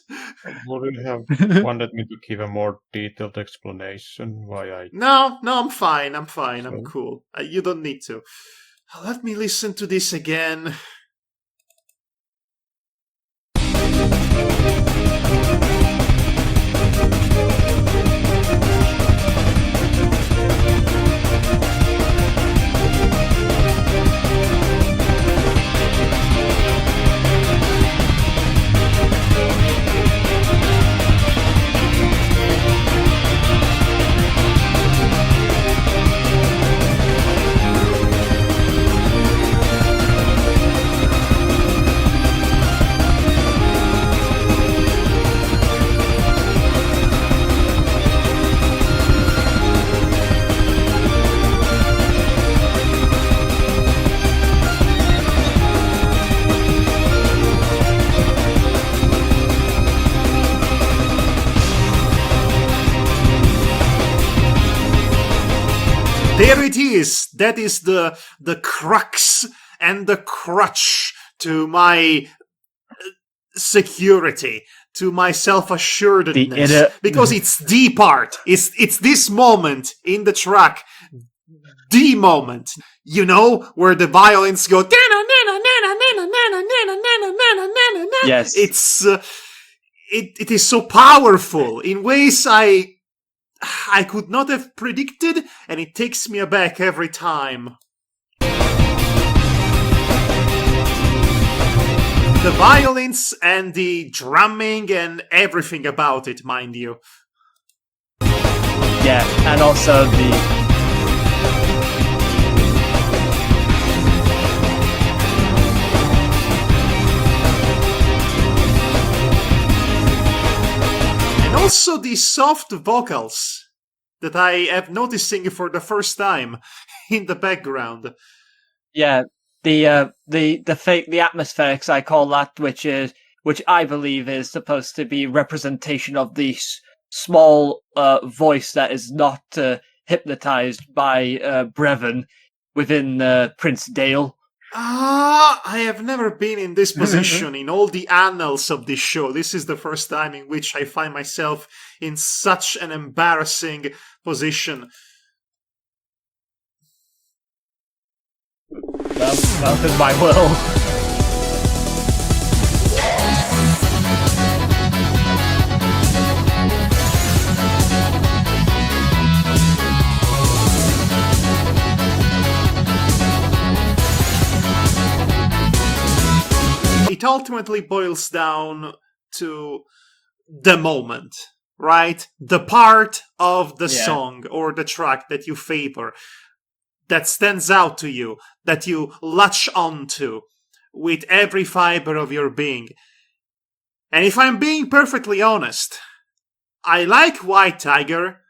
[SPEAKER 4] Would you have wanted me to give a more detailed explanation why I...
[SPEAKER 1] No, I'm fine. I'm
[SPEAKER 4] So?
[SPEAKER 1] cool. You don't need to. Let me listen to this again. There it is. That is the crux and the crutch to my security, to my self-assuredness, because it's the part. It's this moment in the track, the moment, you know, where the violins go.
[SPEAKER 2] Yes.
[SPEAKER 1] It's it is so powerful in ways I could not have predicted, and it takes me aback every time. The violins and the drumming and everything about it, mind you.
[SPEAKER 2] Yeah, and also the...
[SPEAKER 1] Also the soft vocals that I am noticing for the first time in the background.
[SPEAKER 2] Yeah, the atmospherics, I call that, which I believe is supposed to be representation of the small voice that is not hypnotized by Brevin within Prince Dale.
[SPEAKER 1] I have never been in this position in all the annals of this show. This is the first time in which I find myself in such an embarrassing position.
[SPEAKER 2] Well, my will.
[SPEAKER 1] It ultimately boils down to the moment, right? The part of the song or the track that you favor, that stands out to you, that you latch onto with every fiber of your being. And if I'm being perfectly honest, I like White Tiger,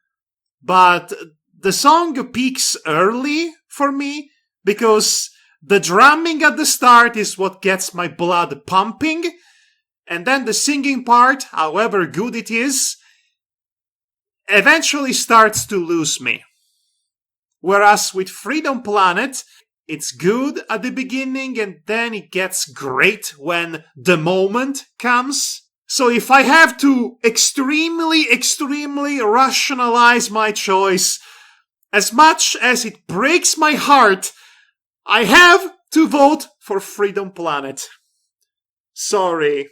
[SPEAKER 1] but the song peaks early for me because the drumming at the start is what gets my blood pumping, and then the singing part, however good it is, eventually starts to lose me. Whereas with Freedom Planet, it's good at the beginning and then it gets great when the moment comes. So if I have to extremely rationalize my choice, as much as it breaks my heart, I have to vote for Freedom Planet. Sorry,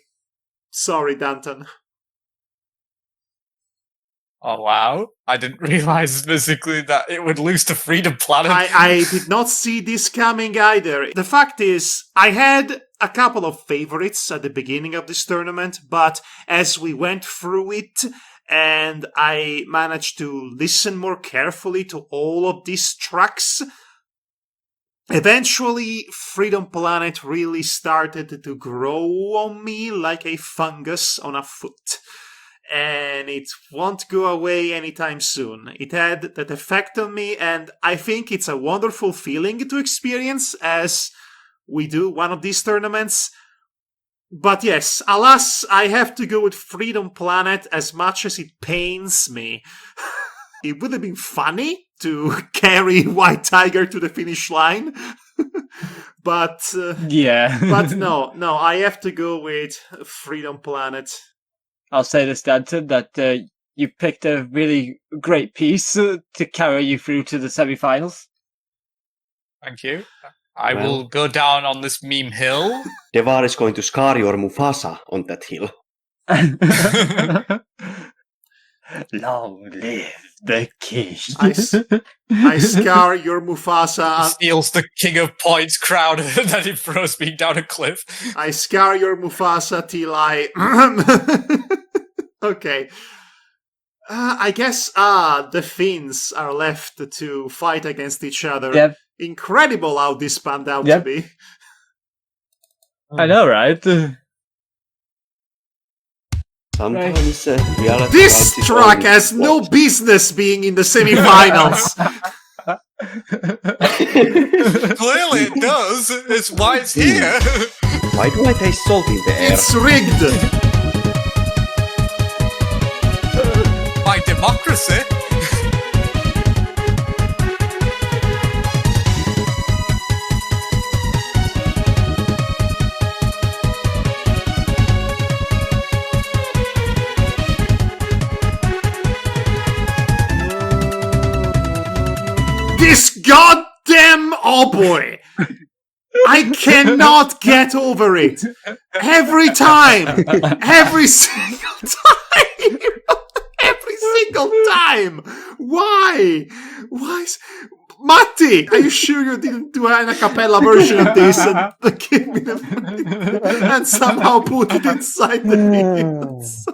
[SPEAKER 1] Danton.
[SPEAKER 3] Oh wow! I didn't realize basically that it would lose to Freedom Planet.
[SPEAKER 1] I did not see this coming either. The fact is, I had a couple of favorites at the beginning of this tournament, but as we went through it and I managed to listen more carefully to all of these tracks, eventually Freedom Planet really started to grow on me like a fungus on a foot. And it won't go away anytime soon. It had that effect on me, and I think it's a wonderful feeling to experience as we do one of these tournaments. But yes, alas, I have to go with Freedom Planet as much as it pains me. It would have been funny to carry White Tiger to the finish line. but
[SPEAKER 2] Yeah.
[SPEAKER 1] but no, I have to go with Freedom Planet.
[SPEAKER 2] I'll say this, Danton, that you picked a really great piece to carry you through to the semi-finals.
[SPEAKER 3] Thank you. I will go down on this meme hill.
[SPEAKER 5] Devar is going to scar your Mufasa on that hill.
[SPEAKER 2] Long live the king.
[SPEAKER 1] I scar your Mufasa.
[SPEAKER 3] Steals the King of Points crown and then he throws me down a cliff.
[SPEAKER 1] I scar your Mufasa till I... Okay. I guess, the Finns are left to fight against each other.
[SPEAKER 2] Yep.
[SPEAKER 1] Incredible how this panned out
[SPEAKER 2] Yep.
[SPEAKER 1] to be.
[SPEAKER 2] I know, right?
[SPEAKER 5] Sometimes reality
[SPEAKER 1] This
[SPEAKER 5] writes its
[SPEAKER 1] track
[SPEAKER 5] own
[SPEAKER 1] has no
[SPEAKER 5] plot.
[SPEAKER 1] business being in the semi-finals.
[SPEAKER 3] Clearly it does. It's why it's here.
[SPEAKER 5] Why do I taste salt in the air?
[SPEAKER 1] It's rigged.
[SPEAKER 3] By democracy.
[SPEAKER 1] This goddamn boy! I cannot get over it. Every time. Every single time. Every single time. Why? Why? Matti, are you sure you didn't do an a cappella version of this and give me the and somehow put it inside the hymns?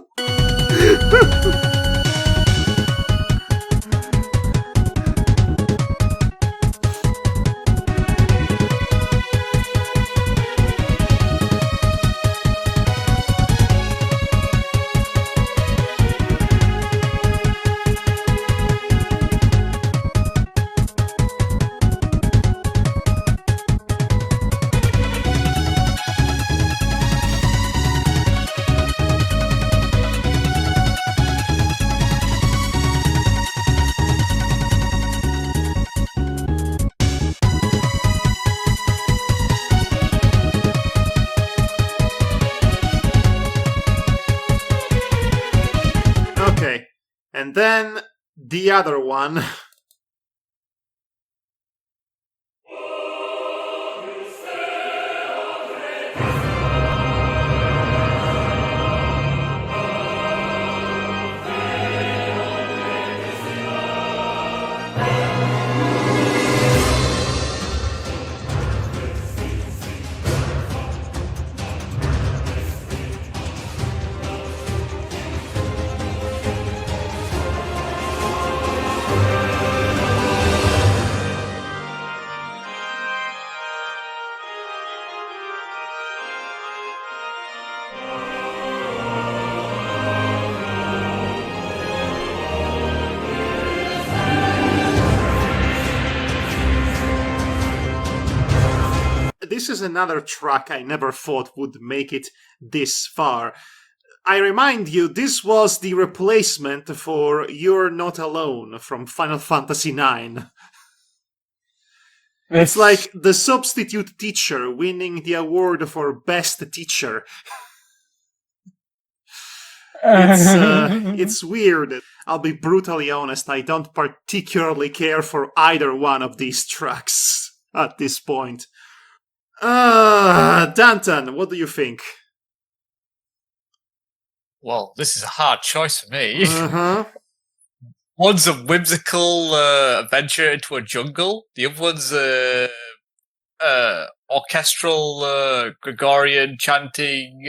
[SPEAKER 1] Okay, and then the other one. This is another track I never thought would make it this far. I remind you, this was the replacement for You're Not Alone from Final Fantasy IX. It's like the substitute teacher winning the award for best teacher. It's weird. I'll be brutally honest, I don't particularly care for either one of these tracks at this point. Danton, what do you think?
[SPEAKER 3] Well, this is a hard choice for me.
[SPEAKER 1] Uh-huh.
[SPEAKER 3] One's a whimsical adventure into a jungle. The other one's orchestral Gregorian chanting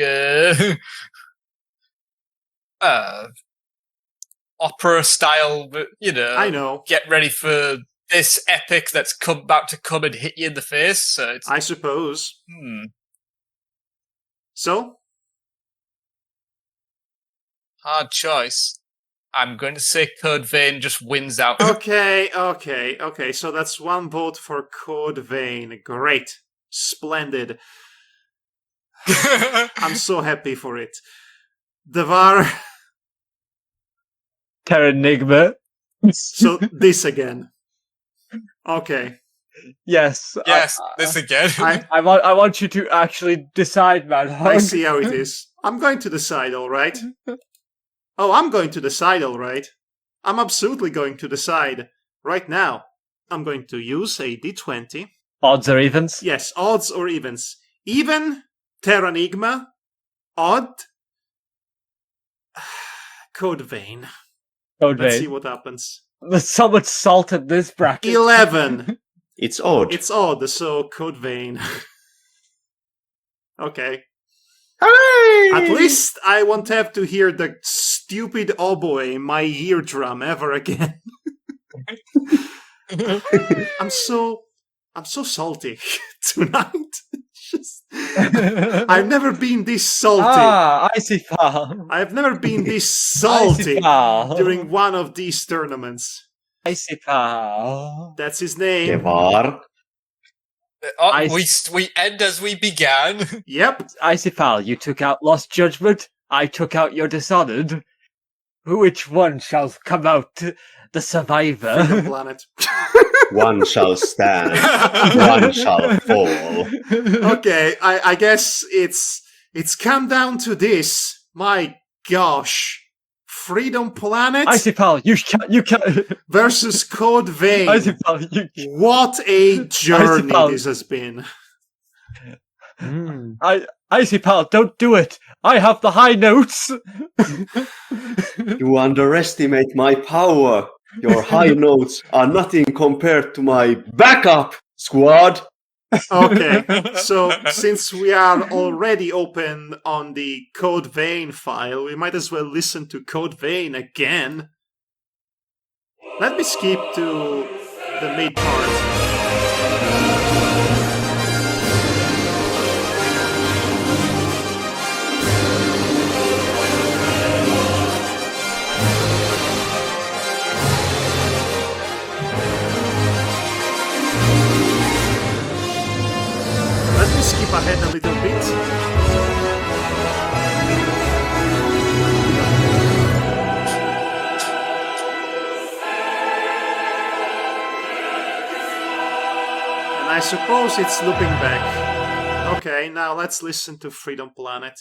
[SPEAKER 3] opera style.
[SPEAKER 1] I know.
[SPEAKER 3] Get ready for this epic that's about to come and hit you in the face. So it's
[SPEAKER 1] I suppose.
[SPEAKER 3] hmm,
[SPEAKER 1] So,
[SPEAKER 3] hard choice. I'm going to say Code Vein just wins out.
[SPEAKER 1] okay. So that's one vote for Code Vein. Great. Splendid. I'm so happy for it. Devar.
[SPEAKER 2] Terranigma.
[SPEAKER 1] So this again. Okay.
[SPEAKER 2] Yes.
[SPEAKER 3] Yes, this again.
[SPEAKER 2] I want you to actually decide, Madhog.
[SPEAKER 1] I see how it is. I'm going to decide, all right. Oh, I'm going to decide, all right. I'm absolutely going to decide right now. I'm going to use a d20.
[SPEAKER 2] Odds or evens?
[SPEAKER 1] Yes, odds or evens. Even, Terranigma. Odd, Code Vein.
[SPEAKER 2] Code
[SPEAKER 1] Let's see
[SPEAKER 2] Vein.
[SPEAKER 1] what happens.
[SPEAKER 2] There's so much salt in this bracket.
[SPEAKER 1] 11.
[SPEAKER 5] It's odd.
[SPEAKER 1] It's odd, so Code Vein. Okay. At least I won't have to hear the stupid oboe in my eardrum ever again. I'm so salty tonight. Just, I've never been this salty.
[SPEAKER 2] I see, pal.
[SPEAKER 1] I've never been this
[SPEAKER 2] I see,
[SPEAKER 1] salty
[SPEAKER 2] pal.
[SPEAKER 1] during one of these tournaments.
[SPEAKER 2] I see, pal.
[SPEAKER 1] That's his name.
[SPEAKER 5] Devar.
[SPEAKER 3] We end as we began.
[SPEAKER 1] Yep.
[SPEAKER 2] I see, pal. You took out Lost Judgment. I took out your Dishonored. Which one shall come out the
[SPEAKER 1] Freedom
[SPEAKER 2] survivor?
[SPEAKER 1] Planet.
[SPEAKER 5] One shall stand, one shall fall.
[SPEAKER 1] Okay, I guess it's come down to this. My gosh. Freedom Planet
[SPEAKER 2] I see, pal. You can't.
[SPEAKER 1] versus Code Vein.
[SPEAKER 2] I see, pal. You.
[SPEAKER 1] What a journey
[SPEAKER 2] pal.
[SPEAKER 1] this has been.
[SPEAKER 2] I see, pal. Don't do it. I have the high notes.
[SPEAKER 5] You underestimate my power. Your high notes are nothing compared to my backup squad.
[SPEAKER 1] Okay, so since we are already open on the Code Vein file, we might as well listen to Code Vein again. Let me skip to the mid part. Let me skip ahead a little bit. And I suppose it's looping back. Okay, now let's listen to Freedom Planet.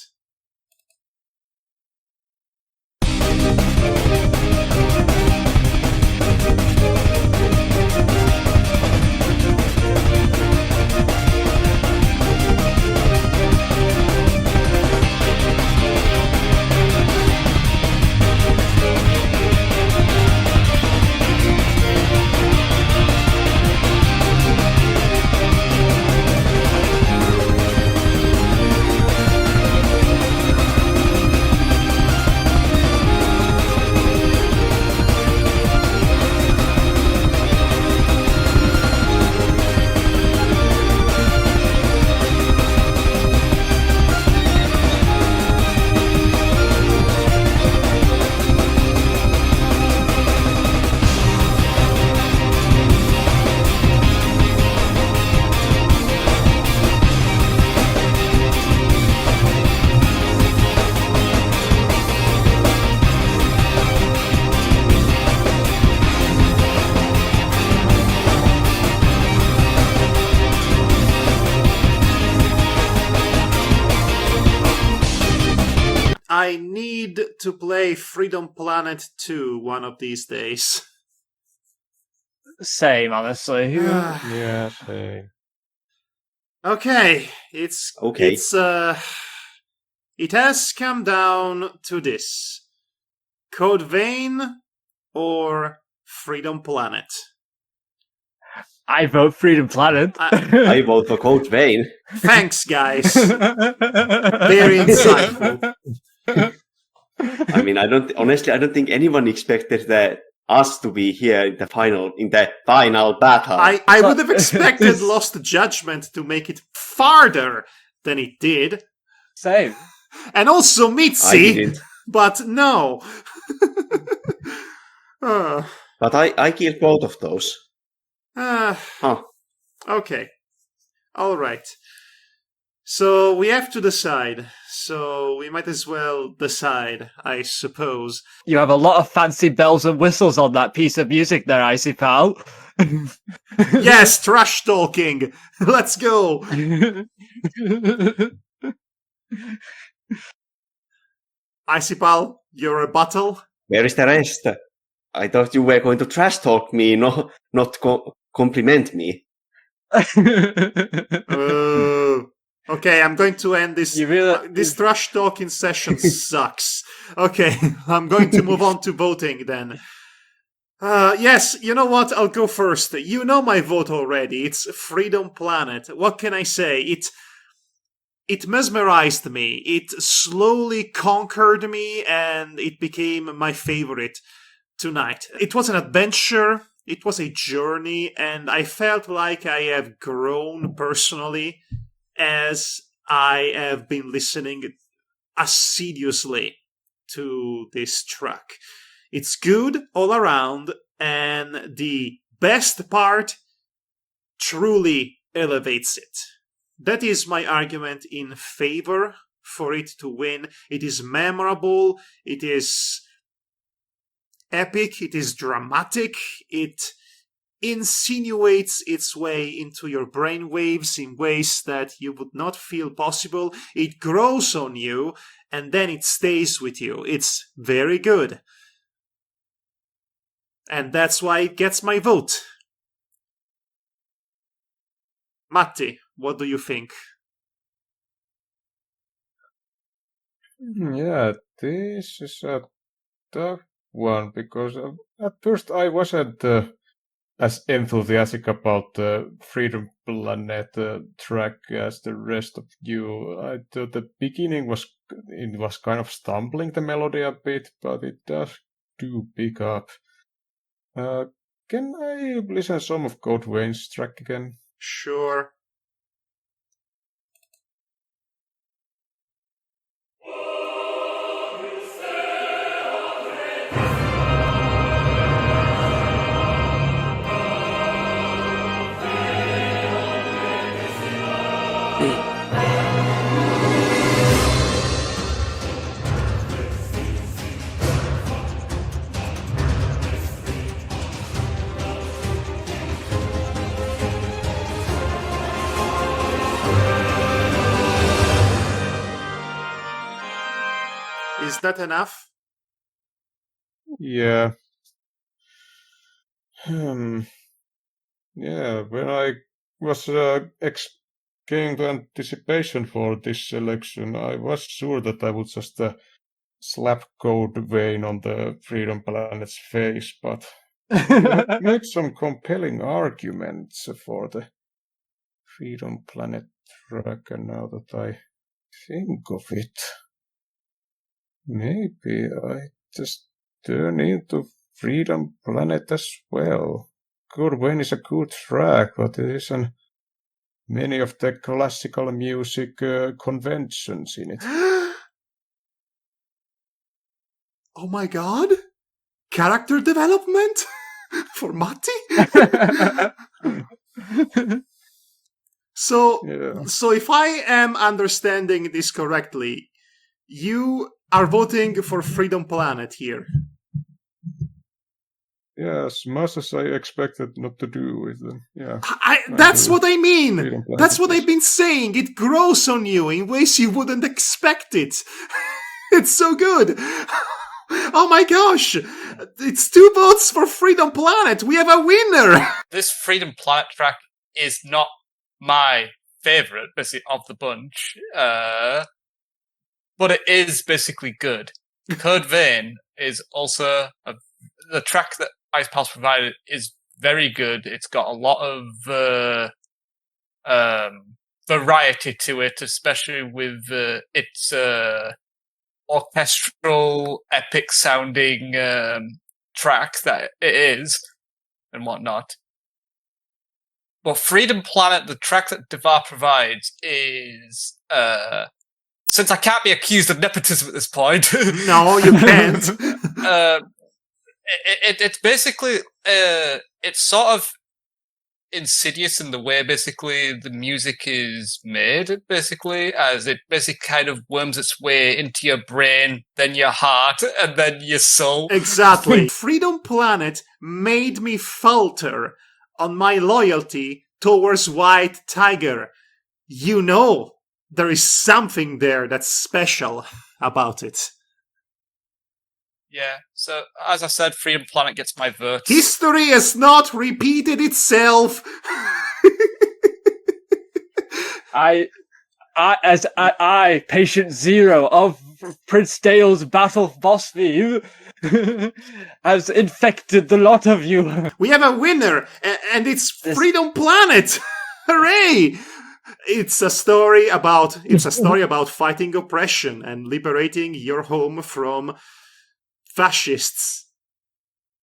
[SPEAKER 1] I need to play Freedom Planet 2 one of these days.
[SPEAKER 2] Same, honestly.
[SPEAKER 4] Yeah, same.
[SPEAKER 1] Okay, it has come down to this. Code Vein or Freedom Planet?
[SPEAKER 2] I vote Freedom Planet.
[SPEAKER 5] I vote for Code Vein.
[SPEAKER 1] Thanks, guys. Very insightful.
[SPEAKER 5] I mean, I don't think anyone expected us to be here in the final battle.
[SPEAKER 1] I would have expected Lost Judgment to make it farther than it did.
[SPEAKER 2] Same.
[SPEAKER 1] And also
[SPEAKER 5] I
[SPEAKER 1] Mitzi,
[SPEAKER 5] didn't.
[SPEAKER 1] but no.
[SPEAKER 5] But I killed both of those. Huh.
[SPEAKER 1] Okay. All right. So we have to decide. So we might as well decide, I suppose.
[SPEAKER 2] You have a lot of fancy bells and whistles on that piece of music there, Icy Pal.
[SPEAKER 1] Yes, trash talking. Let's go. Icy Pal, your rebuttal?
[SPEAKER 5] Where is the rest? I thought you were going to trash talk me, not compliment me.
[SPEAKER 1] Okay, I'm going to end this. This trash talking session sucks. Okay, I'm going to move on to voting then. Yes, you know what? I'll go first. You know my vote already. It's Freedom Planet. What can I say? It mesmerized me. It slowly conquered me, and it became my favorite tonight. It was an adventure. It was a journey, and I felt like I have grown personally as I have been listening assiduously to this track. It's good all around, and the best part truly elevates it. That is my argument in favor for it to win. It is memorable, it is epic, it is dramatic, it insinuates its way into your brainwaves in ways that you would not feel possible. It grows on you, and then it stays with you. It's very good. And that's why it gets my vote. Matti, what do you think?
[SPEAKER 4] Yeah, this is a tough one because at first I wasn't as enthusiastic about the Freedom Planet track as the rest of you. I thought the beginning was kind of stumbling the melody a bit, but it does do pick up. Can I listen some of Code Vein's track again?
[SPEAKER 1] Sure. Is that enough?
[SPEAKER 4] Yeah. Yeah, when I was getting the anticipation for this selection, I was sure that I would just slap Code Vein on the Freedom Planet's face, but you have made some compelling arguments for the Freedom Planet track, and now that I think of it, maybe I just turn into Freedom Planet as well. Code Vein is a good track, but it isn't many of the classical music conventions in it.
[SPEAKER 1] Oh my god! Character development? For Matti? So if I am understanding this correctly, you are voting for Freedom Planet here.
[SPEAKER 4] Yeah, as much as I expected not to do with them. Yeah.
[SPEAKER 1] That's what I mean! That's what I've been saying! It grows on you in ways you wouldn't expect it! It's so good! Oh my gosh! It's 2 votes for Freedom Planet! We have a winner!
[SPEAKER 3] This Freedom Planet track is not my favourite, basically, of the bunch. But it is basically good. Code Vein is also a the track that Ice Pulse provided is very good. It's got a lot of variety to it, especially with its orchestral, epic-sounding track that it is, and whatnot. But Freedom Planet, the track that Devar provides, is since I can't be accused of nepotism at this point.
[SPEAKER 1] No, you can't.
[SPEAKER 3] It's basically it's sort of insidious in the way basically the music is made, basically, as it basically kind of worms its way into your brain, then your heart, and then your soul.
[SPEAKER 1] Exactly. Freedom Planet made me falter on my loyalty towards White Tiger. You know, there is something there that's special about it.
[SPEAKER 3] Yeah, so as I said, Freedom Planet gets my vote.
[SPEAKER 1] History has not repeated itself.
[SPEAKER 2] I, Patient Zero of Prince Dale's Battle boss theme, has infected the lot of you.
[SPEAKER 1] We have a winner, and it's Freedom Planet. Hooray! It's a story about fighting oppression and liberating your home from fascists.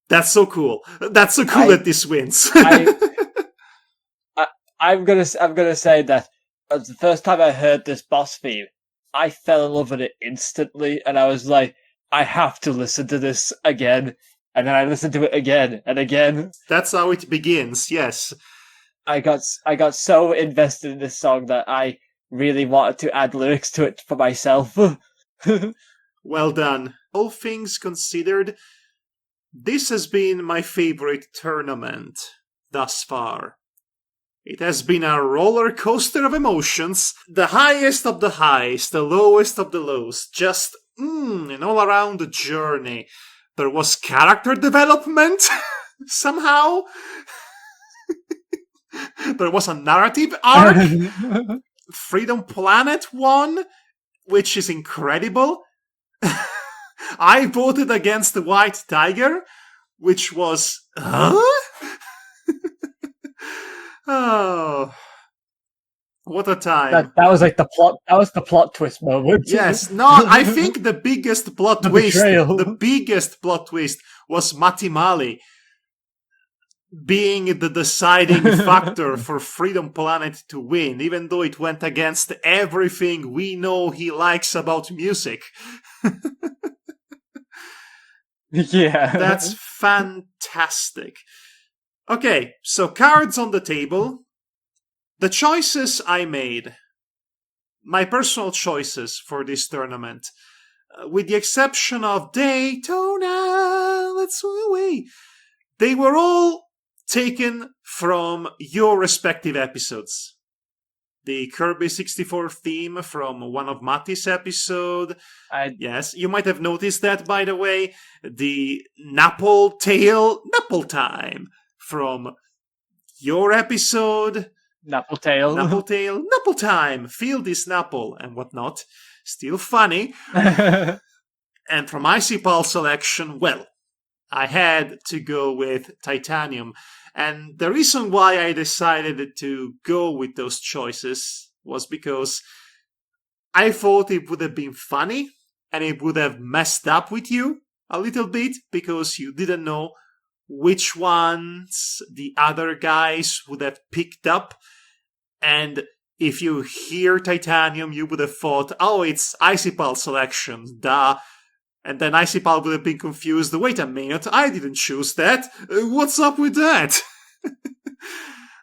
[SPEAKER 1] That's so cool. That's so cool that this wins.
[SPEAKER 2] I'm gonna say that the first time I heard this boss theme, I fell in love with it instantly, and I was like, I have to listen to this again. And then I listened to it again and again.
[SPEAKER 1] That's how it begins. Yes.
[SPEAKER 2] I got so invested in this song that I really wanted to add lyrics to it for myself.
[SPEAKER 1] Well done. All things considered, this has been my favorite tournament thus far. It has been a roller coaster of emotions, the highest of the highs, the lowest of the lows, just an all-around journey. There was character development, somehow. There was a narrative arc. Freedom Planet won, which is incredible. I voted against the White Tiger, which was... Oh, what a time.
[SPEAKER 2] That was like the plot. That was the plot twist moment.
[SPEAKER 1] Yes, no, I think the biggest plot twist,
[SPEAKER 2] betrayal.
[SPEAKER 1] the biggest plot twist was Matimali being the deciding factor for Freedom Planet to win, even though it went against everything we know he likes about music.
[SPEAKER 2] Yeah.
[SPEAKER 1] That's fantastic. Okay, so cards on the table. The choices I made, my personal choices for this tournament, with the exception of Daytona, let's go away. They were all taken from your respective episodes. The Kirby 64 theme from one of Matty's episode. Yes, you might have noticed that, by the way. The Napple Tail Napple Time from your episode.
[SPEAKER 2] Napple Tail.
[SPEAKER 1] Napple Tail Napple Time. Feel this Napple and whatnot. Still funny. And from Icy Pulse selection, well, I had to go with Titanium. And the reason why I decided to go with those choices was because I thought it would have been funny and it would have messed up with you a little bit because you didn't know which ones the other guys would have picked up. And if you hear Titanium, you would have thought, oh, it's Icy Pulse selection, duh. And then Icy Pulse would have been confused. Wait a minute, I didn't choose that. What's up with that?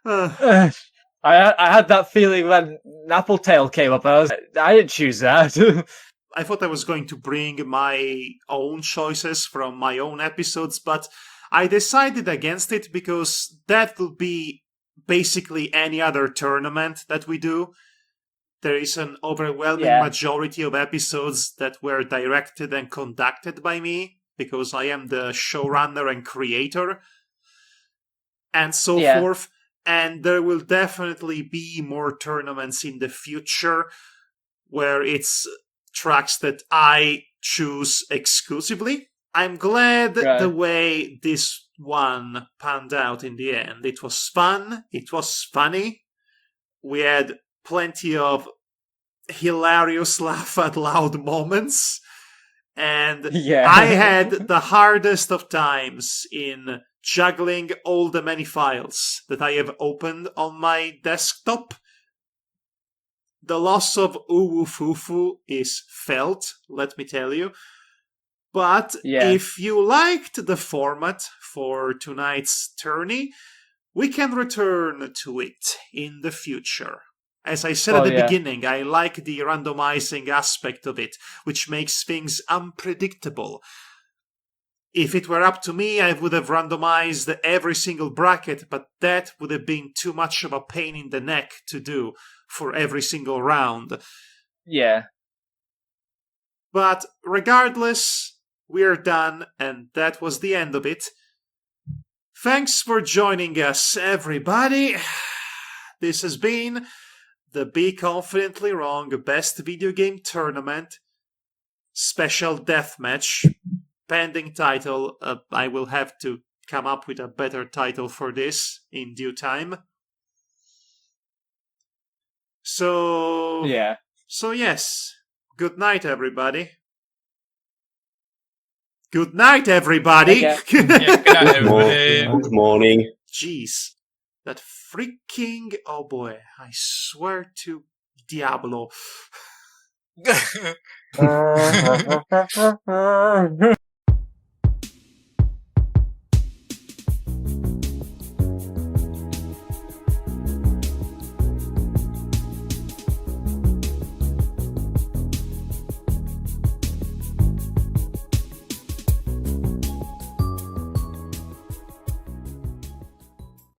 [SPEAKER 2] I had that feeling when Napple Tail came up. I didn't choose that.
[SPEAKER 1] I thought I was going to bring my own choices from my own episodes, but I decided against it because that will be basically any other tournament that we do. There is an overwhelming majority of episodes that were directed and conducted by me because I am the showrunner and creator and so forth. And there will definitely be more tournaments in the future where it's tracks that I choose exclusively I'm glad
[SPEAKER 2] Right.
[SPEAKER 1] the way this one panned out in the end. It was fun. It was funny. We had plenty of hilarious laugh out loud moments. And
[SPEAKER 2] Yeah.
[SPEAKER 1] I had the hardest of times in juggling all the many files that I have opened on my desktop. The loss of Uwu Fufu is felt, let me tell you. But
[SPEAKER 2] Yeah.
[SPEAKER 1] if you liked the format for tonight's tourney, we can return to it in the future. As I said at the beginning, I like the randomizing aspect of it, which makes things unpredictable. If it were up to me, I would have randomized every single bracket, but that would have been too much of a pain in the neck to do for every single round.
[SPEAKER 2] Yeah.
[SPEAKER 1] But regardless, we're done, and that was the end of it. Thanks for joining us, everybody. This has been the Be Confidently Wrong Best Video Game Tournament Special Deathmatch. Pending title. I will have to come up with a better title for this in due time. So yes. Good night, everybody. Good night, everybody.
[SPEAKER 3] Yeah, good night, everybody.
[SPEAKER 5] Good morning.
[SPEAKER 1] Jeez. That freaking... Oh boy. I swear to Diablo.